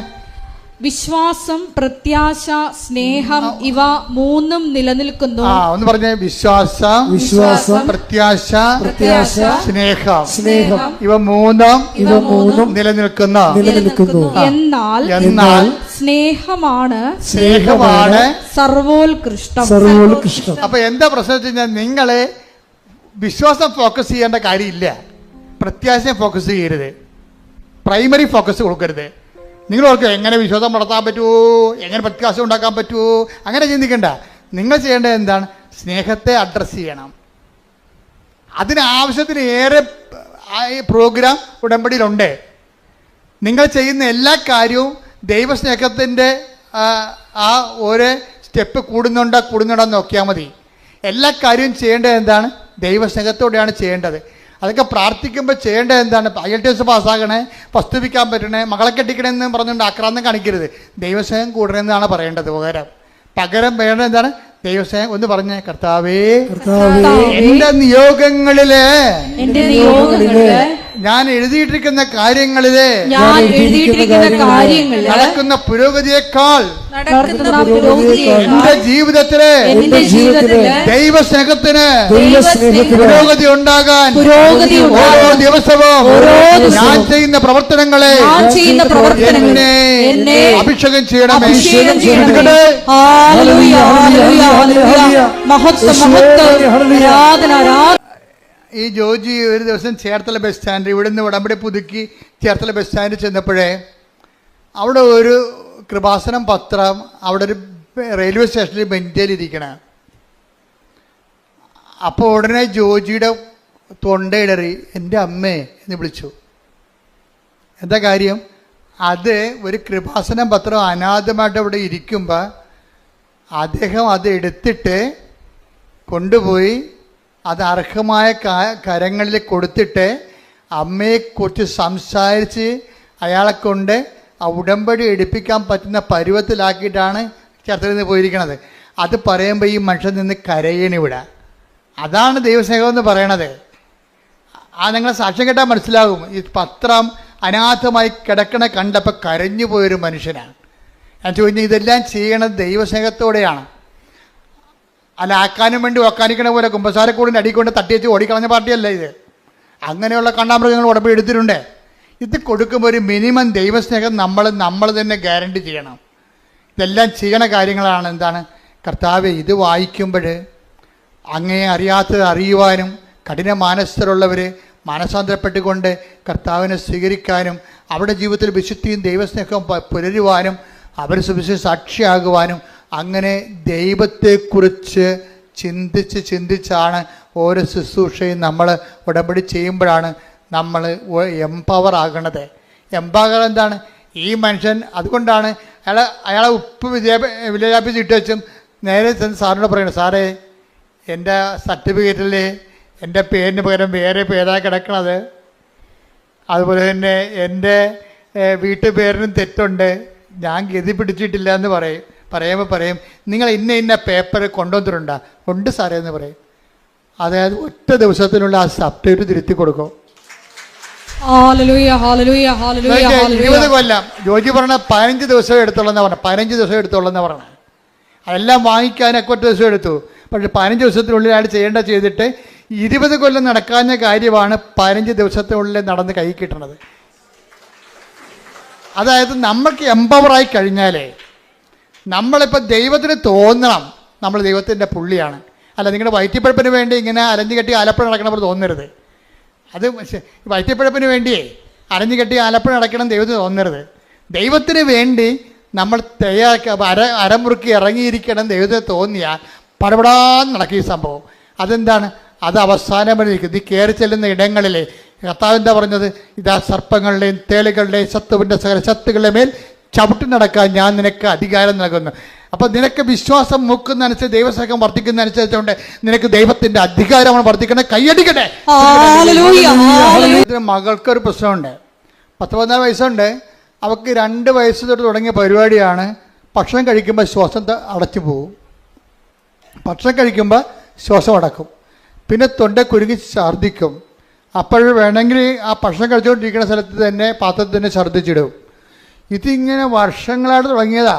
വിശ്വാസം, പ്രത്യാശ, സ്നേഹം ഇവ 3 നിലനിൽക്കുന്നു. ഒന്ന് പറഞ്ഞേ. വിശ്വാസം, പ്രത്യാശ, സ്നേഹം ഇവ 3 നിലനിൽക്കുന്നു. എന്നാൽ സ്നേഹമാണ് സർവോത്കൃഷ്ടം. അപ്പൊ എന്താ പ്രശ്നം വെച്ച് കഴിഞ്ഞാൽ നിങ്ങളെ വിശ്വാസം ഫോക്കസ് ചെയ്യേണ്ട കാര്യമില്ല, പ്രത്യാശയെ ഫോക്കസ് ചെയ്യരുത്, പ്രൈമറി ഫോക്കസ് കൊടുക്കരുത്. നിങ്ങൾ ഓർക്കുക എങ്ങനെ വിശ്വാസം വളർത്താൻ പറ്റുമോ, എങ്ങനെ പ്രത്യാശ ഉണ്ടാക്കാൻ പറ്റുമോ, അങ്ങനെ ചിന്തിക്കണ്ട. നിങ്ങൾ ചെയ്യേണ്ടത് എന്താണ്? സ്നേഹത്തെ അഡ്രസ്സ് ചെയ്യണം. അതിനാവശ്യത്തിന് ഏറെ പ്രോഗ്രാം ഉടമ്പടിയിലുണ്ട്. നിങ്ങൾ ചെയ്യുന്ന എല്ലാ കാര്യവും ദൈവസ്നേഹത്തിൻ്റെ ആ ഓരോ സ്റ്റെപ്പ് കൂടുന്നുണ്ടോ നോക്കിയാൽ മതി. എല്ലാ കാര്യവും ചെയ്യേണ്ടത് എന്താണ്? ദൈവസ്നേഹത്തോടെയാണ് ചെയ്യേണ്ടത്. അതൊക്കെ പ്രാർത്ഥിക്കുമ്പോൾ ചെയ്യേണ്ടത് എന്താണ്? IELTS പാസ്സാകണേ, വസ്തുവിക്കാൻ പറ്റണേ, മകളെ കെട്ടിക്കണമെന്ന് പറഞ്ഞുകൊണ്ട് ആക്രാന്തം കാണിക്കരുത്. ദൈവസ്നേഹം കൂടണമെന്നാണ് പറയേണ്ടത്. പകരം വേണ്ടത് എന്താണ്? ദൈവസ്നേഹം ഒന്ന് പറഞ്ഞേ, കർത്താവേ കർത്താവേ, എന്റെ നിയോഗങ്ങളില് എന്റെ നിയോഗങ്ങളില് ഞാൻ എഴുതിയിട്ടിരിക്കുന്ന കാര്യങ്ങളില് ഞാൻ എഴുതിയിട്ടിരിക്കുന്ന കാര്യങ്ങളില് നടക്കുന്ന പുരോഗതിയേക്കാൾ നടക്കുന്ന പുരോഗതിയേക്കാൾ എന്റെ ജീവിതത്തില് എന്റെ ജീവിതത്തില് ദൈവസ്നേഹത്തിന് ദൈവസ്നേഹത്തിന് പുരോഗതി ഉണ്ടാകാൻ പുരോഗതി ഓരോ ദിവസവും ഓരോ ദിവസവും ഞാൻ ചെയ്യുന്ന പ്രവർത്തനങ്ങളെ ഞാൻ ചെയ്യുന്ന പ്രവർത്തനങ്ങളെ എന്നെ അഭിഷേകം ചെയ്യണമേ. അഭിഷേകം ചെയ്യണമേ. എടുക്കട്ടെ. ഹല്ലേലൂയ, ഹല്ലേലൂയ, ഹല്ലേലൂയ. മഹത്വം, മഹത്വം, ആരാധന, ആരാധന. ഈ ജോജി ഒരു ദിവസം ചേർത്തല ബസ് സ്റ്റാൻഡ്, ഇവിടുന്ന് ഉടമ്പടി പുതുക്കി ചേർത്തല ബസ് സ്റ്റാൻഡിൽ ചെന്നപ്പോഴേ അവിടെ ഒരു കൃപാസനം പത്രം അവിടെ ഒരു റെയിൽവേ സ്റ്റേഷനിൽ ബെഞ്ചിലിരിക്കണ. അപ്പോൾ ഉടനെ ജോജിയുടെ തൊണ്ടയിടറി എൻ്റെ അമ്മേ എന്ന് വിളിച്ചു. എന്താ കാര്യം? അത് ഒരു കൃപാസനം പത്രം അനാഥമായിട്ട് അവിടെ ഇരിക്കുമ്പോൾ അദ്ദേഹം അത് എടുത്തിട്ട് കൊണ്ടുപോയി അത് അർഹമായ കരങ്ങളിൽ കൊടുത്തിട്ട് അമ്മയെക്കുറിച്ച് സംസാരിച്ച് അയാളെ കൊണ്ട് ആ ഉടമ്പടി എടുപ്പിക്കാൻ പറ്റുന്ന പരുവത്തിലാക്കിയിട്ടാണ് ചേർത്തലയിൽ നിന്ന് പോയിരിക്കണത്. അത് പറയുമ്പോൾ ഈ മനുഷ്യൻ നിന്ന് കരയണിവിടെ. അതാണ് ദൈവസ്നേഹം എന്ന് പറയണത്. നിങ്ങൾ സാക്ഷ്യം കേട്ടാൽ മനസ്സിലാകും. ഈ പത്രം അനാഥമായി കിടക്കണ കണ്ടപ്പോൾ കരഞ്ഞു പോയൊരു മനുഷ്യനാണ്. ഞാൻ ചോദിച്ചു, ഇതെല്ലാം ചെയ്യണത് ദൈവസ്നേഹത്തോടെയാണ്. അല്ല ആക്കാനും വേണ്ടി ഒക്കാനിക്കണ പോലെ കുമ്പസാരക്കൂടിൻ്റെ അടിക്കൊണ്ട് തട്ടിവെച്ച് ഓടിക്കളഞ്ഞ പാർട്ടിയല്ല ഇത്. അങ്ങനെയുള്ള കണ്ണാമൃഗങ്ങൾ ഉടമ്പടി എടുത്തിട്ടുണ്ട്. ഇത് കൊടുക്കുമ്പോൾ ഒരു മിനിമം ദൈവസ്നേഹം നമ്മൾ തന്നെ ഗ്യാരണ്ടി ചെയ്യണം. ഇതെല്ലാം ചെയ്യണ കാര്യങ്ങളാണ്. എന്താണ്? കർത്താവെ, ഇത് വായിക്കുമ്പോൾ അങ്ങേ അറിയാത്തത് അറിയുവാനും കഠിന മാനസ്ഥരുള്ളവർ മാനസാന്തരപ്പെട്ടുകൊണ്ട് കർത്താവിനെ സ്വീകരിക്കാനും അവരുടെ ജീവിതത്തിൽ വിശുദ്ധിയും ദൈവസ്നേഹവും പുലരുവാനും അവർ സുവിശേഷ സാക്ഷിയാകുവാനും അങ്ങനെ ദൈവത്തെക്കുറിച്ച് ചിന്തിച്ചാണ് ഓരോ ശുശ്രൂഷയും നമ്മൾ ഉടമ്പടി ചെയ്യുമ്പോഴാണ് നമ്മൾ എംപവർ ആകണത്. എംപവർ എന്താണ്? ഈ മനുഷ്യൻ അതുകൊണ്ടാണ് അയാളെ ഉപ്പ് വിദ്യാഭ്യാസം ഇട്ട് വെച്ചും നേരെ സാറിനോട് പറയണം, സാറേ എൻ്റെ സർട്ടിഫിക്കറ്റിൽ എൻ്റെ പേരിന് പകരം വേറെ പേരാണ് കിടക്കണത്, അതുപോലെ തന്നെ എൻ്റെ വീട്ടുപേരിനും തെറ്റുണ്ട്, ഞാൻ ഗതി പിടിച്ചിട്ടില്ല എന്ന് പറയും. നിങ്ങൾ ഇന്ന പേപ്പർ കൊണ്ടുവന്നിട്ടുണ്ടോ? ഉണ്ട് സാറേ എന്ന് പറയും. അതായത് ഒറ്റ ദിവസത്തിനുള്ള ആ സബ്ജക്റ്റ് തിരുത്തി കൊടുക്കും. 20 കൊല്ലം ജോജി പറഞ്ഞ 15 ദിവസം എടുത്തോളെന്നാ പറഞ്ഞത്. 15 ദിവസം എടുത്തോളെന്നാ പറഞ്ഞത്. അതെല്ലാം വാങ്ങിക്കാനൊക്കെ ഒറ്റ ദിവസം എടുത്തു. പക്ഷെ 15 ദിവസത്തിനുള്ളിൽ അയാൾ ചെയ്തിട്ട് 20 കൊല്ലം നടക്കാഞ്ഞ കാര്യമാണ് 15 ദിവസത്തിനുള്ളിൽ നടന്ന് കൈ കിട്ടണത്. അതായത് നമ്മൾക്ക് എംപവറായി കഴിഞ്ഞാലേ നമ്മളിപ്പോൾ ദൈവത്തിന് തോന്നണം നമ്മൾ ദൈവത്തിൻ്റെ പുള്ളിയാണ്. അല്ല, നിങ്ങളുടെ വയറ്റിപ്പഴപ്പിന് വേണ്ടി ഇങ്ങനെ അലഞ്ഞു കെട്ടി ആലപ്പുഴ നടക്കണപ്പോൾ തോന്നരുത്. അത് വയറ്റിപ്പഴപ്പിന് വേണ്ടിയേ അലഞ്ഞു കെട്ടി ആലപ്പുഴ നടക്കണം ദൈവത്തിന് തോന്നരുത്. ദൈവത്തിന് വേണ്ടി നമ്മൾ അരമുറുക്കി ഇറങ്ങിയിരിക്കണം ദൈവത്തിന് തോന്നിയാൽ പടപടാന്ന് നടക്കും ഈ സംഭവം. അതെന്താണ്? അത് അവസാനം വരെ ഇരിക്കും. ഈ കയറി ചെല്ലുന്ന ഇടങ്ങളിലെ കർത്താവ് എന്താ പറഞ്ഞത്? ഇതാ സർപ്പങ്ങളുടെയും തേളുകളുടെയും ശത്രുവിൻ്റെ സകല ശക്തികളുടെ മേൽ ചവിട്ടി നടക്കാൻ ഞാൻ നിനക്ക് അധികാരം നൽകുന്നു. അപ്പം നിനക്ക് വിശ്വാസം മൂക്കുന്നതനുസരിച്ച് ദൈവസ്നേഹം വർദ്ധിക്കുന്നതനുസരിച്ചുകൊണ്ട് നിനക്ക് ദൈവത്തിൻ്റെ അധികാരമാണ് വർദ്ധിക്കുന്നത്. കൈയടിക്കട്ടെ. മകൾക്കൊരു പ്രശ്നമുണ്ട്. 14 വയസ്സുണ്ട്. അവൾക്ക് 2 വയസ്സ് തൊട്ട് തുടങ്ങിയ പരിപാടിയാണ്. ഭക്ഷണം കഴിക്കുമ്പോൾ ശ്വാസം അടച്ചു പോകും. ഭക്ഷണം കഴിക്കുമ്പോൾ ശ്വാസം അടക്കും. പിന്നെ തൊണ്ട കുരുങ്ങി ഛർദ്ദിക്കും. അപ്പോൾ വേണമെങ്കിൽ ആ ഭക്ഷണം കഴിച്ചുകൊണ്ടിരിക്കുന്ന സ്ഥലത്ത് തന്നെ പാത്രത്തിൽ തന്നെ ഛർദ്ദിച്ചിടും. ഇതിങ്ങനെ വർഷങ്ങളായിട്ട് തുടങ്ങിയതാ.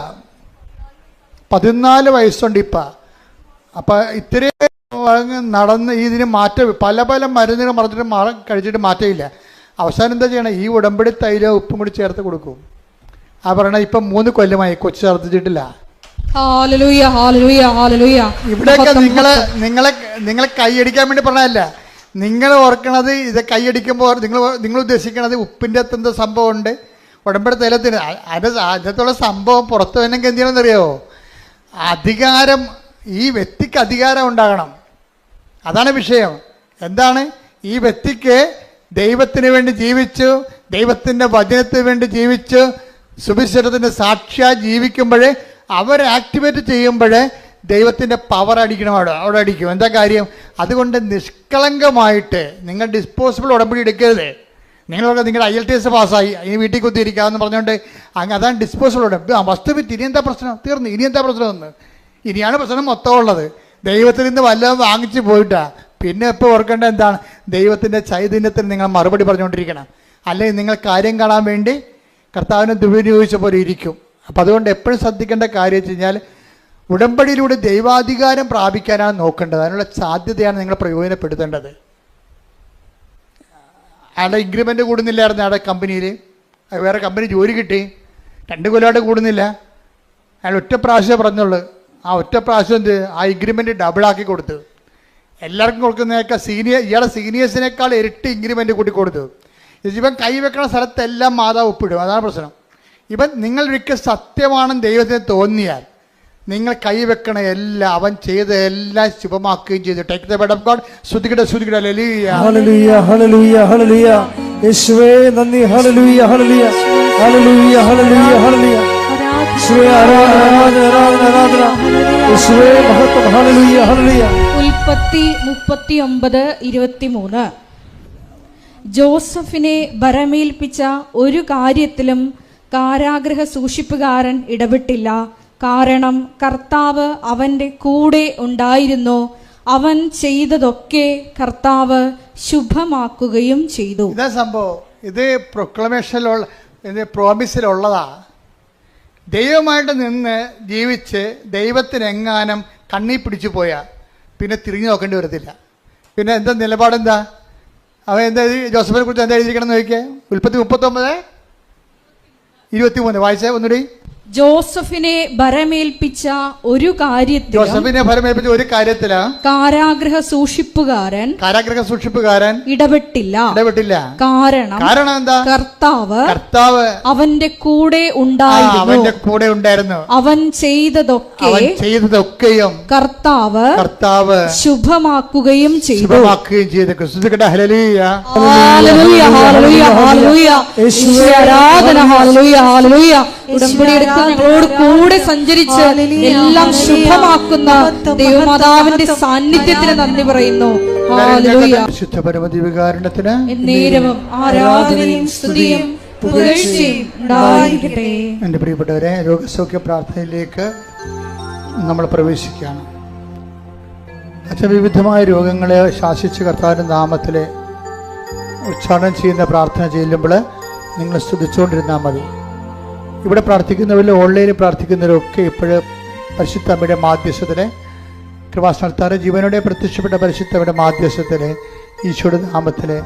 14 വയസ്സുണ്ട് ഇപ്പം. അപ്പം ഇത്രയും നടന്ന് ഇതിന് മാറ്റം പല മരുന്നുകൾ കഴിച്ചിട്ട് മാറ്റമില്ല. അവസാനം എന്താ ചെയ്യണം? ഈ ഉടമ്പടി തൈലോ ഉപ്പും കൂടി ചേർത്ത് കൊടുക്കും. ആ പറയണ ഇപ്പം 3 കൊല്ലമായി കൊച്ചു ഛർദ്ദിച്ചിട്ടില്ല. ഇവിടെയൊക്കെ നിങ്ങളെ കൈയടിക്കാൻ വേണ്ടി പറഞ്ഞതല്ല. നിങ്ങൾ ഓർക്കണത് ഇത് കൈയടിക്കുമ്പോൾ നിങ്ങൾ ഉദ്ദേശിക്കണത് ഉപ്പിൻ്റെ അകത്തെന്തോ സംഭവമുണ്ട് ഉടമ്പടി തൈലത്തിന്. അതിനകത്തുള്ള സംഭവം പുറത്തു വന്നെങ്കിൽ എന്ത് ചെയ്യണമെന്നറിയാമോ? അധികാരം, ഈ വ്യക്തിക്ക് അധികാരം ഉണ്ടാകണം. അതാണ് വിഷയം. എന്താണ്? ഈ വ്യക്തിക്ക് ദൈവത്തിന് വേണ്ടി ജീവിച്ചു, ദൈവത്തിൻ്റെ വചനത്തിന് വേണ്ടി ജീവിച്ചു, സുവിശേഷത്തിൻ്റെ സാക്ഷിയായി ജീവിക്കുമ്പോഴേ അവരെ ആക്ടിവേറ്റ് ചെയ്യുമ്പോഴേ ദൈവത്തിൻ്റെ പവർ അടിക്കണം. അവിടെ അടിക്കും. എന്താ കാര്യം? അതുകൊണ്ട് നിഷ്കളങ്കമായിട്ട് നിങ്ങൾ ഡിസ്പോസിബിൾ ഉടമ്പടി എടുക്കരുത്. നിങ്ങളുടെ IELTS പാസ്സായി ഈ വീട്ടിൽ കുത്തിയിരിക്കാമെന്ന് പറഞ്ഞുകൊണ്ട് അതാണ് ഡിസ്പോസിബിൾ ഉടമ്പടി. വസ്തു വിറ്റ് ഇനി എന്താ പ്രശ്നം? തീർന്നു. ഇനി എന്താ പ്രശ്നമെന്ന് ഇനിയാണ് പ്രശ്നം മൊത്തം ഉള്ളത്. ദൈവത്തിൽ നിന്ന് വല്ലതും വാങ്ങിച്ചു പോയിട്ടാ പിന്നെ ഇപ്പോൾ ഓർക്കേണ്ട എന്താണ്? ദൈവത്തിൻ്റെ ചൈതന്യത്തിന് നിങ്ങൾ മറുപടി പറഞ്ഞുകൊണ്ടിരിക്കണം. അല്ലെങ്കിൽ നിങ്ങൾ കാര്യം കാണാൻ വേണ്ടി കർത്താവിനെ ദുരുപയോഗിച്ച പോലെ ഇരിക്കും. അപ്പം അതുകൊണ്ട് എപ്പോഴും ശ്രദ്ധിക്കേണ്ട കാര്യം വെച്ച് കഴിഞ്ഞാൽ ഉടമ്പടിയിലൂടെ ദൈവാധികാരം പ്രാപിക്കാനാണ് നോക്കേണ്ടത്. അതിനുള്ള സാധ്യതയാണ് നിങ്ങൾ പ്രയോജനപ്പെടുത്തേണ്ടത്. അയാളുടെ ഇൻക്രിമെൻ്റ് കൂടുന്നില്ലായിരുന്നു അയാളുടെ കമ്പനിയിൽ. വേറെ കമ്പനി ജോലി കിട്ടി, 2 കൊല്ലമായിട്ട് കൂടുന്നില്ല. അയാൾ ഒറ്റ പ്രാവശ്യമേ പറഞ്ഞുള്ളൂ. ആ ഒറ്റ പ്രാവശ്യം ആ ഇൻക്രിമെൻ്റ് ഡബിളാക്കി കൊടുത്തു. എല്ലാവർക്കും കൊടുക്കുന്നതൊക്കെ ഇയാളെ സീനിയേഴ്സിനേക്കാൾ ഇരട്ടി ഇൻക്രിമെൻ്റ് കൂട്ടി കൊടുത്തു. ഇവൻ കൈവെക്കണ സ്ഥലത്തെല്ലാം മാതാവ് ഒപ്പിടും. അതാണ് പ്രശ്നം. ഇവൻ നിങ്ങൾ ഒരിക്കൽ സത്യമാണെന്ന് ദൈവത്തിന് തോന്നിയാൽ നിങ്ങൾ കൈവെക്കണ എല്ലാം അവൻ ചെയ്ത എല്ലാം ശുഭമാക്കുകയും ചെയ്തു. Take the word of God. ശ്രുതികട ഹല്ലേലൂയ ഹല്ലേലൂയ ഹല്ലേലൂയ ഹല്ലേലൂയ. യേശുവേ നന്ദി. ഹല്ലേലൂയ ഹല്ലേലൂയ ഹല്ലേലൂയ ഹല്ലേലൂയ ഹല്ലേലൂയ. യേശുവേ ആരാധന ആരാധന ആരാധന ആരാധന. യേശുവേ മഹത്വം. ഹല്ലേലൂയ ഹല്ലേലൂയ. ഉൽപ്പത്തി 39:23. ജോസഫിനെ ഭരമേൽപ്പിച്ച ഒരു കാര്യത്തിലും കാരാഗൃഹ സൂക്ഷിപ്പുകാരൻ ഇടപെട്ടില്ല. കാരണം കർത്താവ് അവൻ്റെ കൂടെ ഉണ്ടായിരുന്നു. അവൻ ചെയ്തതൊക്കെ കർത്താവ് ശുഭമാക്കുകയും ചെയ്തു. ഇതാ സംഭവം. ഇത് പ്രൊക്ലമേഷനിലുള്ള പ്രോമിസിലുള്ളതാ. ദൈവമായിട്ട് നിന്ന് ജീവിച്ച് ദൈവത്തിനെങ്ങാനും കണ്ണി പിടിച്ചു പോയാൽ പിന്നെ തിരിഞ്ഞു നോക്കേണ്ടി വരത്തില്ല. പിന്നെ എന്താ നിലപാടെന്താ? അവൻ എന്താ ജോസഫിനെ കുറിച്ച് എന്താ എഴുതിയിരിക്കണം എന്ന് ചോദിക്കുക. ഉൽപ്പത്തി 39:23 വായിച്ചേ ഒന്നുകൂടി. ജോസഫിനെ ഭരമേൽപ്പിച്ച ഒരു കാര്യത്തിലാ കാരാഗൃഹ സൂക്ഷിപ്പുകാരൻ ഇടപെട്ടില്ല. കാരണം എന്താ? കർത്താവ് അവന്റെ കൂടെ ഉണ്ടായിരുന്നു. അവൻ ചെയ്തതൊക്കെയും കർത്താവ് ശുഭമാക്കുകയും ചെയ്തു. ഹല്ലേലൂയ ആരാധന. ഹല്ലേലൂയ. ഉടമ്പടി ഞങ്ങളോട് കൂടെ സഞ്ചരിച്ച് എല്ലാം ശുഭമാക്കുന്ന ദൈവമാതാവിന്റെ സാന്നിധ്യത്തിന് നന്ദി പറയുന്നു. ഹല്ലേലൂയ. എന്നേരവും ആരാധനയും സ്തുതിയും പുകഴ്ചയും ഉണ്ടായിരിക്കട്ടെ. എൻ്റെ പ്രിയപ്പെട്ടവരെ, രോഗസൗഖ്യ പ്രാർത്ഥനയിലേക്ക് നമ്മൾ പ്രവേശിക്കുകയാണ്. അച്ഛൻ വിവിധമായ രോഗങ്ങളെ ശാസിച്ച് കർത്താവിൻ്റെ നാമത്തിൽ ഉച്ചാരണം ചെയ്യുന്ന പ്രാർത്ഥന ചെല്ലുമ്പോൾ നിങ്ങൾ സ്തുതിച്ചുകൊണ്ടിരുന്നാൽ മതി. ഇവിടെ പ്രാർത്ഥിക്കുന്നവരിൽ ഓൺലൈനിൽ പ്രാർത്ഥിക്കുന്നവരൊക്കെ ഇപ്പോഴും പരിശുദ്ധ അമ്മയുടെ മാധ്യസ്ഥത്തിലെ കൃപാസ്ഥാനത്താറ് ജീവനോടെ പ്രത്യക്ഷപ്പെട്ട പരിശുദ്ധ അമ്മയുടെ മാധ്യസ്ഥത്തിലെ ഈശോയുടെ നാമത്തിലെ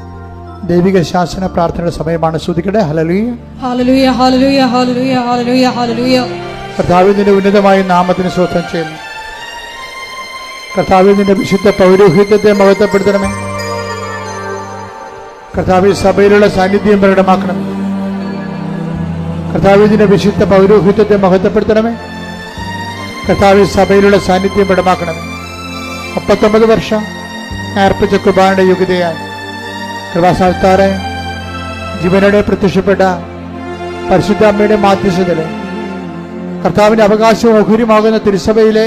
ദൈവിക ശാസന പ്രാർത്ഥനയുടെ സമയമാണ്. സ്തുതിക്കട്ടെ. ഹല്ലേലൂയ ഹല്ലേലൂയ ഹല്ലേലൂയ ഹല്ലേലൂയ ഹല്ലേലൂയ ഹല്ലേലൂയ. കർത്താവേ, നിന്റെ ഉന്നതമായ നാമത്തിന് സ്തോത്രം ചെയ്യുന്നു. കർത്താവേ, നിന്റെ വിശുദ്ധ പൗരോഹിത്യത്തെ മഹത്വപ്പെടുത്തണമേ. കർത്താവേ, സഭയിലുള്ള സാന്നിധ്യം പ്രകടമാക്കണമേ. കർത്താവേ, നിന്റെ വിശുദ്ധ പൗരോഹിത്യത്തെ മഹത്വപ്പെടുത്തണമേ. കർത്താവേ, സഭയിലുള്ള സാന്നിധ്യം പ്രകടമാക്കണമേ. 39 വർഷം അർപ്പിച്ച കുർബാനയുടെ യോഗ്യതയായി കൃപാസ്ഥാനത്താറെ ജീവനോടെ പ്രത്യക്ഷപ്പെട്ട പരിശുദ്ധ അമ്മയുടെ മാധ്യസ്ഥതയിലെ കർത്താവിൻ്റെ അവകാശവും ഓഹരിയുമാകുന്ന തിരുസഭയിലെ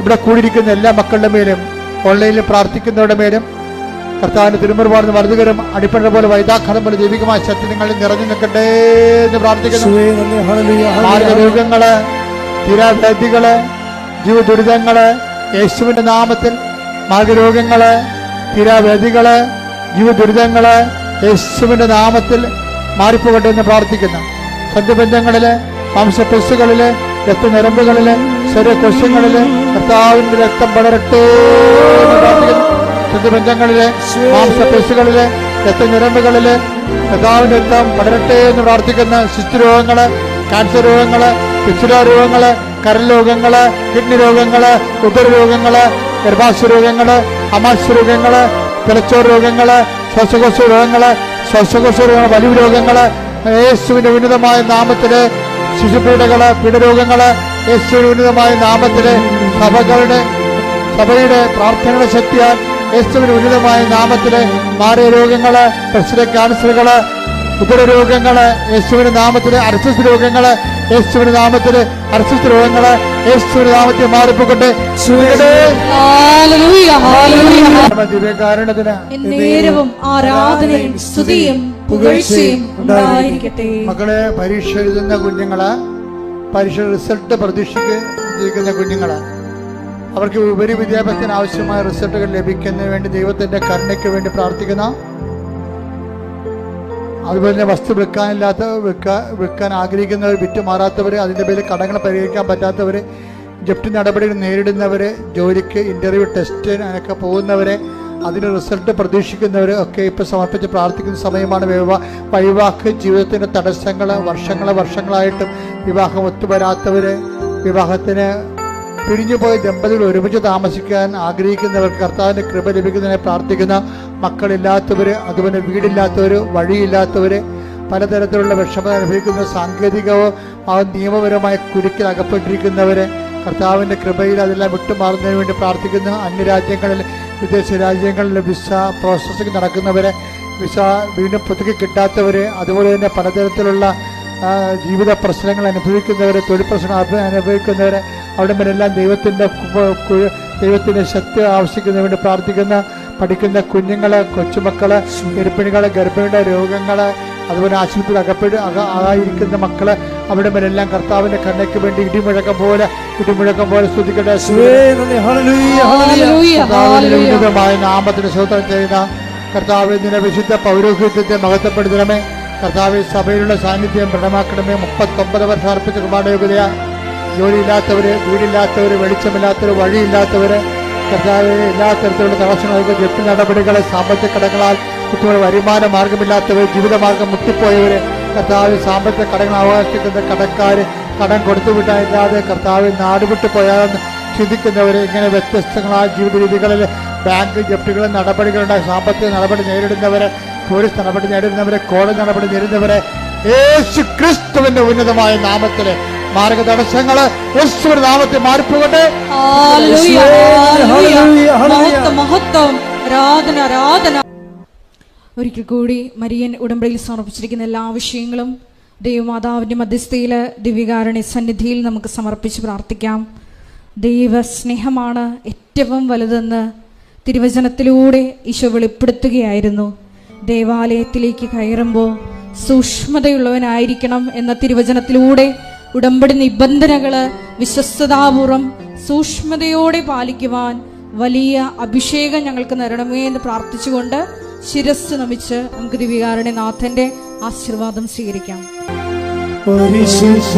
ഇവിടെ കൂടിയിരിക്കുന്ന എല്ലാ മക്കളുടെ മേലും ഓൺലൈനിൽ പ്രാർത്ഥിക്കുന്നവരുടെ മേലും കർത്താവിന്റെ തിരുമുറുപാടുന്ന വലതുകരം അടിപ്പഴ പോലെ വൈദാഖനം പോലെ ദൈവികമായ ശക്തി നിങ്ങളിൽ നിറഞ്ഞു നിൽക്കട്ടെ എന്ന് പ്രാർത്ഥിക്കുന്നു. മാർഗരോഗങ്ങള്, തീരാവ്യാധികള്, ജീവദുരിതങ്ങള് യേശുവിന്റെ നാമത്തിൽ, മാർഗരോഗങ്ങള്, തീരാവ്യാധികള്, ജീവദുരിതങ്ങള് യേശുവിന്റെ നാമത്തിൽ മാറിപ്പോകട്ടെ എന്ന് പ്രാർത്ഥിക്കുന്നു. സന്ധിബന്ധങ്ങളില്, മാംസപെസ്സുകളില്, രക്തഞരമ്പുകളില്, ശരീരകോശങ്ങളില് കർത്താവിന്റെ രക്തം പടരട്ടെ എന്ന് പ്രാർത്ഥിക്കുന്നു. ബന്ധങ്ങളിലെ മാംസപേശികളിലെ രക്തഞരമ്പുകളിലെ കർത്താവിന്റെ രക്തം പടരട്ടെ എന്ന് പ്രാർത്ഥിക്കുന്ന ശിശുരോഗങ്ങള്, ക്യാൻസർ രോഗങ്ങള്, പിച്ചുല രോഗങ്ങള്, കരൾ രോഗങ്ങള്, കിഡ്നി രോഗങ്ങള്, ഉദരരോഗങ്ങള്, ഗർഭാശയ രോഗങ്ങള്, അമാശയ രോഗങ്ങള്, തലച്ചോർ രോഗങ്ങള്, ശ്വാസകോശ രോഗങ്ങള്, വലിവ് രോഗങ്ങള് യേശുവിന്റെ ഉന്നതമായ നാമത്തില്, ശിശുപീഡകള്, പീഡരോഗങ്ങള് യേശുവിന്റെ ഉന്നതമായ നാമത്തില്, സഭയുടെ പ്രാർത്ഥനയുടെ ശക്തിയാൽ യേശുവിന്റെ ഉന്നതമായ നാമത്തില് മാറിയ രോഗങ്ങള്, പ്രശ്ന ക്യാൻസറുകള്, ഉദരരോഗങ്ങള് യേശുവിന്റെ നാമത്തില്, അർശസ് രോഗങ്ങള് യേശുവിന്റെ നാമത്തില്, അർശസ് രോഗങ്ങള് യേശുവിന്റെ നാമത്തിൽ മാറിപ്പോകട്ടെ. ആരാധനയും സ്തുതിയും പുകഴ്ചയും ഉണ്ടായിരിക്കട്ടെ. മക്കളെ, പരീക്ഷ എഴുതുന്ന കുഞ്ഞുങ്ങള് പരീക്ഷ റിസൾട്ട് പ്രതീക്ഷിക്കുന്ന കുഞ്ഞുങ്ങൾ, അവർക്ക് ഉപരി വിദ്യാഭ്യാസത്തിന് ആവശ്യമായ റിസൾട്ടുകൾ ലഭിക്കുന്നതിന് വേണ്ടി ദൈവത്തിൻ്റെ കരുണയ്ക്ക് വേണ്ടി പ്രാർത്ഥിക്കുന്ന, അതുപോലെ തന്നെ വസ്തു വിൽക്കാൻ ആഗ്രഹിക്കുന്നവർ, വിറ്റുമാറാത്തവർ, അതിൻ്റെ പേരിൽ കടങ്ങൾ പരിഹരിക്കാൻ പറ്റാത്തവർ, ജപ്തി നടപടികൾ നേരിടുന്നവർ, ജോലിക്ക് ഇൻ്റർവ്യൂ ടെസ്റ്റ് അങ്ങനെയൊക്കെ പോകുന്നവരെ, അതിന് റിസൾട്ട് പ്രതീക്ഷിക്കുന്നവർ ഒക്കെ ഇപ്പോൾ സമർപ്പിച്ച് പ്രാർത്ഥിക്കുന്ന സമയമാണ്. വൈവാഹ ജീവിതത്തിൻ്റെ തടസ്സങ്ങൾ വർഷങ്ങളായിട്ടും വിവാഹം ഒത്തുവരാത്തവർ, വിവാഹത്തിന് പിരിഞ്ഞുപോയ ദമ്പതികൾ ഒരുമിച്ച് താമസിക്കാൻ ആഗ്രഹിക്കുന്നവർക്ക് കർത്താവിൻ്റെ കൃപ ലഭിക്കുന്നതിനെ പ്രാർത്ഥിക്കുന്ന, മക്കളില്ലാത്തവർ, അതുപോലെ വീടില്ലാത്തവർ, വഴിയില്ലാത്തവർ, പലതരത്തിലുള്ള വിഷമത അനുഭവിക്കുന്ന, സാങ്കേതികവും നിയമപരമായ കുരുക്കിൽ അകപ്പെട്ടിരിക്കുന്നവർ, കർത്താവിൻ്റെ കൃപയിൽ അതെല്ലാം വിട്ടുമാറുന്നതിന് വേണ്ടി പ്രാർത്ഥിക്കുന്ന, അന്യരാജ്യങ്ങളിൽ വിദേശ രാജ്യങ്ങളിൽ വിസ പ്രോസസ്സിംഗ് നടക്കുന്നവരെ, വിസ വീണ്ടും പുതുക്കി കിട്ടാത്തവർ, അതുപോലെ തന്നെ പലതരത്തിലുള്ള ജീവിത പ്രശ്നങ്ങൾ അനുഭവിക്കുന്നവർ, തൊഴിൽ പ്രശ്നങ്ങൾ അനുഭവിക്കുന്നവർ, അവിടെ മേലെല്ലാം ദൈവത്തിൻ്റെ ശക്തി ആവശ്യിക്കുന്നതിന് വേണ്ടി പ്രാർത്ഥിക്കുന്ന, പഠിക്കുന്ന കുഞ്ഞുങ്ങൾ, കൊച്ചുമക്കൾ, ഗർഭിണികൾ, ഗർഭിണിയുടെ രോഗങ്ങൾ, അതുപോലെ ആശുപത്രിയിൽ ആയിരിക്കുന്ന മക്കള്, അവിടെ മേലെല്ലാം കർത്താവിന്റെ കണ്ണയ്ക്ക് വേണ്ടി ഇടിമുഴക്കം പോലെ സ്തുതിക്കട്ടെ. ഉന്നതമായ നാമത്തിന് സ്തോത്രം ചെയ്യുന്ന കർത്താവ്, നിന്റെ വിശുദ്ധ പൗരോഹിത്യത്തെ മഹത്വപ്പെടുത്തണമേ. കർത്താവ്, സഭയിലുള്ള സാന്നിധ്യം ദൃഢമാക്കണമേ. 39 വർഷം അർപ്പിച്ച കുർബാനയോഗ്യതയാ, ജോലിയില്ലാത്തവര്, വീടില്ലാത്തവര്, വെളിച്ചമില്ലാത്തവര്, വഴിയില്ലാത്തവര്, കർത്താവ് എല്ലാ തരത്തിലുള്ള തടസ്സങ്ങൾക്ക്, ജപ്തി നടപടികളെ, സാമ്പത്തിക കടങ്ങളാൽ കുട്ടികൾ വരുമാന മാർഗമില്ലാത്തവർ, ജീവിതമാർഗം മുട്ടിപ്പോയവര്, കർത്താവ് സാമ്പത്തിക കടങ്ങൾ അവകാശിക്കുന്ന കടക്കാർ, കടം കൊടുത്തുവിട്ടായില്ലാതെ കർത്താവ് നാടുവിട്ടു പോയാലെന്ന് ചിന്തിക്കുന്നവർ, ഇങ്ങനെ വ്യത്യസ്തങ്ങളായ ജീവിത രീതികളിൽ ബാങ്ക് ജപ്തികളും നടപടികളുടെ സാമ്പത്തിക നടപടി നേരിടുന്നവരെ, പോലീസ് നടപടി നേരിടുന്നവരെ, കോടതി നടപടി നേരിടുന്നവരെ, യേശു ക്രിസ്തുവിന്റെ ഉന്നതമായ നാമത്തില് മാർഗ തടസ്സങ്ങള് യേശുവിന്റെ നാമത്തിൽ മാറിപ്പോകട്ടെ. ഒരിക്കൽ കൂടി മരിയൻ ഉടമ്പടിയിൽ സമർപ്പിച്ചിരിക്കുന്ന എല്ലാ വിഷയങ്ങളും ദൈവമാതാവിന്റെ മധ്യസ്ഥയിൽ ദിവ്യകാരുണ്യ സന്നിധിയിൽ നമുക്ക് സമർപ്പിച്ച് പ്രാർത്ഥിക്കാം. ദൈവ സ്നേഹമാണ് ഏറ്റവും വലുതെന്ന് തിരുവചനത്തിലൂടെ ഈശോ വെളിപ്പെടുത്തുകയായിരുന്നു. ദേവാലയത്തിലേക്ക് കയറുമ്പോൾ സൂക്ഷ്മതയുള്ളവനായിരിക്കണം എന്ന തിരുവചനത്തിലൂടെ ഉടമ്പടി നിബന്ധനകള് വിശ്വസ്തതാപൂർവം സൂക്ഷ്മതയോടെ പാലിക്കുവാൻ വലിയ അഭിഷേകം ഞങ്ങൾക്ക് തരണമേ എന്ന് പ്രാർത്ഥിച്ചുകൊണ്ട് ശിരസ് നമിച്ച് നമുക്ക് ദിവ്യകാരുണ്യനാഥന്റെ ആശീർവാദം സ്വീകരിക്കാം. പരിശുദ്ധ